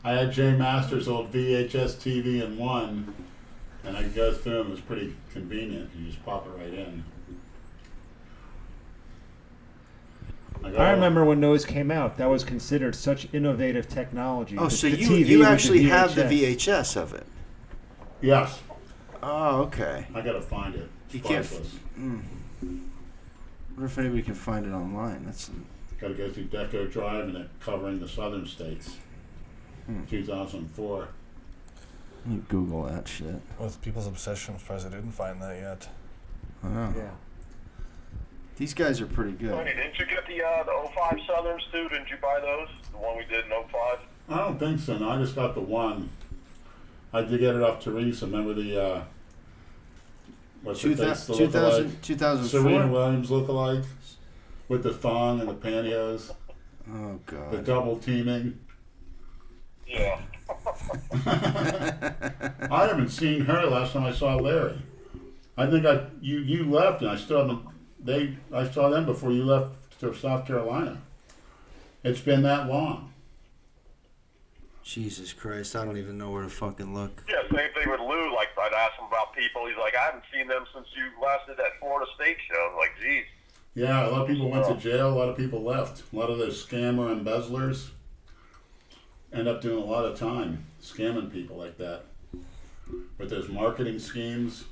I had Jay Masters' old VHS TV in one, and I could go through them. It was pretty convenient. You just pop it right in. I remember when those came out. That was considered such innovative technology. Oh, The- so the you TV you with the actually have the VHS. VHS of it? Yes, Oh, okay. I gotta find it. You It's can't. priceless. Wonder if anybody can find it online. That's. Gotta go through Deco Drive and it covering the southern states. 2004. You Google that shit. With people's obsession, I'm surprised I didn't find that yet. Wow. Yeah. These guys are pretty good. Lenny, didn't you get the 05 Southerns too? Didn't you buy those? The one we did in 05? I don't think so. No, I just got the one. I did get it off Teresa. Remember the what's her face? The 2000, lookalike? 2004? Serena Williams lookalike with the thong and the pantyhose, Oh, the God. double teaming. Yeah. I haven't seen her last time I saw Larry. I think you left and I still haven't. I saw them before you left to South Carolina. It's been that long. Jesus Christ, I don't even know where to fucking look. Yeah, same thing with Lou. Like, I'd ask him about people. He's like, I haven't seen them since you last did that Florida State show. I'm like, geez. Yeah, a lot of people went to jail. A lot of people left. A lot of those scammer embezzlers end up doing a lot of time scamming people like that with those marketing schemes.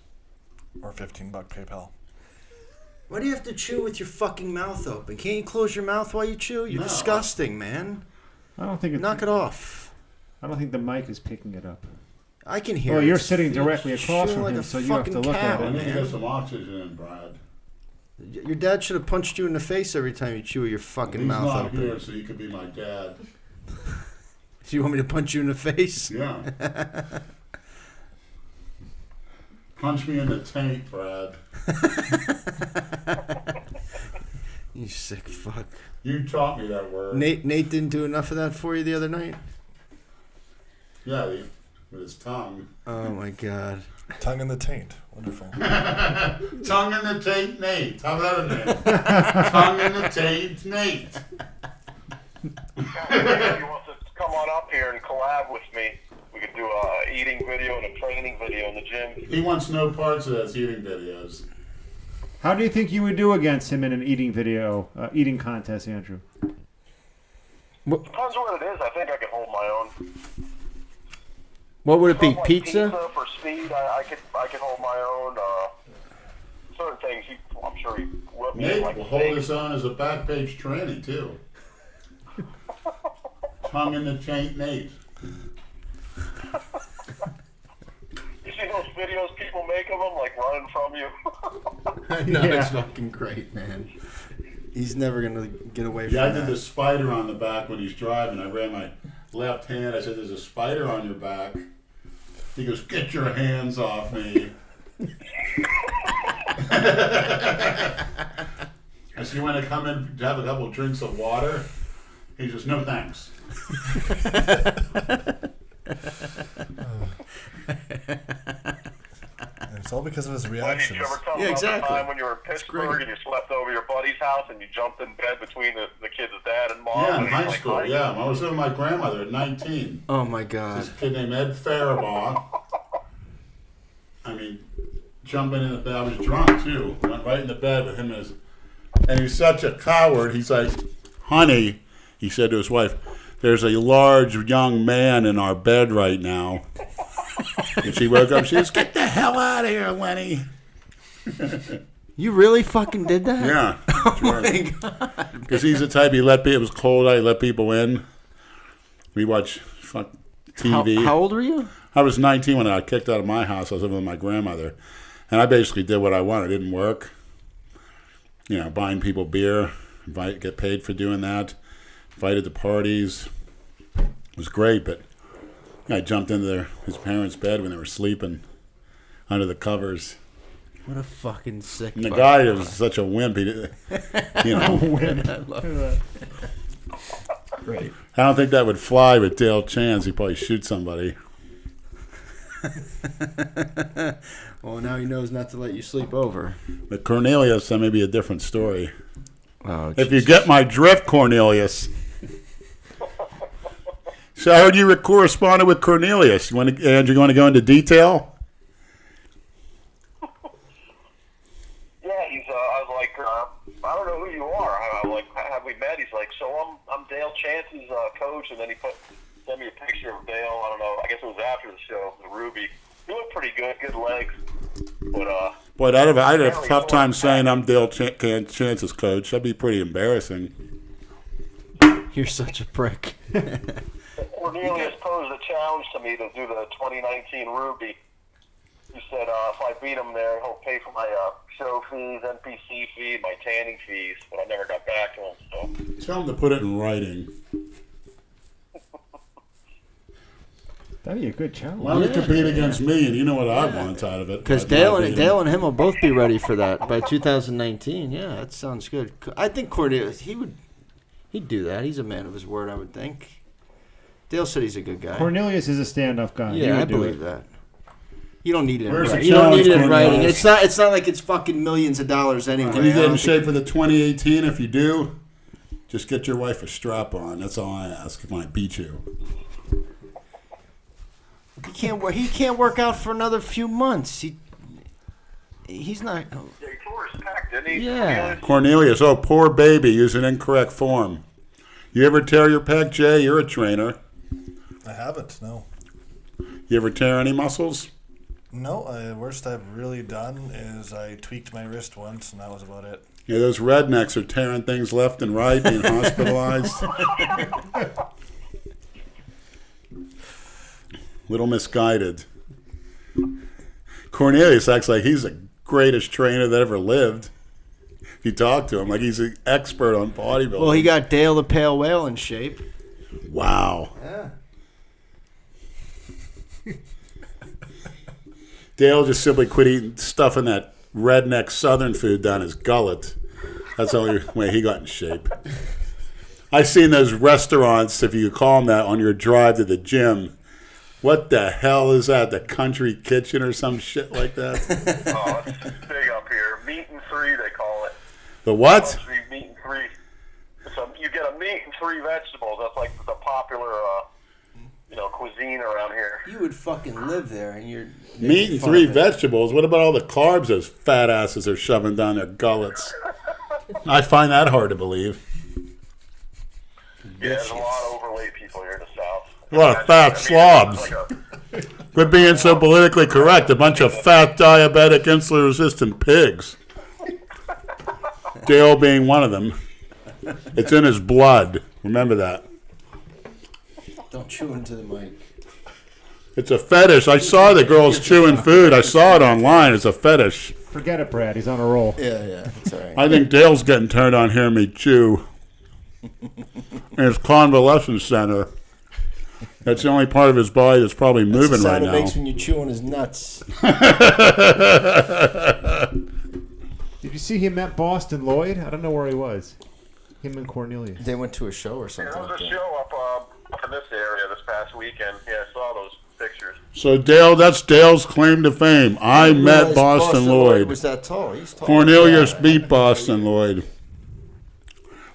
Or $15 PayPal. Why do you have to chew with your fucking mouth open? Can't you close your mouth while you chew? You're No. disgusting, man. I don't think it's. Knock it off. I don't think the mic is picking it up. I can hear Well, it. you're sitting directly You're across chewing from like him, a so you have to fucking look at cow, I it. need to man. get some oxygen in, Brad. Your dad should have punched you in the face every time you chew with your fucking He's mouth not open. here, so you could be my dad. Do you want me to punch you in the face? Yeah. Punch me in the taint, Brad. You sick fuck. You taught me that word. Nate didn't do enough of that for you the other night? Yeah, with his tongue. Oh my God. Tongue in the taint. Wonderful. Tongue in the taint, Nate. How about it, Nate? Tongue in the taint, Nate. If he wants to come on up here and collab with me, we could do a eating video and a training video in the gym. He wants no parts of those eating videos. How do you think you would do against him in an eating video, eating contest, Andrew? Depends what it is. I think I can hold my own. What would it be? Something like Pizza? for speed, I could hold my own. Certain things, I'm sure he whip me Nate like will a hold steak. his own as a back page tranny, too. Tongue in the chain, Nate. You see those videos people make of him, like running from you? I know, Yeah. it's fucking great, man. He's never going to get away from Yeah, I that. did the spider on the back when he's driving. I ran my left hand. I said, "There's a spider on your back." He goes, "Get your hands off me." I said, "You want to come in to have a couple of drinks of water?" He says, "No, thanks." And it's all because of his Did reactions. you ever tell Yeah, about exactly. the time when you were in Pittsburgh and you slept over your buddy's house and you jumped in bed between the kid's dad and mom? Yeah, in and high like, school. Yeah, I was with my grandmother at 19. Oh, my God. This kid named Ed Faribaugh. I mean, jumping in the bed. I was drunk too. Went right in the bed with him and he's such a coward. He's like, "Honey," he said to his wife, "there's a large young man in our bed right now." And she woke up. She goes, "Get the hell out of here, Lenny." You really fucking did that? Yeah. Oh, my God. Because he's the type, it was cold out, he let people in. We watch TV. How old were you? I was 19 when I got kicked out of my house. I was living with my grandmother. And I basically did what I wanted. It didn't work. You know, buying people beer, get paid for doing that, invited to parties. It was great, but I jumped into his parents' bed when they were sleeping under the covers. What a fucking sick And the fuck. guy was such a wimp. He did, you know, I love it. Great. I don't think that would fly with Dale Chance. He'd probably shoot somebody. Well, now he knows not to let you sleep over. But Cornelius, that may be a different story. Oh, If you get my drift, Cornelius. So I heard you corresponded with Cornelius. Andrew, you want to go into detail? Yeah, I was like, I don't know who you are. I'm like, have we met? He's like, so I'm Dale Chance's coach, and then he sent me a picture of Dale. I don't know. I guess it was after the show, the Ruby. He looked pretty good legs, but Boy, I'd have a tough time saying I'm Dale Chance's coach. That'd be pretty embarrassing. You're such a prick. Cornelius posed a challenge to me to do the 2019 Ruby. He said if I beat him there, he'll pay for my show fees, NPC fee, my tanning fees. But I never got back to him. So Tell him to put it in writing. That'd be a good challenge. Why don't you compete against me, and you know what I want out of it. Because Dale and him will both be ready for that by 2019. Yeah, that sounds good. I think Cornelius, he'd do that. He's a man of his word, I would think. Dale said he's a good guy. Cornelius is a stand-up guy. He Yeah, I would do believe it. that. You don't need it in Where's the writing. You don't need it in challenge, writing. Cornelius? It's not like it's fucking millions of dollars anyway. Can you I get don't in think- shape for the 2018? If you do, just get your wife a strap on. That's all I ask when I beat you. He can't work out for another few months. He's not. yeah, he tore his pec, didn't he? Yeah. Cornelius, oh, poor baby, using incorrect form. You ever tear your pec, Jay? You're a trainer. I haven't, no. You ever tear any muscles? No, worst I've really done is I tweaked my wrist once, and that was about it. Yeah, those rednecks are tearing things left and right, being hospitalized. Little misguided. Cornelius acts like he's the greatest trainer that ever lived. If you talk to him, like he's an expert on bodybuilding. Well, he got Dale the Pale Whale in shape. Wow. Yeah. Dale just simply quit eating stuffing that redneck southern food down his gullet. That's the only way he got in shape. I've seen those restaurants, if you call them that, on your drive to the gym. What the hell is that? The Country Kitchen or some shit like that? Oh, it's big up here. Meat and three, they call it. The what? Supposed to be meat and three. So you get a meat and three vegetables. That's like the popular, cuisine around here. You would fucking live there, and you're Meat and three vegetables. What about all the carbs those fat asses are shoving down their gullets? I find that hard to believe. Yeah, there's a lot of overweight people here in the South. A lot of fat slobs. Quit being so politically correct. A bunch of fat, diabetic, insulin-resistant pigs. Dale being one of them. It's in his blood. Remember that. Don't chew into the mic. It's a fetish. I saw the girls chewing food. I saw it online. It's a fetish. Forget it, Brad. He's on a roll. Yeah, it's all right. I think Dale's getting turned on hearing me chew. In his convalescent center. That's the only part of his body that's probably moving That's the right sound now. it makes when you chew on his nuts. Did you see him at Boston, Lloyd? I don't know where he was. Him and Cornelius. They went to a show or Yeah, something there was like a that. show up in this area this past weekend. Yeah, I saw those pictures. So Dale, that's Dale's claim to fame. I didn't met realize Boston Lloyd. was that tall. He's tall. Cornelius Yeah. beat Boston Lloyd.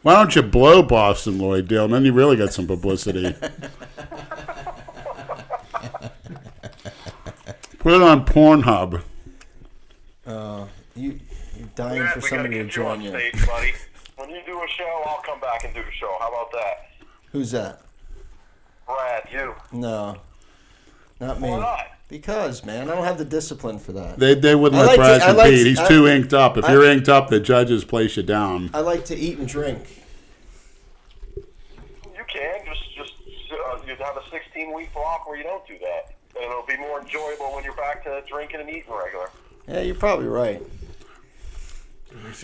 Why don't you blow Boston Lloyd, Dale? Then you really get some publicity. Put it on Pornhub. You're dying Brad, for we gotta somebody to get you on join you. stage, buddy. When you do a show, I'll come back and do the show. How about that? Who's that? Brad, you. No, not me. Why not? Because, man, I don't have the discipline for that. They wouldn't I let like Brad to- I like compete. to- He's I- too inked up. If you're inked up, the judges place you down. I like to eat and drink. You can just you'd have a 16-week block where you don't do that, and it'll be more enjoyable when you're back to drinking and eating regular. Yeah, you're probably right.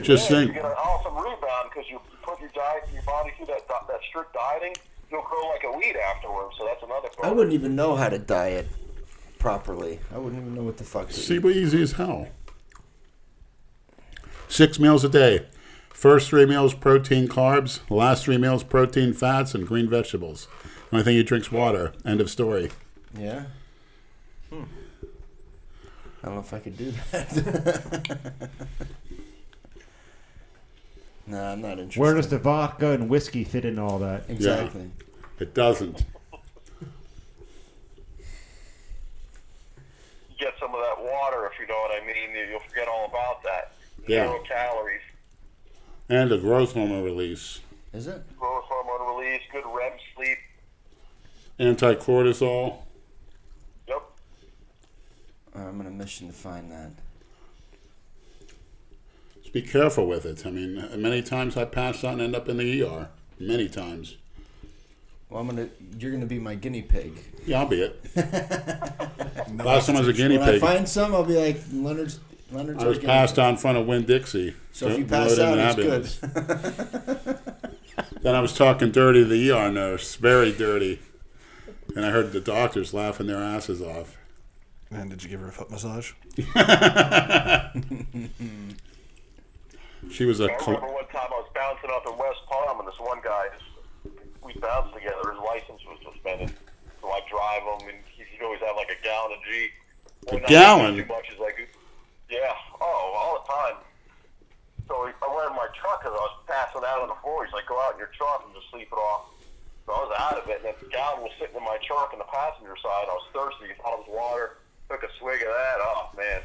Just You think. get an awesome rebound because you put your body through that strict dieting. You'll grow like a weed afterwards. So that's another. I wouldn't even know how to diet properly. I wouldn't even know what the fuck to See, eat. what easy as hell. 6 meals a day. First 3 meals, protein, carbs. The last 3 meals, protein, fats, and green vegetables. The only thing he drinks water. End of story. Yeah? I don't know if I could do that. Nah, I'm not interested. Where does the vodka and whiskey fit in all that? Exactly. It doesn't. Get some of that water, if you know what I mean. You'll forget all about that. Yeah. 0 calories. And a growth hormone release. Is it? Growth hormone release. Good REM sleep. Anti-cortisol. Yep. I'm on a mission to find that. Just be careful with it. I mean, many times I pass out and end up in the ER. Many times. Well, you're gonna be my guinea pig. Yeah, I'll be it. Last time I was a guinea When I pig. find some, I'll be like, Leonard's I was our guinea passed pig. out in front of Winn-Dixie. So if you Loaded pass in out, an it's ambulance. good. Then I was talking dirty to the ER nurse, very dirty. And I heard the doctors laughing their asses off. And did you give her a foot massage? She was a... I remember one time I was bouncing up in West Palm, and this one guy, we bounced together. His license was suspended. So I drive him, and he'd always have like a gallon of G. A One night, gallon? Too much. He's like, yeah, all the time. So I went in my truck because I was passing out on the floor. He's like, go out in your truck and just sleep it off. So I was out of it, and the gallon was sitting in my truck on the passenger side. I was thirsty. Thought it was water. Took a swig of that. Oh, man.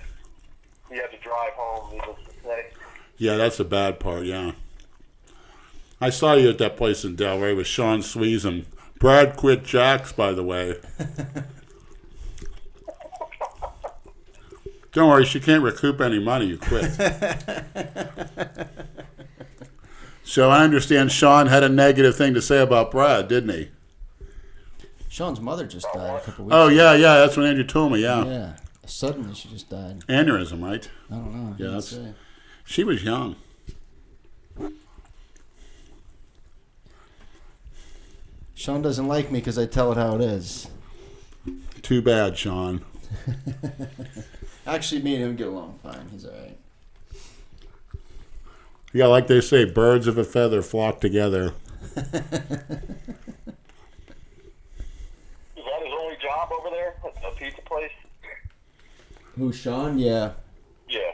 He had to drive home, needless to say. Yeah, that's the bad part, yeah. I saw you at that place in Delray with Sean Sweezum. Brad quit Jack's, by the way. Don't worry, she can't recoup any money. You quit. So I understand Sean had a negative thing to say about Brad, didn't he? Sean's mother just died a couple weeks Oh, ago. yeah, that's what Andrew told me, yeah. Yeah. Suddenly she just died. Aneurysm, right? I don't know. He Yeah, didn't that's- say. She was young. Sean doesn't like me because I tell it how it is. Too bad, Sean. Actually, me and him get along fine. He's all right. Yeah, like they say, birds of a feather flock together. Is that his only job over there? A pizza place? Who, Sean? Yeah. Yeah.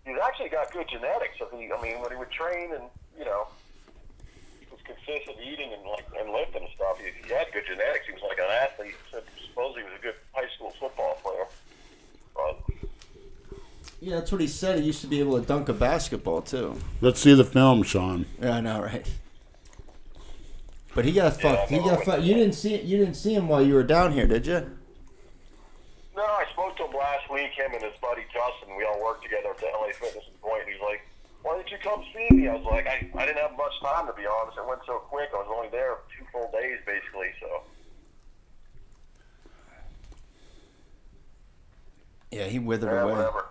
He's actually got good genetics. I mean, when he would train and, he was consistent eating and lifting and stuff, he had good genetics. He was like an athlete. Supposedly he was a good high school football player. But Yeah, that's what he said. He used to be able to dunk a basketball too. Let's see the film, Sean. Yeah, I know, right? But he got fucked. He got fucked. You didn't see him while you were down here, did you? No, I spoke to him last week, him and his buddy Justin. We all worked together at the LA Fitness and Point. And he's like, why didn't you come see me? I was like, I didn't have much time, to be honest. It went so quick. I was only there 2 full days, basically, so. Yeah, he withered away. Whatever.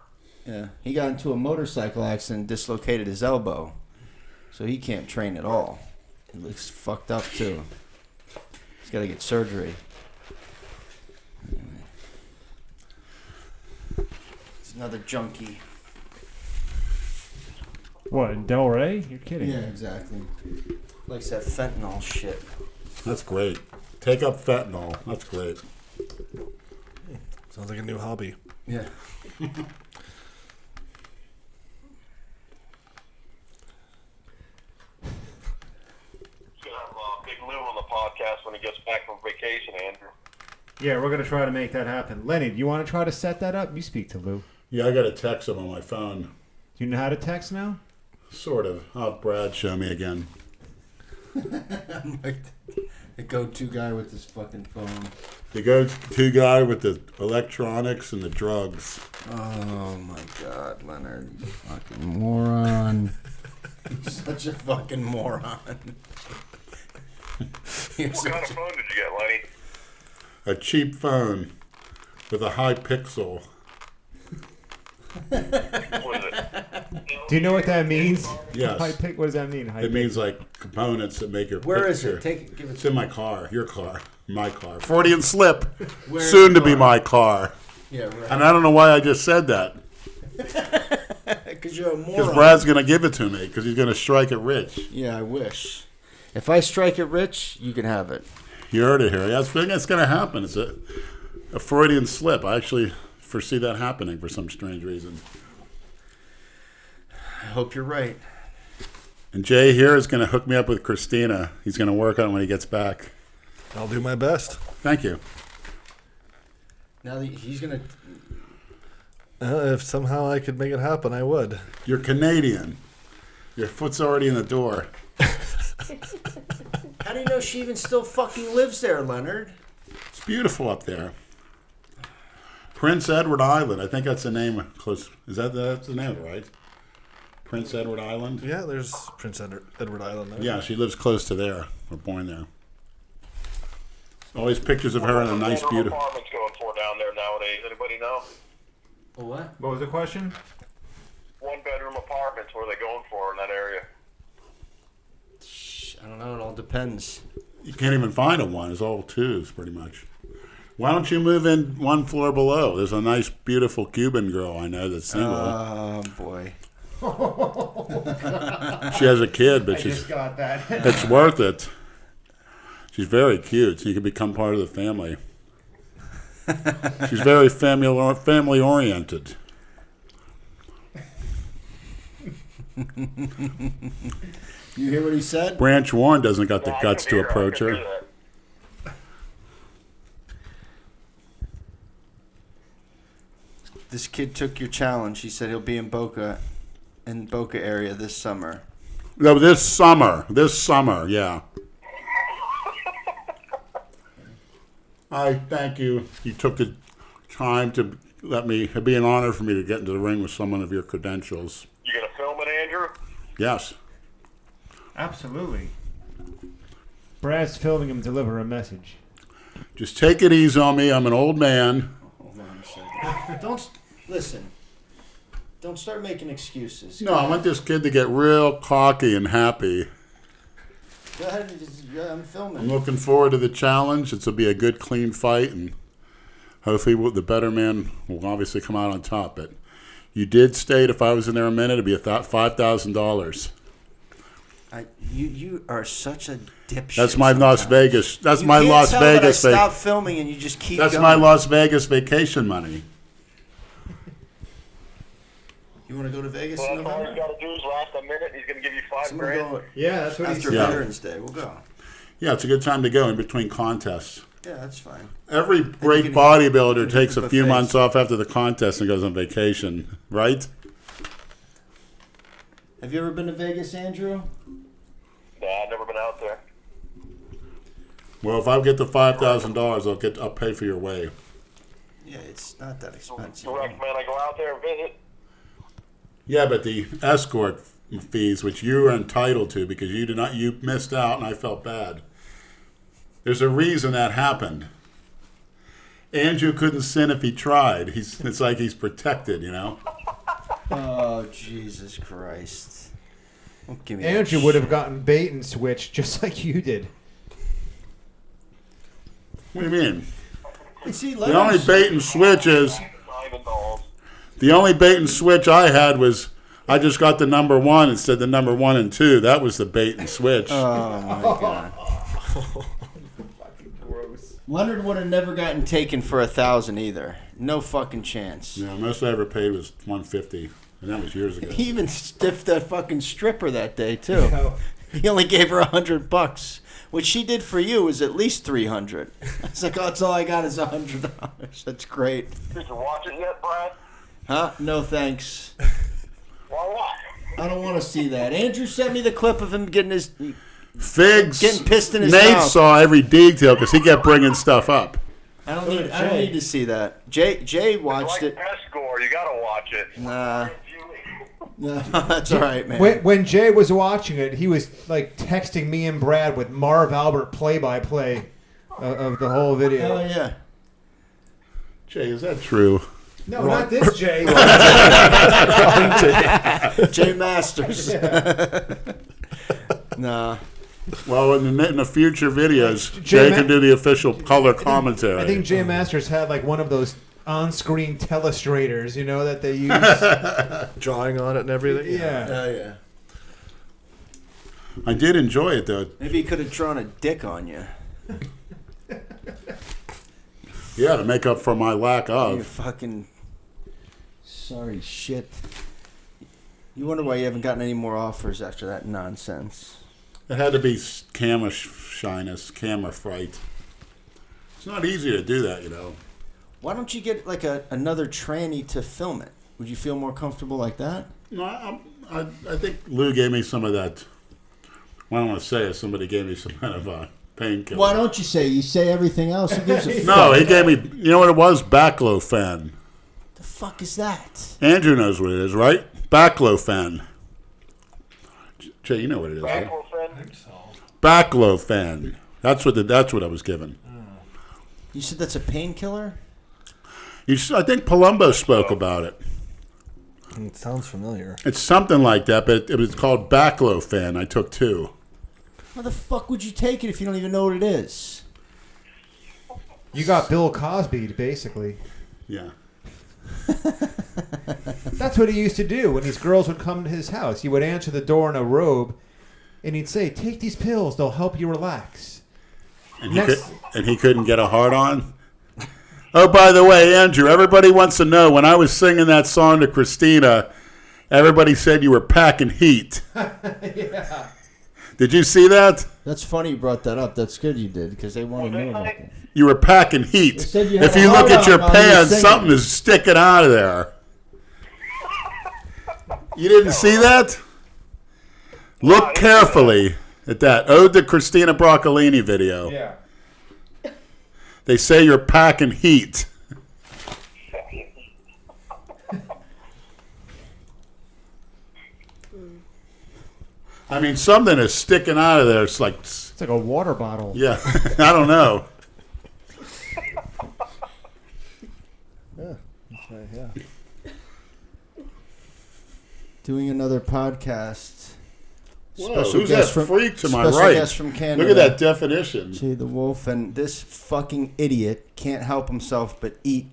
Yeah, he got into a motorcycle accident and dislocated his elbow. So he can't train at all. He looks fucked up, too. He's got to get surgery. It's another junkie. What, in Delray? You're kidding. Yeah, exactly. Likes that fentanyl shit. That's great. Take up fentanyl. That's great. Sounds like a new hobby. Yeah. Big Lou on the podcast when he gets back from vacation, Andrew. Yeah, we're going to try to make that happen. Lenny, do you want to try to set that up? You speak to Lou. Yeah, I got a text him on my phone. Do you know how to text now? Sort of. I'll have Brad show me again. I'm like the go-to guy with this fucking phone. The go-to guy with the electronics and the drugs. Oh my God, Leonard, you fucking moron! You're such a fucking moron. You're What kind of phone did you get, Lenny? A cheap phone with a high pixel. What is it? Do you know what that means? Yes. High pick. What does that mean? High It pick? means like components that make your Where is picture. it? Take it. Give it It's to in me. my car. Your car. My car. Freudian slip. Where's Soon the to be car? my car. Yeah, right. And I don't know why I just said that. Because you're a Because moron. Brad's going to give it to me because he's going to strike it rich. Yeah, I wish. If I strike it rich, you can have it. You heard it here. Yeah, I think it's going to happen. It's a Freudian slip. I actually foresee that happening for some strange reason. I hope you're right. And Jay here is going to hook me up with Christina. He's going to work on it when he gets back. I'll do my best. Thank you. Now that he's gonna. If somehow I could make it happen, I would. You're Canadian. Your foot's already in the door. How do you know she even still fucking lives there, Leonard? It's beautiful up there. Prince Edward Island. I think that's the name. Close. That's the name, right? Prince Edward Island. Yeah, there's Prince Edward Island there. Yeah, she lives close to there. We're born there. Always pictures of her in a nice, What beautiful. apartments going for down there nowadays? Anybody know? What? What was the question? 1-bedroom apartments. What are they going for in that area? I don't know. It all depends. You can't even find a one. It's all twos, pretty much. Why don't you move in one floor below? There's a nice, beautiful Cuban girl I know that's single. Oh boy. She has a kid, but I she's just got that. it's worth it. She's very cute, so you can become part of the family. She's very family oriented. You hear what he said? Branch Warren doesn't got the No, I guts can to hear- I can approach hear her. that. This kid took your challenge. He said he'll be in Boca area this summer. No, this summer, yeah. I thank you. You took the time to let me. It'd be an honor for me to get into the ring with someone of your credentials. You gonna film it, Andrew? Yes. Absolutely. Brad's filming him deliver a message. Just take it easy on me. I'm an old man. Hold on a second. Don't listen. Don't start making excuses. No, I want this kid to get real cocky and happy. Go ahead. I'm I'm filming. looking forward to the challenge. It's will be a good, clean fight, and hopefully the better man will obviously come out on top. But you did state if I was in there a minute, it'd be $5,000. You are such a dipshit. That's my Las sometimes. Vegas. That's You my can't Las tell that Vegas. I stop filming and you just keep That's going. my Las Vegas vacation money. You want to go to Vegas Well, in that's all he's November? got to do is last a minute. He's gonna give you I'm gonna $5,000. go Yeah, that's what after Yeah. Veterans Day. We'll go. Yeah, it's a good time to go in between contests. Yeah, that's fine. Every great bodybuilder takes a few months off after the contest and goes on vacation, right? Have you ever been to Vegas, Andrew? Nah, I've never been out there. Well, if I get the $5,000, I'll pay for your way. Yeah, it's not that expensive. You recommend I go out there and visit? Yeah, but the escort fees, which you are entitled to because you missed out, and I felt bad. There's a reason that happened. Andrew couldn't sin if he tried. It's like he's protected, you know. Oh, Jesus Christ! Don't give me Andrew would have gotten bait and switch just like you did. What do you mean? See, The only bait and switch is the only bait and switch I had was I just got the number 1 instead of the number 1 and 2. That was the bait and switch. Oh my God! Gross. Leonard would have never gotten taken for 1,000 either. No fucking chance. Yeah, most I ever paid was $150, and that was years ago. He even stiffed that fucking stripper that day too. He only gave her $100. What she did for you was at least $300. I was like, oh, that's all I got is $100. That's great. Did you watch it yet, Brad? Huh? No thanks. Why not? I don't want to see that. Andrew sent me the clip of him getting Figs, getting pissed in his Nate mouth. saw every detail because he kept bringing stuff up. I don't need to see that. Jay watched Like it. best score, you gotta watch it. Nah. No, that's all right, man. When Jay was watching it, he was like texting me and Brad with Marv Albert play-by-play of the whole video. Hell yeah. Jay, is that true? No, not this Jay. Jay Masters. Nah. Well, in the future videos, Jay can do the official color commentary. I think Jay Masters had like one of those on-screen telestrators, you know, that they use. Drawing on it and everything. Yeah. Hell yeah. I did enjoy it, though. Maybe he could have drawn a dick on you. Yeah, to make up for my lack You of. fucking sorry shit. You wonder why you haven't gotten any more offers after that nonsense. It had to be camera shyness, camera fright. It's not easy to do that, you know. Why don't you get like another tranny to film it? Would you feel more comfortable like that? No, I think Lou gave me some of that. Well, I don't want to say it. Somebody gave me some kind of painkiller. Why don't you say? You say everything else. Who gives a fuck? No, he gave me. You know what it was? Baclofen. The fuck is that? Andrew knows what it is, right? Baclofen. Jay, you know what it is, right? Baclofen. That's what I was given. You said that's a painkiller? I think Palumbo spoke about it. It sounds familiar. It's something like that, but it was called Baclofen. I took 2. How the fuck would you take it if you don't even know what it is? You got Bill Cosby, basically. Yeah. That's what he used to do when these girls would come to his house. He would answer the door in a robe, and he'd say, "Take these pills; they'll help you relax." And he couldn't get a hard on. Oh, by the way, Andrew, everybody wants to know, when I was singing that song to Christina, everybody said you were packing heat. Yeah. Did you see that? That's funny you brought that up. That's good you did, because they want to know about that. You were packing heat. They said you had If a you look hard at your on while you were pants, singing. something is sticking out of there. You didn't see that? Look carefully at that Ode to Christina Broccolini video. Yeah. They say you're packing heat. I mean, something is sticking out of there. It's like, It's like a water bottle. yeah, I don't know. Yeah. Doing another podcast. Whoa, who's that freak to my special right? guest from Canada. Look at that definition. Jay the Wolf, and this fucking idiot can't help himself but eat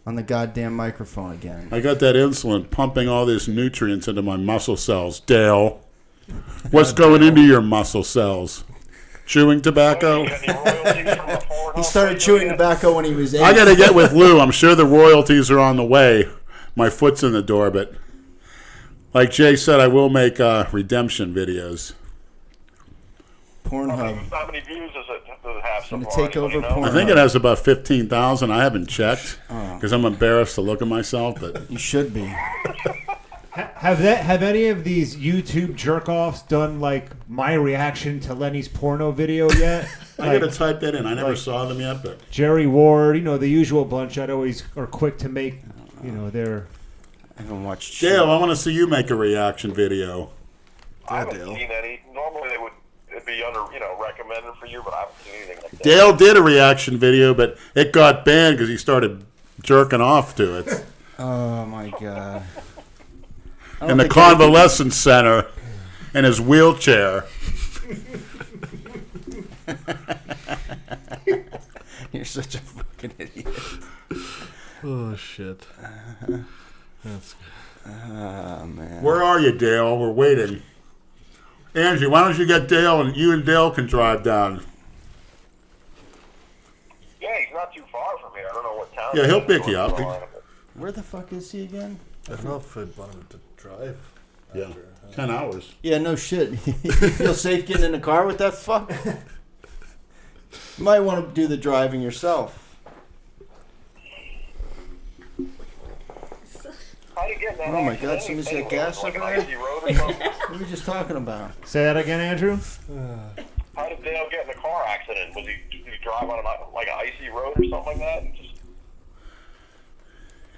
on the goddamn microphone again. I got that insulin pumping all ththese nutrients into my muscle cells. Dale, what's going into your muscle cells? Chewing tobacco? He started chewing tobacco when he was 8. I got to get with Lou. I'm sure the royalties are on the way. My foot's in the door, but like Jay said, I will make redemption videos. Pornhub. How many views does it have so Gonna far? take over Anybody know? Pornhub. I think it has about 15,000. I haven't checked because I'm embarrassed to look at myself. But You should be. Have any of these YouTube jerk-offs done like my reaction to Lenny's porno video yet? I gotta type that in. I never saw them yet, but Jerry Ward, the usual bunch. I'd always are quick to make, their. I haven't watched. Dale, I want to see you make a reaction video. I haven't Dale. seen any. Normally they would be under, recommended for you, but I haven't seen anything like that. Dale did a reaction video, but it got banned because he started jerking off to it Oh my god. in the convalescent center in his wheelchair. You're such a fucking idiot. Oh shit. That's Oh man. Where are you, Dale? We're waiting. Angie, why don't you get Dale and you and Dale can drive down? Yeah, he's not too far from here. I don't know what town. Yeah, he'll he's in, pick you North up. Carolina, but- Where the fuck is he again? I don't know if I'd want him to drive. Yeah, After. 10 hours. Yeah, no shit. You feel safe getting in the car with that fuck? You might want to do the driving yourself. How do you get in that Oh my accident God, somebody's got anyway? gas Like over an there? icy road or something? What are we just talking about? Say that again, Andrew. How did Dale get in the car accident? Did he drive on an icy road or something like that? And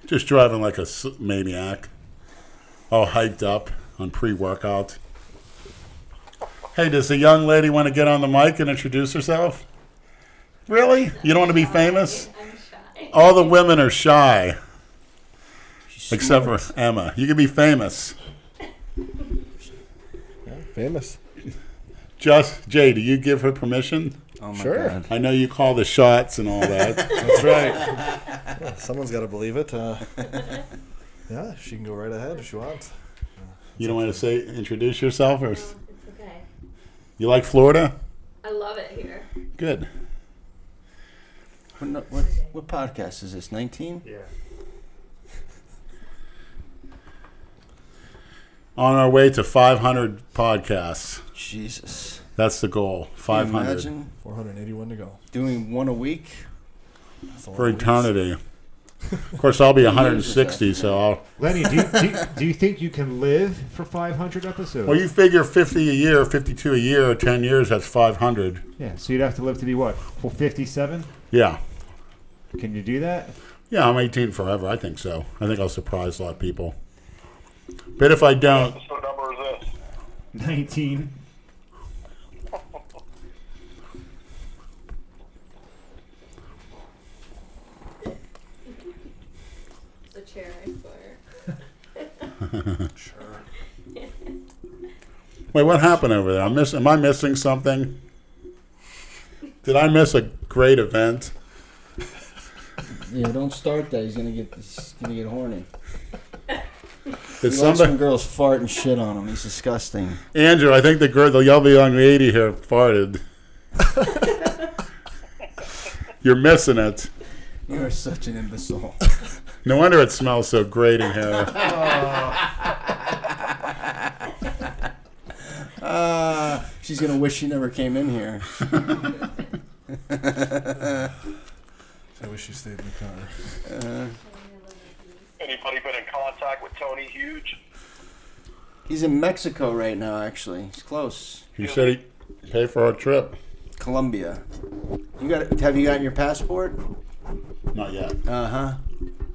Just driving like a maniac. All hyped up on pre-workout. Hey, does the young lady want to get on the mic and introduce herself? Really? You don't want to be famous? I'm shy. All the women are shy, She's except smart. for Emma. You can be famous. Yeah, famous. Just, Jay, do you give her permission? Oh my Sure. God. I know you call the shots and all that. That's right. Yeah, someone's got to believe it. Yeah, she can go right ahead if she wants. You don't want to introduce yourself? Or It's okay. you like Florida? I love it here. Good. What podcast is this? 19? Yeah. On our way to 500 podcasts. Jesus. That's the goal. Can you 500 imagine 481 to go. doing one a week? That's a lot for of weeks. eternity. Of course, I'll be 160, so I'll. Lenny, do you think you can live for 500 episodes? Well, you figure 50 a year, 52 a year, 10 years, that's 500. Yeah, so you'd have to live to be what? 57? Yeah. Can you do that? Yeah, I'm 18 forever. I think so. I think I'll surprise a lot of people. But if I don't, what number is this? 19. It's a chair, I swear. wait, what happened over there? Am I missing something? Did I miss a great event? Yeah, don't start that. He's gonna get horny. Did He lets some somebody? girls fart and shit on him. He's disgusting. Andrew, I think the young lady here farted. You're missing it. You are such an imbecile. No wonder it smells so great in here. She's gonna wish she never came in here. I wish you stayed in the car. Anybody been in contact with Tony Huge? He's in Mexico right now. Actually, he's close. He said he'd pay for our trip. Colombia. Have you gotten your passport? Not yet. Uh huh.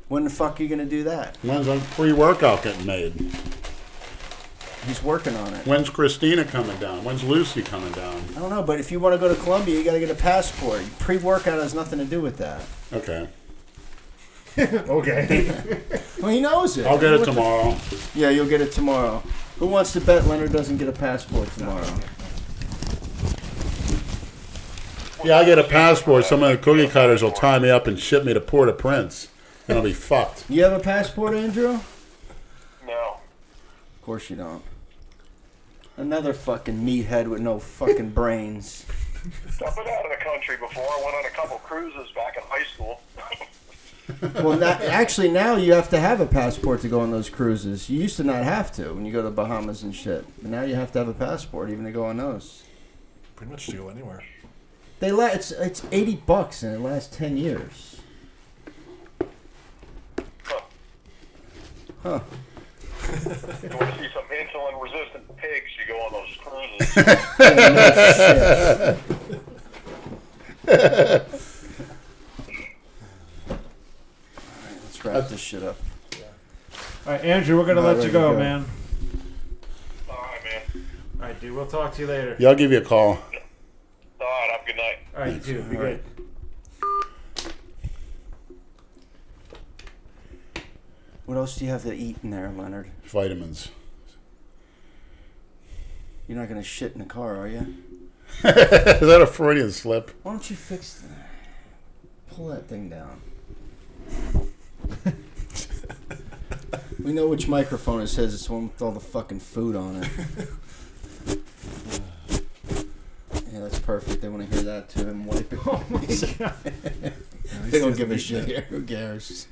When the fuck are you gonna do that? When's our pre-workout getting made? He's working on it. When's Christina coming down? When's Lucy coming down? I don't know, but if you want to go to Colombia, you gotta get a passport. Pre-workout has nothing to do with that. Okay. Okay. Well, he knows it. I'll get it tomorrow. Yeah, you'll get it tomorrow. Who wants to bet Leonard doesn't get a passport tomorrow? Yeah, I get a passport. Some of the cookie cutters will tie me up and ship me to Port-au-Prince. And I'll be fucked. You have a passport, Andrew? No. Of course you don't. Another fucking meathead with no fucking brains. I've been out of the country before. I went on a couple cruises back in high school. Well, actually, now you have to have a passport to go on those cruises. You used to not have to when you go to the Bahamas and shit. But now you have to have a passport even to go on those. Pretty much to go anywhere. It's $80 and it lasts 10 years. Huh. You want to see some insulin-resistant pigs, you go on those cruises. Alright, let's wrap this shit up. All right, Andrew, we're gonna Not let you ready to go, go. man. All right, man. All right, dude. We'll talk to you later. Yeah, I'll give you a call. All right, have a good night. All right, you too. Be All right. good. What else do you have to eat in there, Leonard? Vitamins. You're not gonna shit in the car, are you? Is that a Freudian slip? Why don't you pull that thing down? We know which microphone it says. It's the one with all the fucking food on it. Yeah, that's perfect. They want to hear that too. And wipe it. Oh my god. They don't give a shit. Who cares?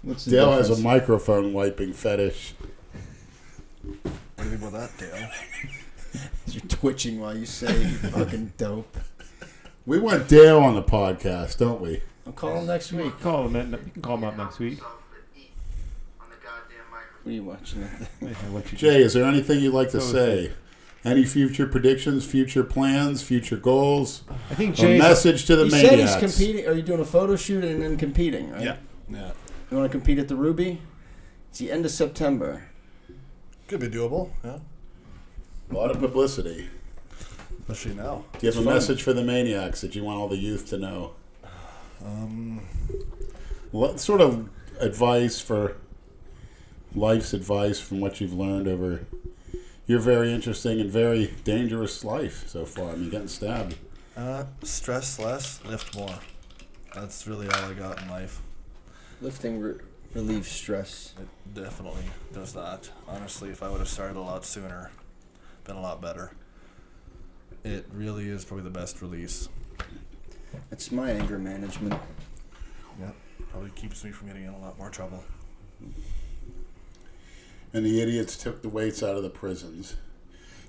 What's the Dale has a difference? microphone wiping fetish. What do you think about that, Dale? You're twitching while you say you fucking dope. We want Dale on the podcast, don't we? I'll call him next week. Call him. You can call him up next week. What are you watching? What you Jay, is there anything you'd like to say? Any future predictions, future plans, future goals? I think A Jay's message to the He said he's maniacs. competing. Are you doing a photo shoot and then competing, right? Yeah. You want to compete at the Ruby? It's the end of September. Could be doable, yeah. A lot of publicity. Especially now. Do you have It's a fun. message for the maniacs that you want all the youth to know? What sort of advice for life's advice from what you've learned over your very interesting and very dangerous life so far? I mean, getting stabbed. Stress less, lift more. That's really all I got in life. Lifting relieves stress. It definitely does that. Honestly, if I would have started a lot sooner, been a lot better. It really is probably the best release. It's my anger management. Yep. Probably keeps me from getting in a lot more trouble. And the idiots took the weights out of the prisons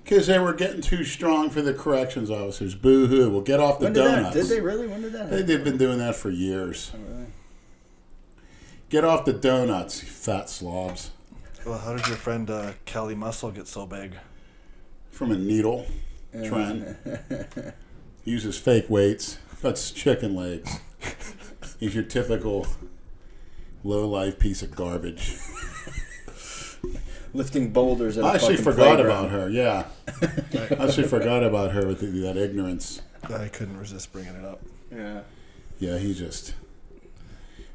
because they were getting too strong for the corrections officers. Boo-hoo. Well, get off the When did that? donuts. Did they really? When did that happen? They've been doing that for years. Oh, really? Get off the donuts, you fat slobs. Well, how did your friend Kelly Muscle get so big? From a needle. Trent. Uses fake weights. Cuts chicken legs. He's your typical low-life piece of garbage. Lifting boulders at a I actually fucking forgot playground. about her, yeah. I actually forgot about her with that ignorance. I couldn't resist bringing it up. Yeah. Yeah, he just...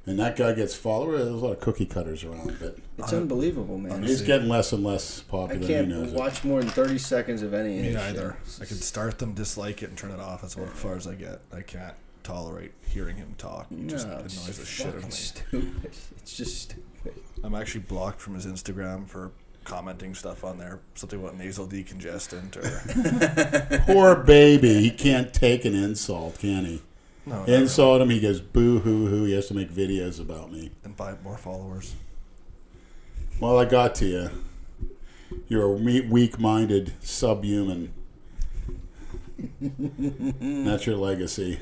And that guy gets followers. There's a lot of cookie cutters around, but It's unbelievable, man. he's getting less and less I popular. can't He knows watch more than 30 seconds of any of Me this neither. shit. I can start them, dislike it, and turn it off. That's about as far as I get. I can't tolerate hearing him talk. It just No, annoys it's the shit out of fucking me. stupid. It's just stupid. I'm actually blocked from his Instagram for commenting stuff on there. Something about nasal decongestant or... it. Poor baby. He can't take an insult, can he? No, Insult him, he goes boo-hoo-hoo. He has to make videos about me. and buy more followers. Well, I got to you. You're a weak-minded subhuman. That's your legacy.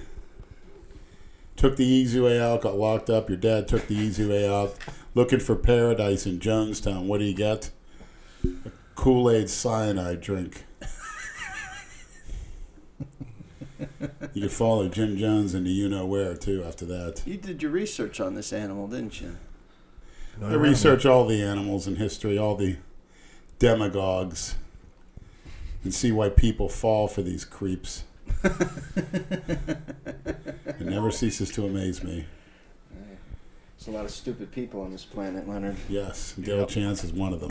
Took the easy way out, got locked up. Your dad took the easy way out. Looking for paradise in Jonestown. What do you get? A Kool-Aid cyanide drink. You could follow Jim Jones into you-know-where, too, after that. You did your research on this animal, didn't you? I research all the animals in history, all the demagogues, and see why people fall for these creeps. It never ceases to amaze me. There's a lot of stupid people on this planet, Leonard. Yes, Dale Chance is one of them.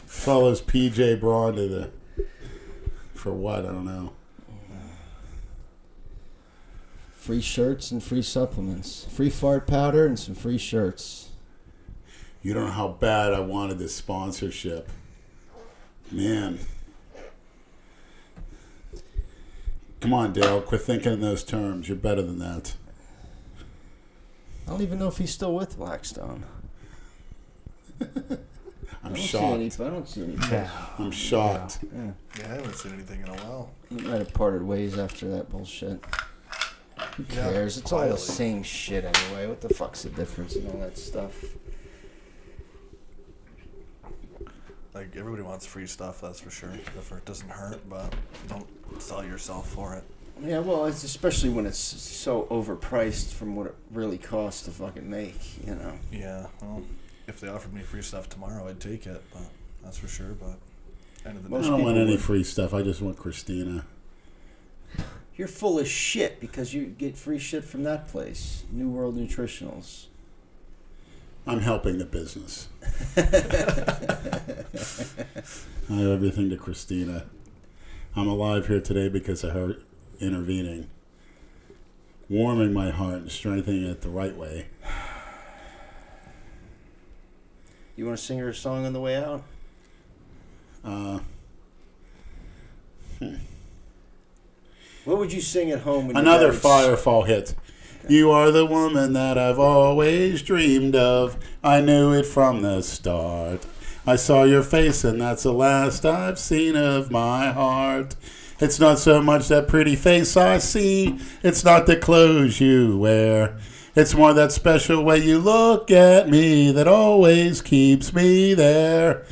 Follows PJ Braun to the... For what? I don't know. Free shirts and free supplements. Free fart powder and some free shirts. You don't know how bad I wanted this sponsorship. Man. Come on, Dale. Quit thinking in those terms. You're better than that. I don't even know if he's still with Blackstone. I'm I shocked. don't see any. No. I'm shocked. Yeah. Yeah, I haven't seen anything in a while. He might have parted ways after that bullshit. Who Yeah, cares? It's all the quietly. same shit anyway. What the fuck's the difference in all that stuff? Like, everybody wants free stuff, that's for sure. If it doesn't hurt, but don't sell yourself for it. Yeah, well, it's especially when it's so overpriced from what it really costs to fucking make, you know. Yeah, well, if they offered me free stuff tomorrow, I'd take it, but that's for sure, but end of the I Most day. don't want people any would. free stuff. I just want Christina. You're full of shit because you get free shit from that place, New World Nutritionals. I'm helping the business. I owe everything to Christina. I'm alive here today because of her intervening, warming my heart and strengthening it the right way. You want to sing her a song on the way out? What would you sing at home? When Another your dad would Firefall hit. You are the woman that I've always dreamed of. I knew it from the start. I saw your face and that's the last I've seen of my heart. It's not so much that pretty face I see. It's not the clothes you wear. It's more that special way you look at me that always keeps me there.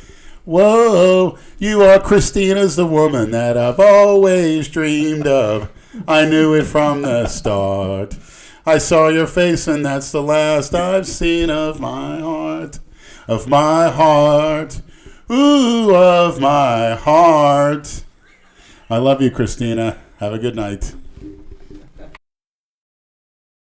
Whoa, you are Christina's the woman that I've always dreamed of. I knew it from the start. I saw your face and that's the last I've seen of my heart. Of my heart. Ooh, of my heart. I love you, Christina. Have a good night.